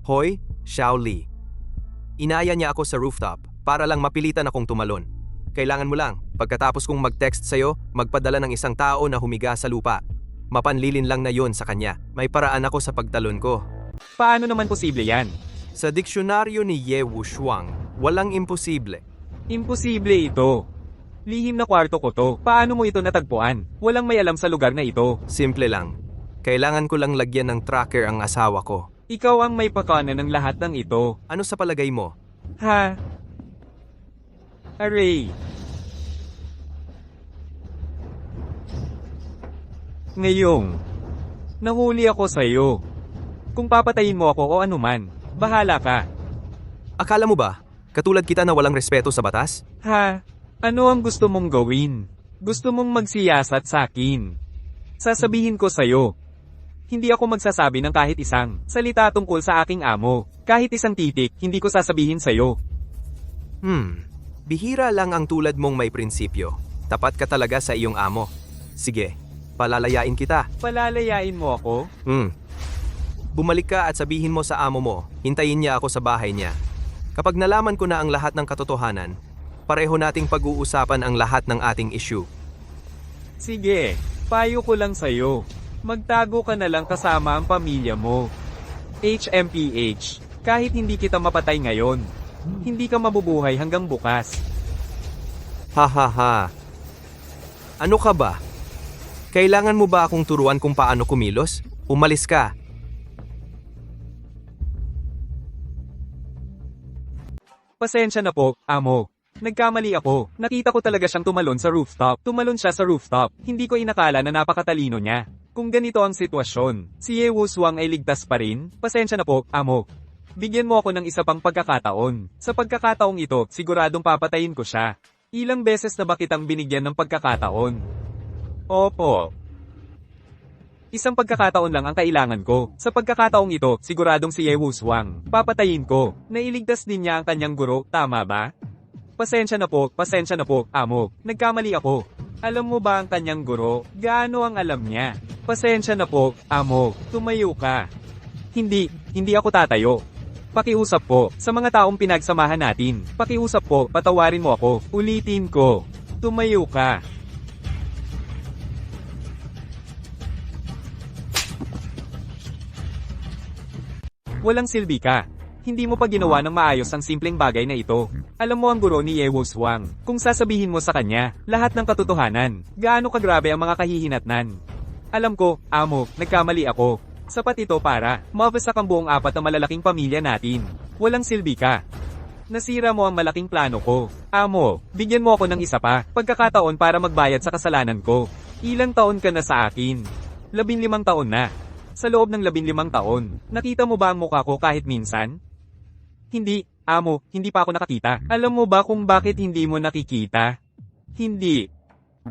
Hoy, Xiao Li. Inaya niya ako sa rooftop para lang mapilitan akong tumalon. Kailangan mo lang, pagkatapos kong mag-text sa'yo, magpadala ng isang tao na humiga sa lupa. Mapanlilin lang na yon sa kanya. May paraan ako sa pagtalon ko. Paano naman posible yan? Sa diksyonaryo ni Ye Wushuang, walang imposible. Imposible ito. Lihim na kwarto ko to. Paano mo ito natagpuan? Walang may alam sa lugar na ito. Simple lang. Kailangan ko lang lagyan ng tracker ang asawa ko. Ikaw ang may pakana ng lahat ng ito. Ano sa palagay mo? Ha? Aray. Ngayong, nahuli ako sa'yo. Kung papatayin mo ako o anuman, bahala ka. Akala mo ba, katulad kita na walang respeto sa batas? Ha? Ano ang gusto mong gawin? Gusto mong magsiyasat sa akin? Sasabihin ko sa'yo. Hindi ako magsasabi ng kahit isang salita tungkol sa aking amo. Kahit isang titik, hindi ko sasabihin sa'yo. Bihira lang ang tulad mong may prinsipyo. Tapat ka talaga sa iyong amo. Sige, palalayain kita. Palalayain mo ako? Bumalik ka at sabihin mo sa amo mo, hintayin niya ako sa bahay niya. Kapag nalaman ko na ang lahat ng katotohanan, pareho nating pag-uusapan ang lahat ng ating issue. Sige, payo ko lang sa'yo. Magtago ka na lang kasama ang pamilya mo. HMPH, kahit hindi kita mapatay ngayon, hindi ka mabubuhay hanggang bukas. Ha. Ano ka ba? Kailangan mo ba akong turuan kung paano kumilos? Umalis ka. Pasensya na po, amo. Nagkamali ako. Nakita ko talaga siyang tumalon sa rooftop. Tumalon siya sa rooftop. Hindi ko inakala na napakatalino niya. Kung ganito ang sitwasyon, si Ye Wushuang ay ligtas pa rin? Pasensya na po, amo. Bigyan mo ako ng isa pang pagkakataon. Sa pagkakataong ito, siguradong papatayin ko siya. Ilang beses na ba kitang binigyan ng pagkakataon? Opo. Isang pagkakataon lang ang kailangan ko. Sa pagkakataong ito, siguradong si Ye Wushuang. Papatayin ko. Nailigtas din niya ang kanyang guro, tama ba? Pasensya na po, amo. Nagkamali ako. Alam mo ba ang kanyang guro? Gaano ang alam niya? Pasensya na po, amo. Tumayo ka. Hindi ako tatayo. Pakiusap po, sa mga taong pinagsamahan natin. Pakiusap po, patawarin mo ako. Ulitin ko. Tumayo ka. Walang silbi ka. Hindi mo pa ginawa ng maayos ang simpleng bagay na ito. Alam mo ang guro ni Ye Wushuang. Kung sasabihin mo sa kanya, lahat ng katotohanan, gaano kagrabe ang mga kahihinatnan. Alam ko, amo, nagkamali ako. Sapat ito para mawasak ang buong apat na malalaking pamilya natin. Walang silbi ka. Nasira mo ang malaking plano ko. Amo, bigyan mo ako ng isa pa, pagkakataon para magbayad sa kasalanan ko. Ilang taon ka na sa akin? 15 taon na. Sa loob ng 15 taon, nakita mo ba ang mukha ko kahit minsan? Hindi, amo, hindi pa ako nakakita. Alam mo ba kung bakit hindi mo nakikita? Hindi.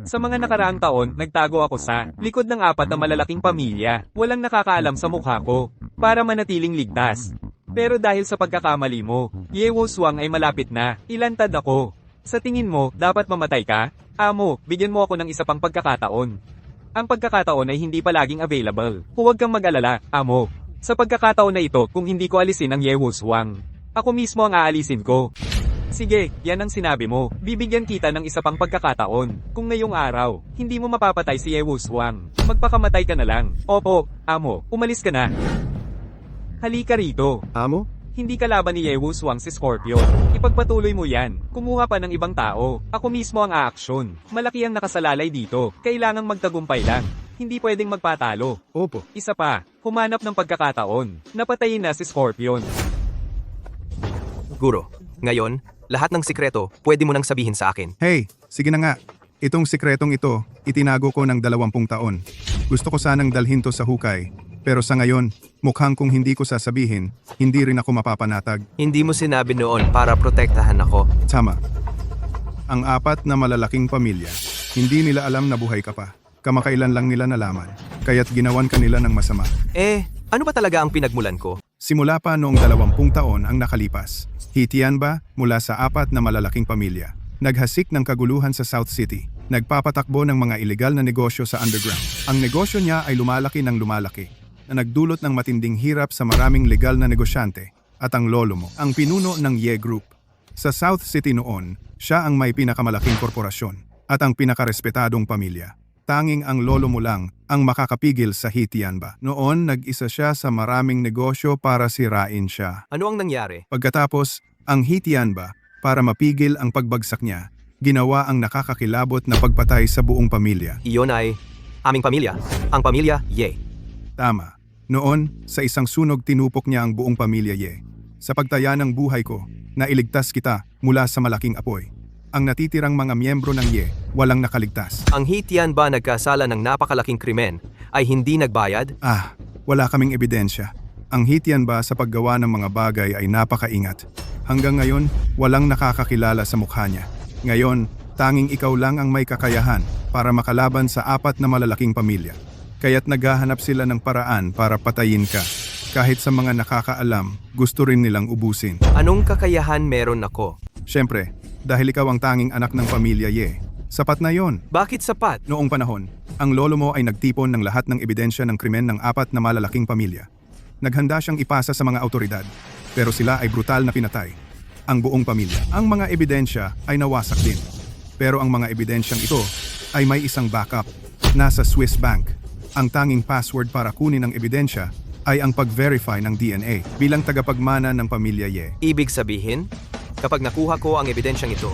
Sa mga nakaraang taon, nagtago ako sa likod ng apat na malalaking pamilya. Walang nakakaalam sa mukha ko, para manatiling ligtas. Pero dahil sa pagkakamali mo, Ye Wushuang ay malapit na, ilantad ako. Sa tingin mo, dapat mamatay ka? Amo, bigyan mo ako ng isa pang pagkakataon. Ang pagkakataon ay hindi palaging available. Huwag kang mag-alala, amo. Sa pagkakataon na ito, kung hindi ko alisin ang Ye Wushuang, ako mismo ang aalisin ko. Sige, yan ang sinabi mo. Bibigyan kita ng isa pang pagkakataon. Kung ngayong araw, hindi mo mapapatay si Ye Wushuang, magpakamatay ka na lang. Opo, amo, umalis ka na. Halika rito. Amo? Hindi kalaban ni Ye Wushuang si Scorpion. Ipagpatuloy mo yan. Kumuha pa ng ibang tao. Ako mismo ang aaksyon. Malaki ang nakasalalay dito. Kailangang magtagumpay lang. Hindi pwedeng magpatalo. Opo. Isa pa, humanap ng pagkakataon. Napatayin na si Scorpion. Guro, ngayon, lahat ng sikreto, pwede mo nang sabihin sa akin. Hey, sige na nga. Itong sikretong ito, itinago ko ng 20 taon. Gusto ko sanang dalhin to sa hukay. Pero sa ngayon, mukhang kung hindi ko sasabihin, hindi rin ako mapapanatag. Hindi mo sinabi noon para protektahan ako. Tama. Ang apat na malalaking pamilya, hindi nila alam na buhay ka pa. Kamakailan lang nila nalaman, kaya't ginawan ka nila ng masama. Ano ba talaga ang pinagmulan ko? Simula pa noong 20 taon ang nakalipas. Hitian ba mula sa apat na malalaking pamilya? Naghasik ng kaguluhan sa South City. Nagpapatakbo ng mga ilegal na negosyo sa underground. Ang negosyo niya ay lumalaki ng lumalaki, na nagdulot ng matinding hirap sa maraming legal na negosyante at ang lolo mo, ang pinuno ng Ye Group. Sa South City noon, Siya ang may pinakamalaking korporasyon at ang pinakarespetadong pamilya. Tanging ang lolo mo lang ang makakapigil sa Hitianba. Noon, nag-isa siya sa maraming negosyo para sirain siya. Ano ang nangyari? Pagkatapos, ang Hitianba, para mapigil ang pagbagsak niya, ginawa ang nakakakilabot na pagpatay sa buong pamilya. Iyon ay aming pamilya. Ang pamilya Ye. Tama. Noon, sa isang sunog tinupok niya ang buong pamilya Ye. Sa pagtaya ng buhay ko, nailigtas kita mula sa malaking apoy. Ang natitirang mga miyembro ng Ye, walang nakaligtas. Ang Hitian ba nagkasala ng napakalaking krimen ay hindi nagbayad? Wala kaming ebidensya. Ang Hitianba sa paggawa ng mga bagay ay napakaingat. Hanggang ngayon, walang nakakakilala sa mukha niya. Ngayon, tanging ikaw lang ang may kakayahan para makalaban sa 4 na malalaking pamilya. Kaya't naghahanap sila ng paraan para patayin ka. Kahit sa mga nakakaalam, gusto rin nilang ubusin. Anong kakayahan meron ako? Siyempre, dahil ikaw ang tanging anak ng pamilya Ye. Sapat na yon. Bakit sapat? Noong panahon, ang lolo mo ay nagtipon ng lahat ng ebidensya ng krimen ng 4 na malalaking pamilya. Naghanda siyang ipasa sa mga autoridad, pero sila ay brutal na pinatay. Ang buong pamilya. Ang mga ebidensya ay nawasak din. Pero ang mga ebidensyang ito ay may isang backup. Nasa Swiss Bank. Ang tanging password para kunin ang ebidensya ay ang pag-verify ng DNA bilang tagapagmana ng pamilya Ye. Ibig sabihin, kapag nakuha ko ang ebidensyang ito,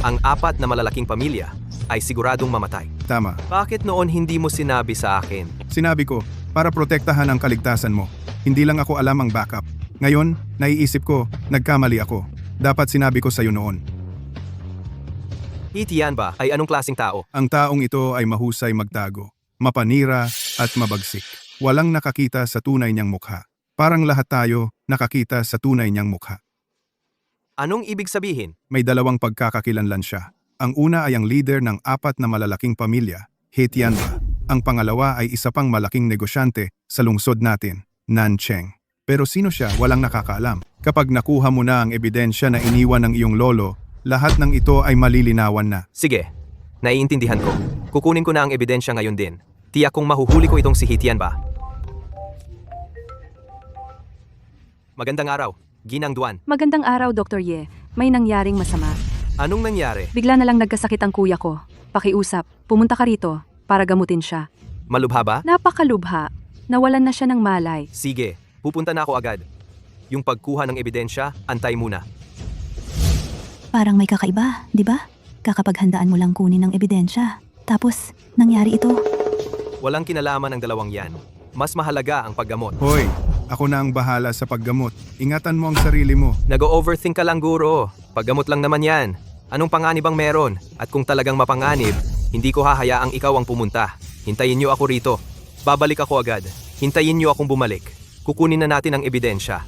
ang 4 na malalaking pamilya ay siguradong mamatay. Tama. Bakit noon hindi mo sinabi sa akin? Sinabi ko, para protektahan ang kaligtasan mo. Hindi lang ako alam ang backup. Ngayon, naiisip ko, nagkamali ako. Dapat sinabi ko sa'yo noon. Hitian ba ay anong klaseng tao? Ang taong ito ay mahusay magtago, mapanira at mabagsik. Walang nakakita sa tunay niyang mukha. Parang lahat tayo nakakita sa tunay niyang mukha. Anong ibig sabihin? May 2 pagkakakilanlan siya. Ang una ay ang leader ng 4 na malalaking pamilya, Hitianba. Ang pangalawa ay isa pang malaking negosyante sa lungsod natin, Nancheng. Pero sino siya, walang nakakaalam. Kapag nakuha mo na ang ebidensya na iniwan ng iyong lolo, lahat ng ito ay malilinawan na. Sige, naiintindihan ko. Kukunin ko na ang ebidensya ngayon din. Tiyak kong mahuhuli ko itong si Hitian ba. Magandang araw, Ginang Duan. Magandang araw, Dr. Ye. May nangyaring masama. Anong nangyari? Bigla na lang nagkasakit ang kuya ko. Pakiusap, pumunta ka rito para gamutin siya. Malubha ba? Napakalubha. Nawalan na siya ng malay. Sige, pupunta na ako agad. Yung pagkuha ng ebidensya, antay muna. Parang may kakaiba, di ba? Kakapaghandaan mo lang kunin ng ebidensya. Tapos, nangyari ito. Walang kinalaman ang dalawang yan. Mas mahalaga ang paggamot. Hoy, ako na ang bahala sa paggamot. Ingatan mo ang sarili mo. Nag-overthink ka lang, guro. Paggamot lang naman yan. Anong panganib ang meron? At kung talagang mapanganib, hindi ko hahayaang ikaw ang pumunta. Hintayin niyo ako rito. Babalik ako agad. Hintayin niyo akong bumalik. Kukunin na natin ang ebidensya.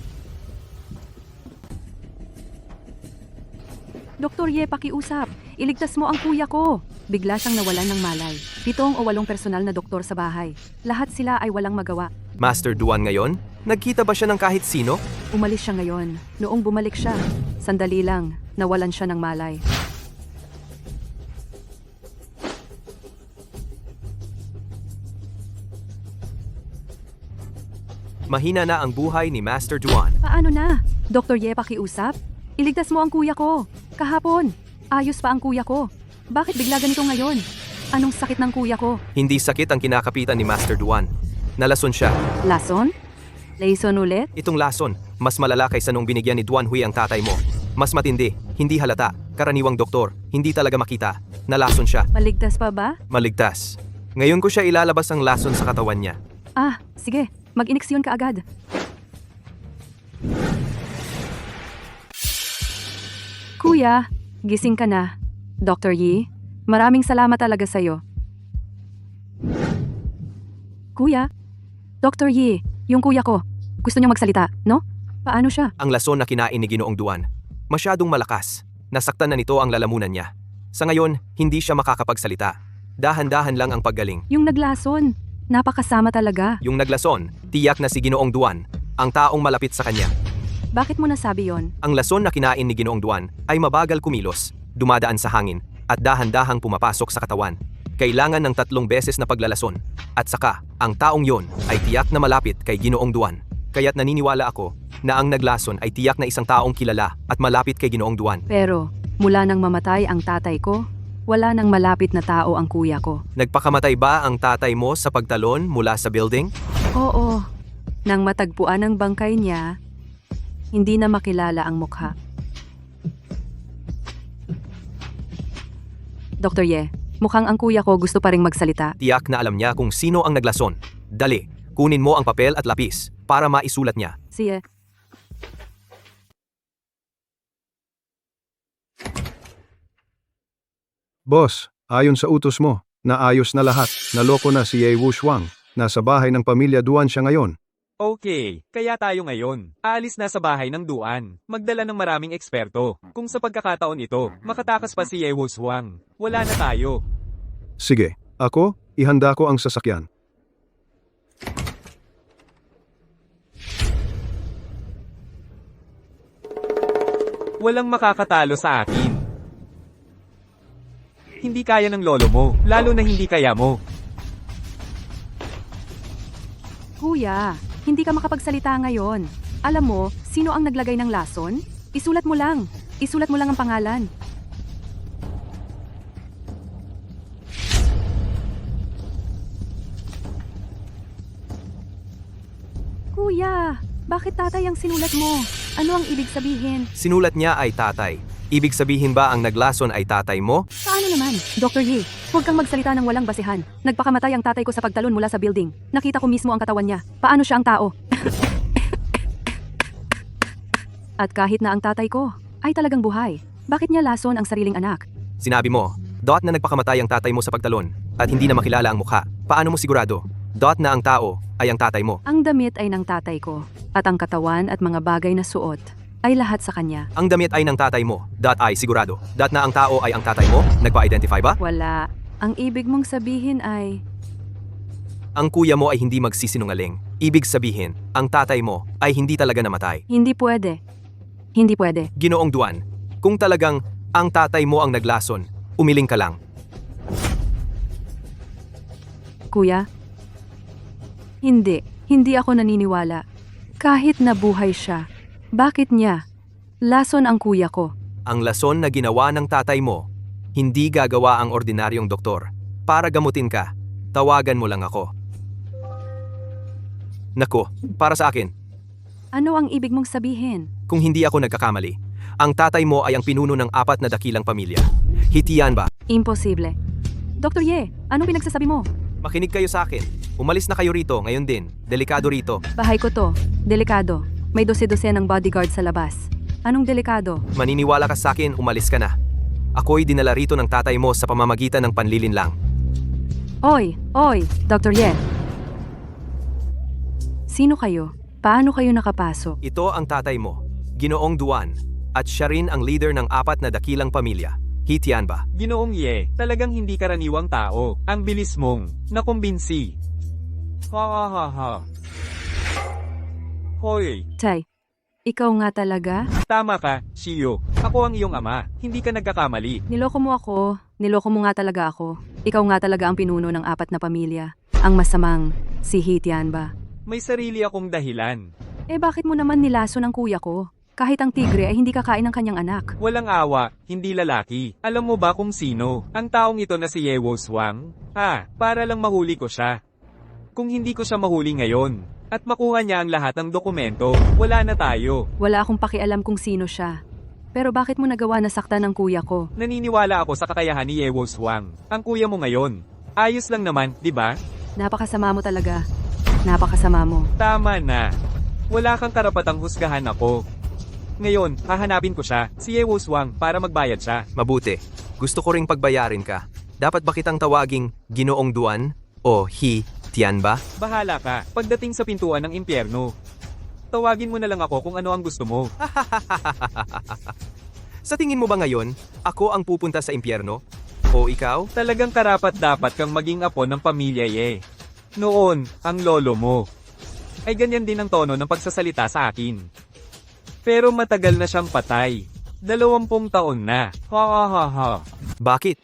Dr. Ye, pakiusap. Iligtas mo ang kuya ko. Bigla siyang nawalan ng malay. 7 o 8 personal na doktor sa bahay. Lahat sila ay walang magawa. Master Duan ngayon? Nagkita ba siya ng kahit sino? Umalis siya ngayon. Noong bumalik siya, sandali lang, nawalan siya ng malay. Mahina na ang buhay ni Master Duan. Paano na? Dr. Ye, pakiusap? Iligtas mo ang kuya ko. Kahapon, ayos pa ang kuya ko. Bakit bigla ganito ngayon? Anong sakit ng kuya ko? Hindi sakit ang kinakapitan ni Master Duan. Nalason siya. Lason? Lason ulit? Itong lason, mas malala kaysa nung binigyan ni Duan Hui ang tatay mo. Mas matindi, hindi halata, karaniwang doktor, hindi talaga makita. Nalason siya. Maligtas pa ba? Maligtas. Ngayon ko siya ilalabas ang lason sa katawan niya. Sige. Mag-ineksyon ka agad. Kuya, gising ka na. Dr. Yi, maraming salamat talaga sa'yo. Kuya? Dr. Yi, yung kuya ko. Gusto niyo magsalita, no? Paano siya? Ang lason na kinain ni Ginoong Duan. Masyadong malakas. Nasaktan na nito ang lalamunan niya. Sa ngayon, hindi siya makakapagsalita. Dahan-dahan lang ang paggaling. Yung naglason. Napakasama talaga. Yung naglason, tiyak na si Ginoong Duan, ang taong malapit sa kanya. Bakit mo nasabi yon? Ang lason na kinain ni Ginoong Duan ay mabagal kumilos, dumadaan sa hangin, at dahan-dahang pumapasok sa katawan. Kailangan ng 3 beses na paglalason. At saka, ang taong yon ay tiyak na malapit kay Ginoong Duan. Kaya't naniniwala ako na ang naglason ay tiyak na isang taong kilala at malapit kay Ginoong Duan. Pero, Mula nang mamatay ang tatay ko, wala nang malapit na tao ang kuya ko. Nagpakamatay ba ang tatay mo sa pagtalon mula sa building? Oo, nang matagpuan ang bangkay niya, hindi na makilala ang mukha. Dr. Ye, mukhang ang kuya ko gusto pa ring magsalita. Tiyak na alam niya kung sino ang naglason. Dali, kunin mo ang papel at lapis para maisulat niya. Siya, Boss, ayon sa utos mo, naayos na lahat. Naloko na si Ye Wushuang. Nasa bahay ng pamilya Duan siya ngayon. Okay, kaya tayo ngayon. Aalis na sa bahay ng Duan. Magdala ng maraming eksperto. Kung sa pagkakataon ito, makatakas pa si Ye Wushuang. Wala na tayo. Sige, ako, ihanda ko ang sasakyan. Walang makakatalo sa akin. Hindi kaya ng lolo mo, lalo na hindi kaya mo. kuya, hindi ka makapagsalita ngayon. Alam mo, sino ang naglagay ng lason? Isulat mo lang. Isulat mo lang ang pangalan. Kuya, bakit tatay ang sinulat mo? Ano ang ibig sabihin? Sinulat niya ay tatay. Ibig sabihin ba ang naglason ay tatay mo? Paano naman? Dr. Yi, huwag kang magsalita ng walang basihan. Nagpakamatay ang tatay ko sa pagtalon mula sa building. Nakita ko mismo ang katawan niya. Paano siya ang tao? At kahit na ang tatay ko ay talagang buhay, bakit niya lason ang sariling anak? Sinabi mo, na nagpakamatay ang tatay mo sa pagtalon at hindi na makilala ang mukha. Paano mo sigurado? Na ang tao ay ang tatay mo. Ang damit ay ng tatay ko, at ang katawan at mga bagay na suot ay lahat sa kanya. Ang damit ay ng tatay mo. Ay sigurado. Na ang tao ay ang tatay mo. Nagpa-identify ba? Wala. Ang ibig mong sabihin ay... Ang kuya mo ay hindi magsisinungaling. Ibig sabihin, ang tatay mo ay hindi talaga namatay. Hindi pwede. Hindi pwede. Ginoong Duan, kung talagang ang tatay mo ang naglason, umiling ka lang. Kuya? Hindi. Hindi ako naniniwala. Kahit nabuhay siya, bakit niya? Lason ang kuya ko. Ang lason na ginawa ng tatay mo, hindi gagawa ang ordinaryong doktor. Para gamutin ka, tawagan mo lang ako. Nako, para sa akin, Ano ang ibig mong sabihin? kung hindi ako nagkakamali, ang tatay mo ay ang pinuno ng 4 na dakilang pamilya. Hitian ba? Imposible. Dr. Ye, anong pinagsasabi mo? Makinig kayo sa akin. Umalis na kayo rito, ngayon din. Delikado rito. Bahay ko to. Delikado. May dose-dose ng bodyguard sa labas. Anong delikado? Maniniwala ka sa akin, umalis ka na. Ako'y dinala rito ng tatay mo sa pamamagitan ng panlilinlang. Oy! Oy! Dr. Ye! Sino kayo? Paano kayo nakapasok? Ito ang tatay mo, Ginoong Duan, at siya rin ang leader ng 4 na dakilang pamilya. Hitian ba? Ginoong Ye, talagang hindi karaniwang tao. Ang bilis mong nakumbinsi. Ha ha ha ha. Hoy, Tay, ikaw nga talaga? tama ka, Shio. Ako ang iyong ama. Hindi ka nagkakamali. Niloko mo ako. Niloko mo nga talaga ako. Ikaw nga talaga ang pinuno ng 4 na pamilya. Ang masamang si Hitian ba? May sarili akong dahilan. Eh bakit mo naman nilaso ng kuya ko? Kahit ang tigre ay hindi kakain ng kanyang anak. Walang awa, hindi lalaki. Alam mo ba kung sino? Ang taong ito na si Yewo Swang? Para lang mahuli ko siya. Kung hindi ko siya mahuli ngayon, at makuha niya ang lahat ng dokumento, wala na tayo. Wala akong pakialam kung sino siya. Pero bakit mo nagawa na saktan ng kuya ko? Naniniwala ako sa kakayahan ni Yewo Swang. Ang kuya mo ngayon. Ayos lang naman, di ba? Napakasama mo talaga. Napakasama mo. Tama na. Wala kang karapatang husgahan ako. Ngayon, hahanapin ko siya, si Yewo Swang, para magbayad siya. Mabuti. Gusto ko ring pagbayarin ka. Dapat ba kitang tawaging Ginoong Duan o Hitian ba? Bahala ka, pagdating sa pintuan ng impyerno. Tawagin mo na lang ako kung ano ang gusto mo. Sa tingin mo ba ngayon, ako ang pupunta sa impyerno? O ikaw? Talagang karapat-dapat kang maging apo ng pamilya Ye. Noon, ang lolo mo. Ay ganyan din ang tono ng pagsasalita sa akin. Pero matagal na siyang patay. 20 taon na. Ha ha ha ha. Bakit?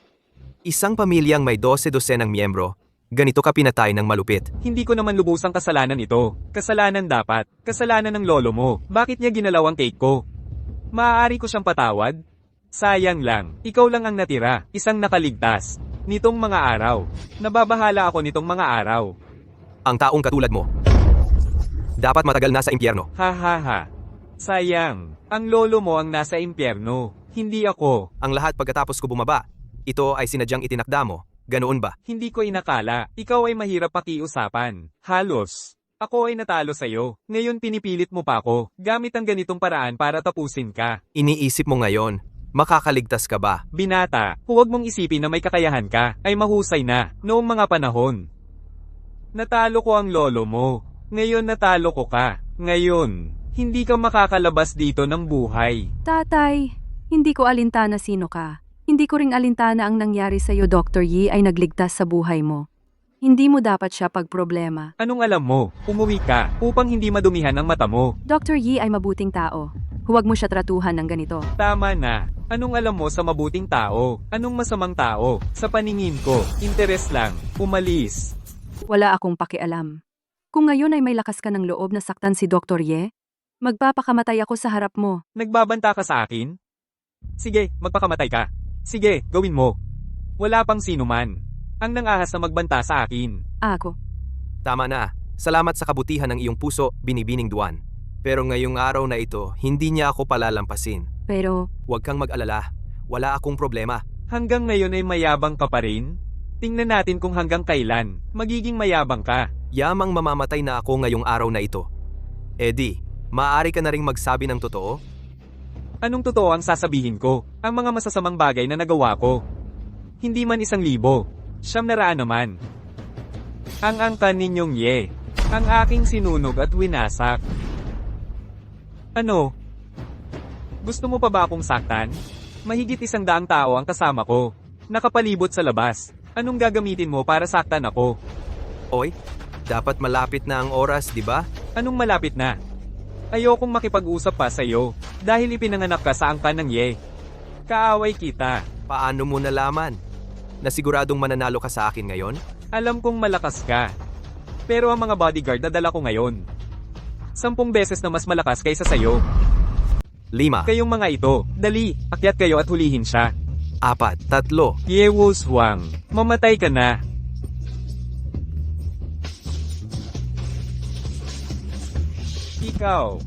Isang pamilyang may 12 ng miyembro, ganito ka pinatay ng malupit. Hindi ko naman lubusang kasalanan ito. Kasalanan dapat. Kasalanan ng lolo mo. Bakit niya ginalaw ang cake ko? Maaari ko siyang patawad? Sayang lang, ikaw lang ang natira, isang nakaligtas. Nitong mga araw. Nababahala ako nitong mga araw. Ang taong katulad mo, dapat matagal na sa impyerno. Ha ha ha. Sayang, ang lolo mo ang nasa impyerno, hindi ako. Ang lahat pagkatapos ko bumaba. Ito ay sinadyang itinakda mo. Ganoon ba? Hindi ko inakala, ikaw ay mahirap pakiusapan. Halos. Ako ay natalo sa'yo. Ngayon pinipilit mo pa ako, gamit ang ganitong paraan para tapusin ka. Iniisip mo ngayon, makakaligtas ka ba? Binata, huwag mong isipin na may kakayahan ka, ay mahusay na, noong mga panahon. Natalo ko ang lolo mo. Ngayon natalo ko ka. Ngayon, hindi ka makakalabas dito ng buhay. Tatay, hindi ko alintana sino ka. Hindi ko ring alintana ang nangyari sa'yo, Dr. Yi ay nagligtas sa buhay mo. Hindi mo dapat siya pagproblema. Anong alam mo? Umuwi ka, upang hindi madumihan ang mata mo. Dr. Yi ay mabuting tao. Huwag mo siya tratuhan ng ganito. Tama na. Anong alam mo sa mabuting tao? Anong masamang tao? Sa paningin ko, interes lang. Umalis. Wala akong pakialam. Kung ngayon ay may lakas ka ng loob na saktan si Dr. Ye, magpapakamatay ako sa harap mo. Nagbabanta ka sa akin? Sige, magpakamatay ka. Sige, gawin mo. Wala pang sino man ang nangahas na magbanta sa akin. Ako. Tama na. Salamat sa kabutihan ng iyong puso, binibining Duan. Pero ngayong araw na ito, hindi niya ako palalampasin. Pero, Huwag kang mag-alala. Wala akong problema. Hanggang ngayon ay mayabang ka pa rin? Tingnan natin kung hanggang kailan magiging mayabang ka. Yamang mamamatay na ako ngayong araw na ito. Eddie, maaari ka na ring magsabi ng totoo? Anong totoo ang sasabihin ko? Ang mga masasamang bagay na nagawa ko. Hindi man 1,000, 900 naman. Ang angkan ninyong Ye, ang aking sinunog at winasak. Ano? Gusto mo pa ba akong saktan? Mahigit 100 tao ang kasama ko. Nakapalibot sa labas. Anong gagamitin mo para saktan ako? Oy, dapat malapit na ang oras, di ba? Anong malapit na? Ayokong makipag-usap pa sa'yo dahil ipinanganak ka sa angkan ng Ye. Kaaway kita. Paano mo nalaman? Nasiguradong mananalo ka sa akin ngayon? Alam kong malakas ka. Pero ang mga bodyguard na dala ko ngayon, 10 beses na mas malakas kaysa sa'yo. 5, Kayong mga ito, dali, akyat kayo at hulihin siya. 4, 3. Ye Wushuang, mamatay ka na. Ikaw.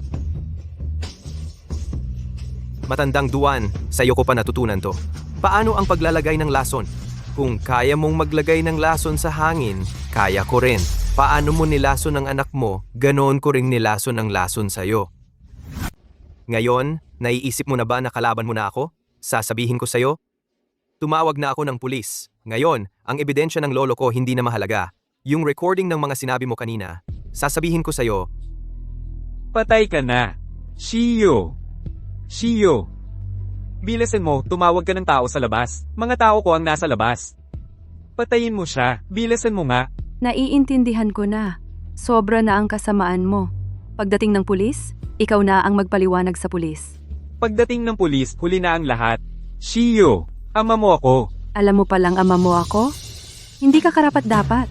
Matandang Duan, sa'yo ko pa natutunan to. Paano ang paglalagay ng lason? Kung kaya mong maglagay ng lason sa hangin, kaya ko rin. Paano mo nilason ang anak mo, ganoon ko ring nilason ang lason sa'yo. Ngayon, naiisip mo na ba na kalaban mo na ako? Sasabihin ko sa'yo? Tumawag na ako ng pulis. Ngayon, ang ebidensya ng lolo ko hindi na mahalaga. Yung recording ng mga sinabi mo kanina, sasabihin ko sa'yo, Patay ka na. Shiyo. Shiyo. Bilisan mo, tumawag ka ng tao sa labas. Mga tao ko ang nasa labas. Patayin mo siya. Bilisan mo nga. naiintindihan ko na. Sobra na ang kasamaan mo. Pagdating ng pulis, ikaw na ang magpaliwanag sa pulis. Pagdating ng pulis, huli na ang lahat. Shiyo. Ama mo ako. Alam mo palang ama mo ako? Hindi ka karapat-dapat.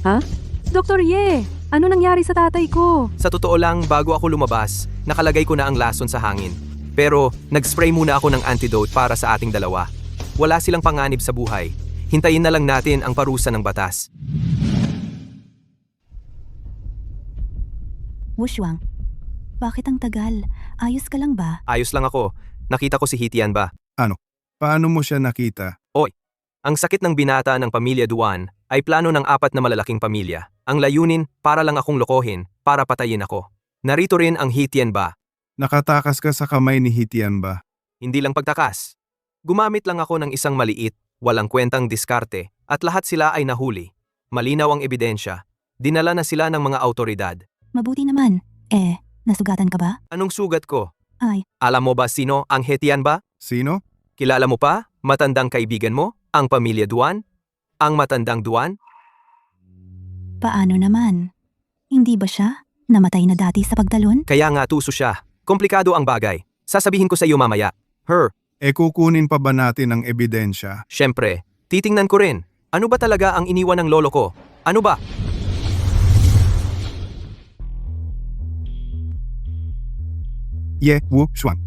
Ha? Dr. Ye, ano nangyari sa tatay ko? sa totoo lang bago ako lumabas, nakalagay ko na ang lason sa hangin. Pero nag-spray muna ako ng antidote para sa ating dalawa. Wala silang panganib sa buhay. Hintayin na lang natin ang parusa ng batas. Wushuang, bakit ang tagal? Ayos ka lang ba? Ayos lang ako. Nakita ko si Hitian ba? Paano mo siya nakita? Ang sakit ng binata ng pamilya Duan ay plano ng 4 na malalaking pamilya. Ang layunin para lang akong lokohin, para patayin ako. Narito rin ang Hitian ba? Nakatakas ka sa kamay ni Hitian ba? Hindi lang pagtakas. Gumamit lang ako ng isang maliit, walang kwentang diskarte, at lahat sila ay nahuli. Malinaw ang ebidensya. Dinala na sila ng mga autoridad. Mabuti naman. Nasugatan ka ba? Anong sugat ko? Ay, Alam mo ba sino ang Hitian ba? Sino? Kilala mo pa? Matandang kaibigan mo? Ang pamilya Duan? Ang matandang Duan? paano naman? Hindi ba siya namatay na dati sa pagtalon? Kaya nga tuso siya. Komplikado ang bagay. Sasabihin ko sa iyo mamaya. Kukunin pa ba natin ang ebidensya? Syempre, titingnan ko rin. Ano ba talaga ang iniwan ng lolo ko? Ano ba? Ye Wushuang.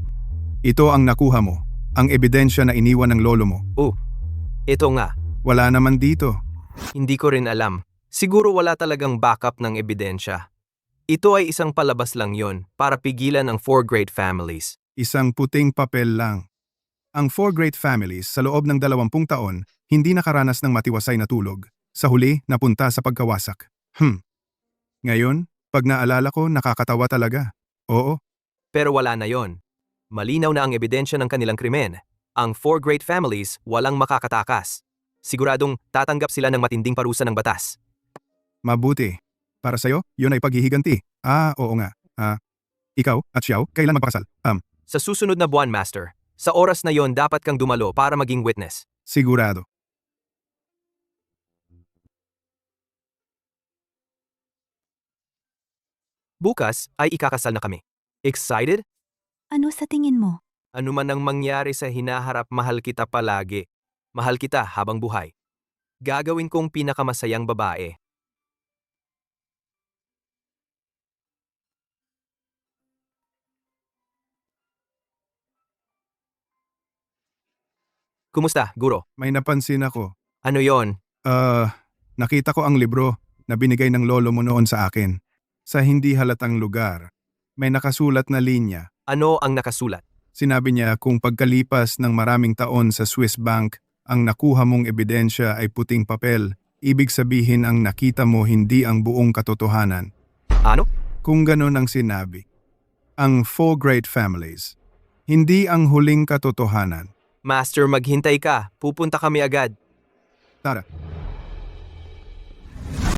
Ito ang nakuha mo, ang ebidensya na iniwan ng lolo mo. Ito nga, Wala naman dito. hindi ko rin alam. Siguro wala talagang backup ng ebidensya. Ito ay isang palabas lang yon para pigilan ang 4 great families. Isang puting papel lang. Ang 4 great families sa loob ng 20 taon hindi nakaranas ng matiwasay na tulog. Sa huli, napunta sa pagkawasak. Ngayon, pag naalala ko, nakakatawa talaga. Oo, Pero wala na yon. Malinaw na ang ebidensya ng kanilang krimen. Ang 4 great families walang makakatakas. Siguradong tatanggap sila ng matinding parusa ng batas. mabuti. Para sa'yo, yun ay paghihiganti. Oo nga. Ikaw at Xiao, kailan magpakasal? Sa susunod na buwan, Master, sa oras na yon dapat kang dumalo para maging witness. Sigurado. Bukas ay ikakasal na kami. Excited? Ano sa tingin mo? Ano man ang mangyari sa hinaharap, mahal kita palagi. Mahal kita habang buhay. Gagawin kong pinakamasayang babae. Kumusta, Guro? May napansin ako. Ano yon? Nakita ko ang libro na binigay ng lolo mo noon sa akin. Sa hindi halatang lugar, may nakasulat na linya. Ano ang nakasulat? Sinabi niya kung pagkalipas ng maraming taon sa Swiss Bank, ang nakuha mong ebidensya ay puting papel, ibig sabihin ang nakita mo hindi ang buong katotohanan. Ano? Kung ganon ang sinabi. Ang 4 great families, hindi ang huling katotohanan. Master, maghintay ka. Pupunta kami agad. Tara,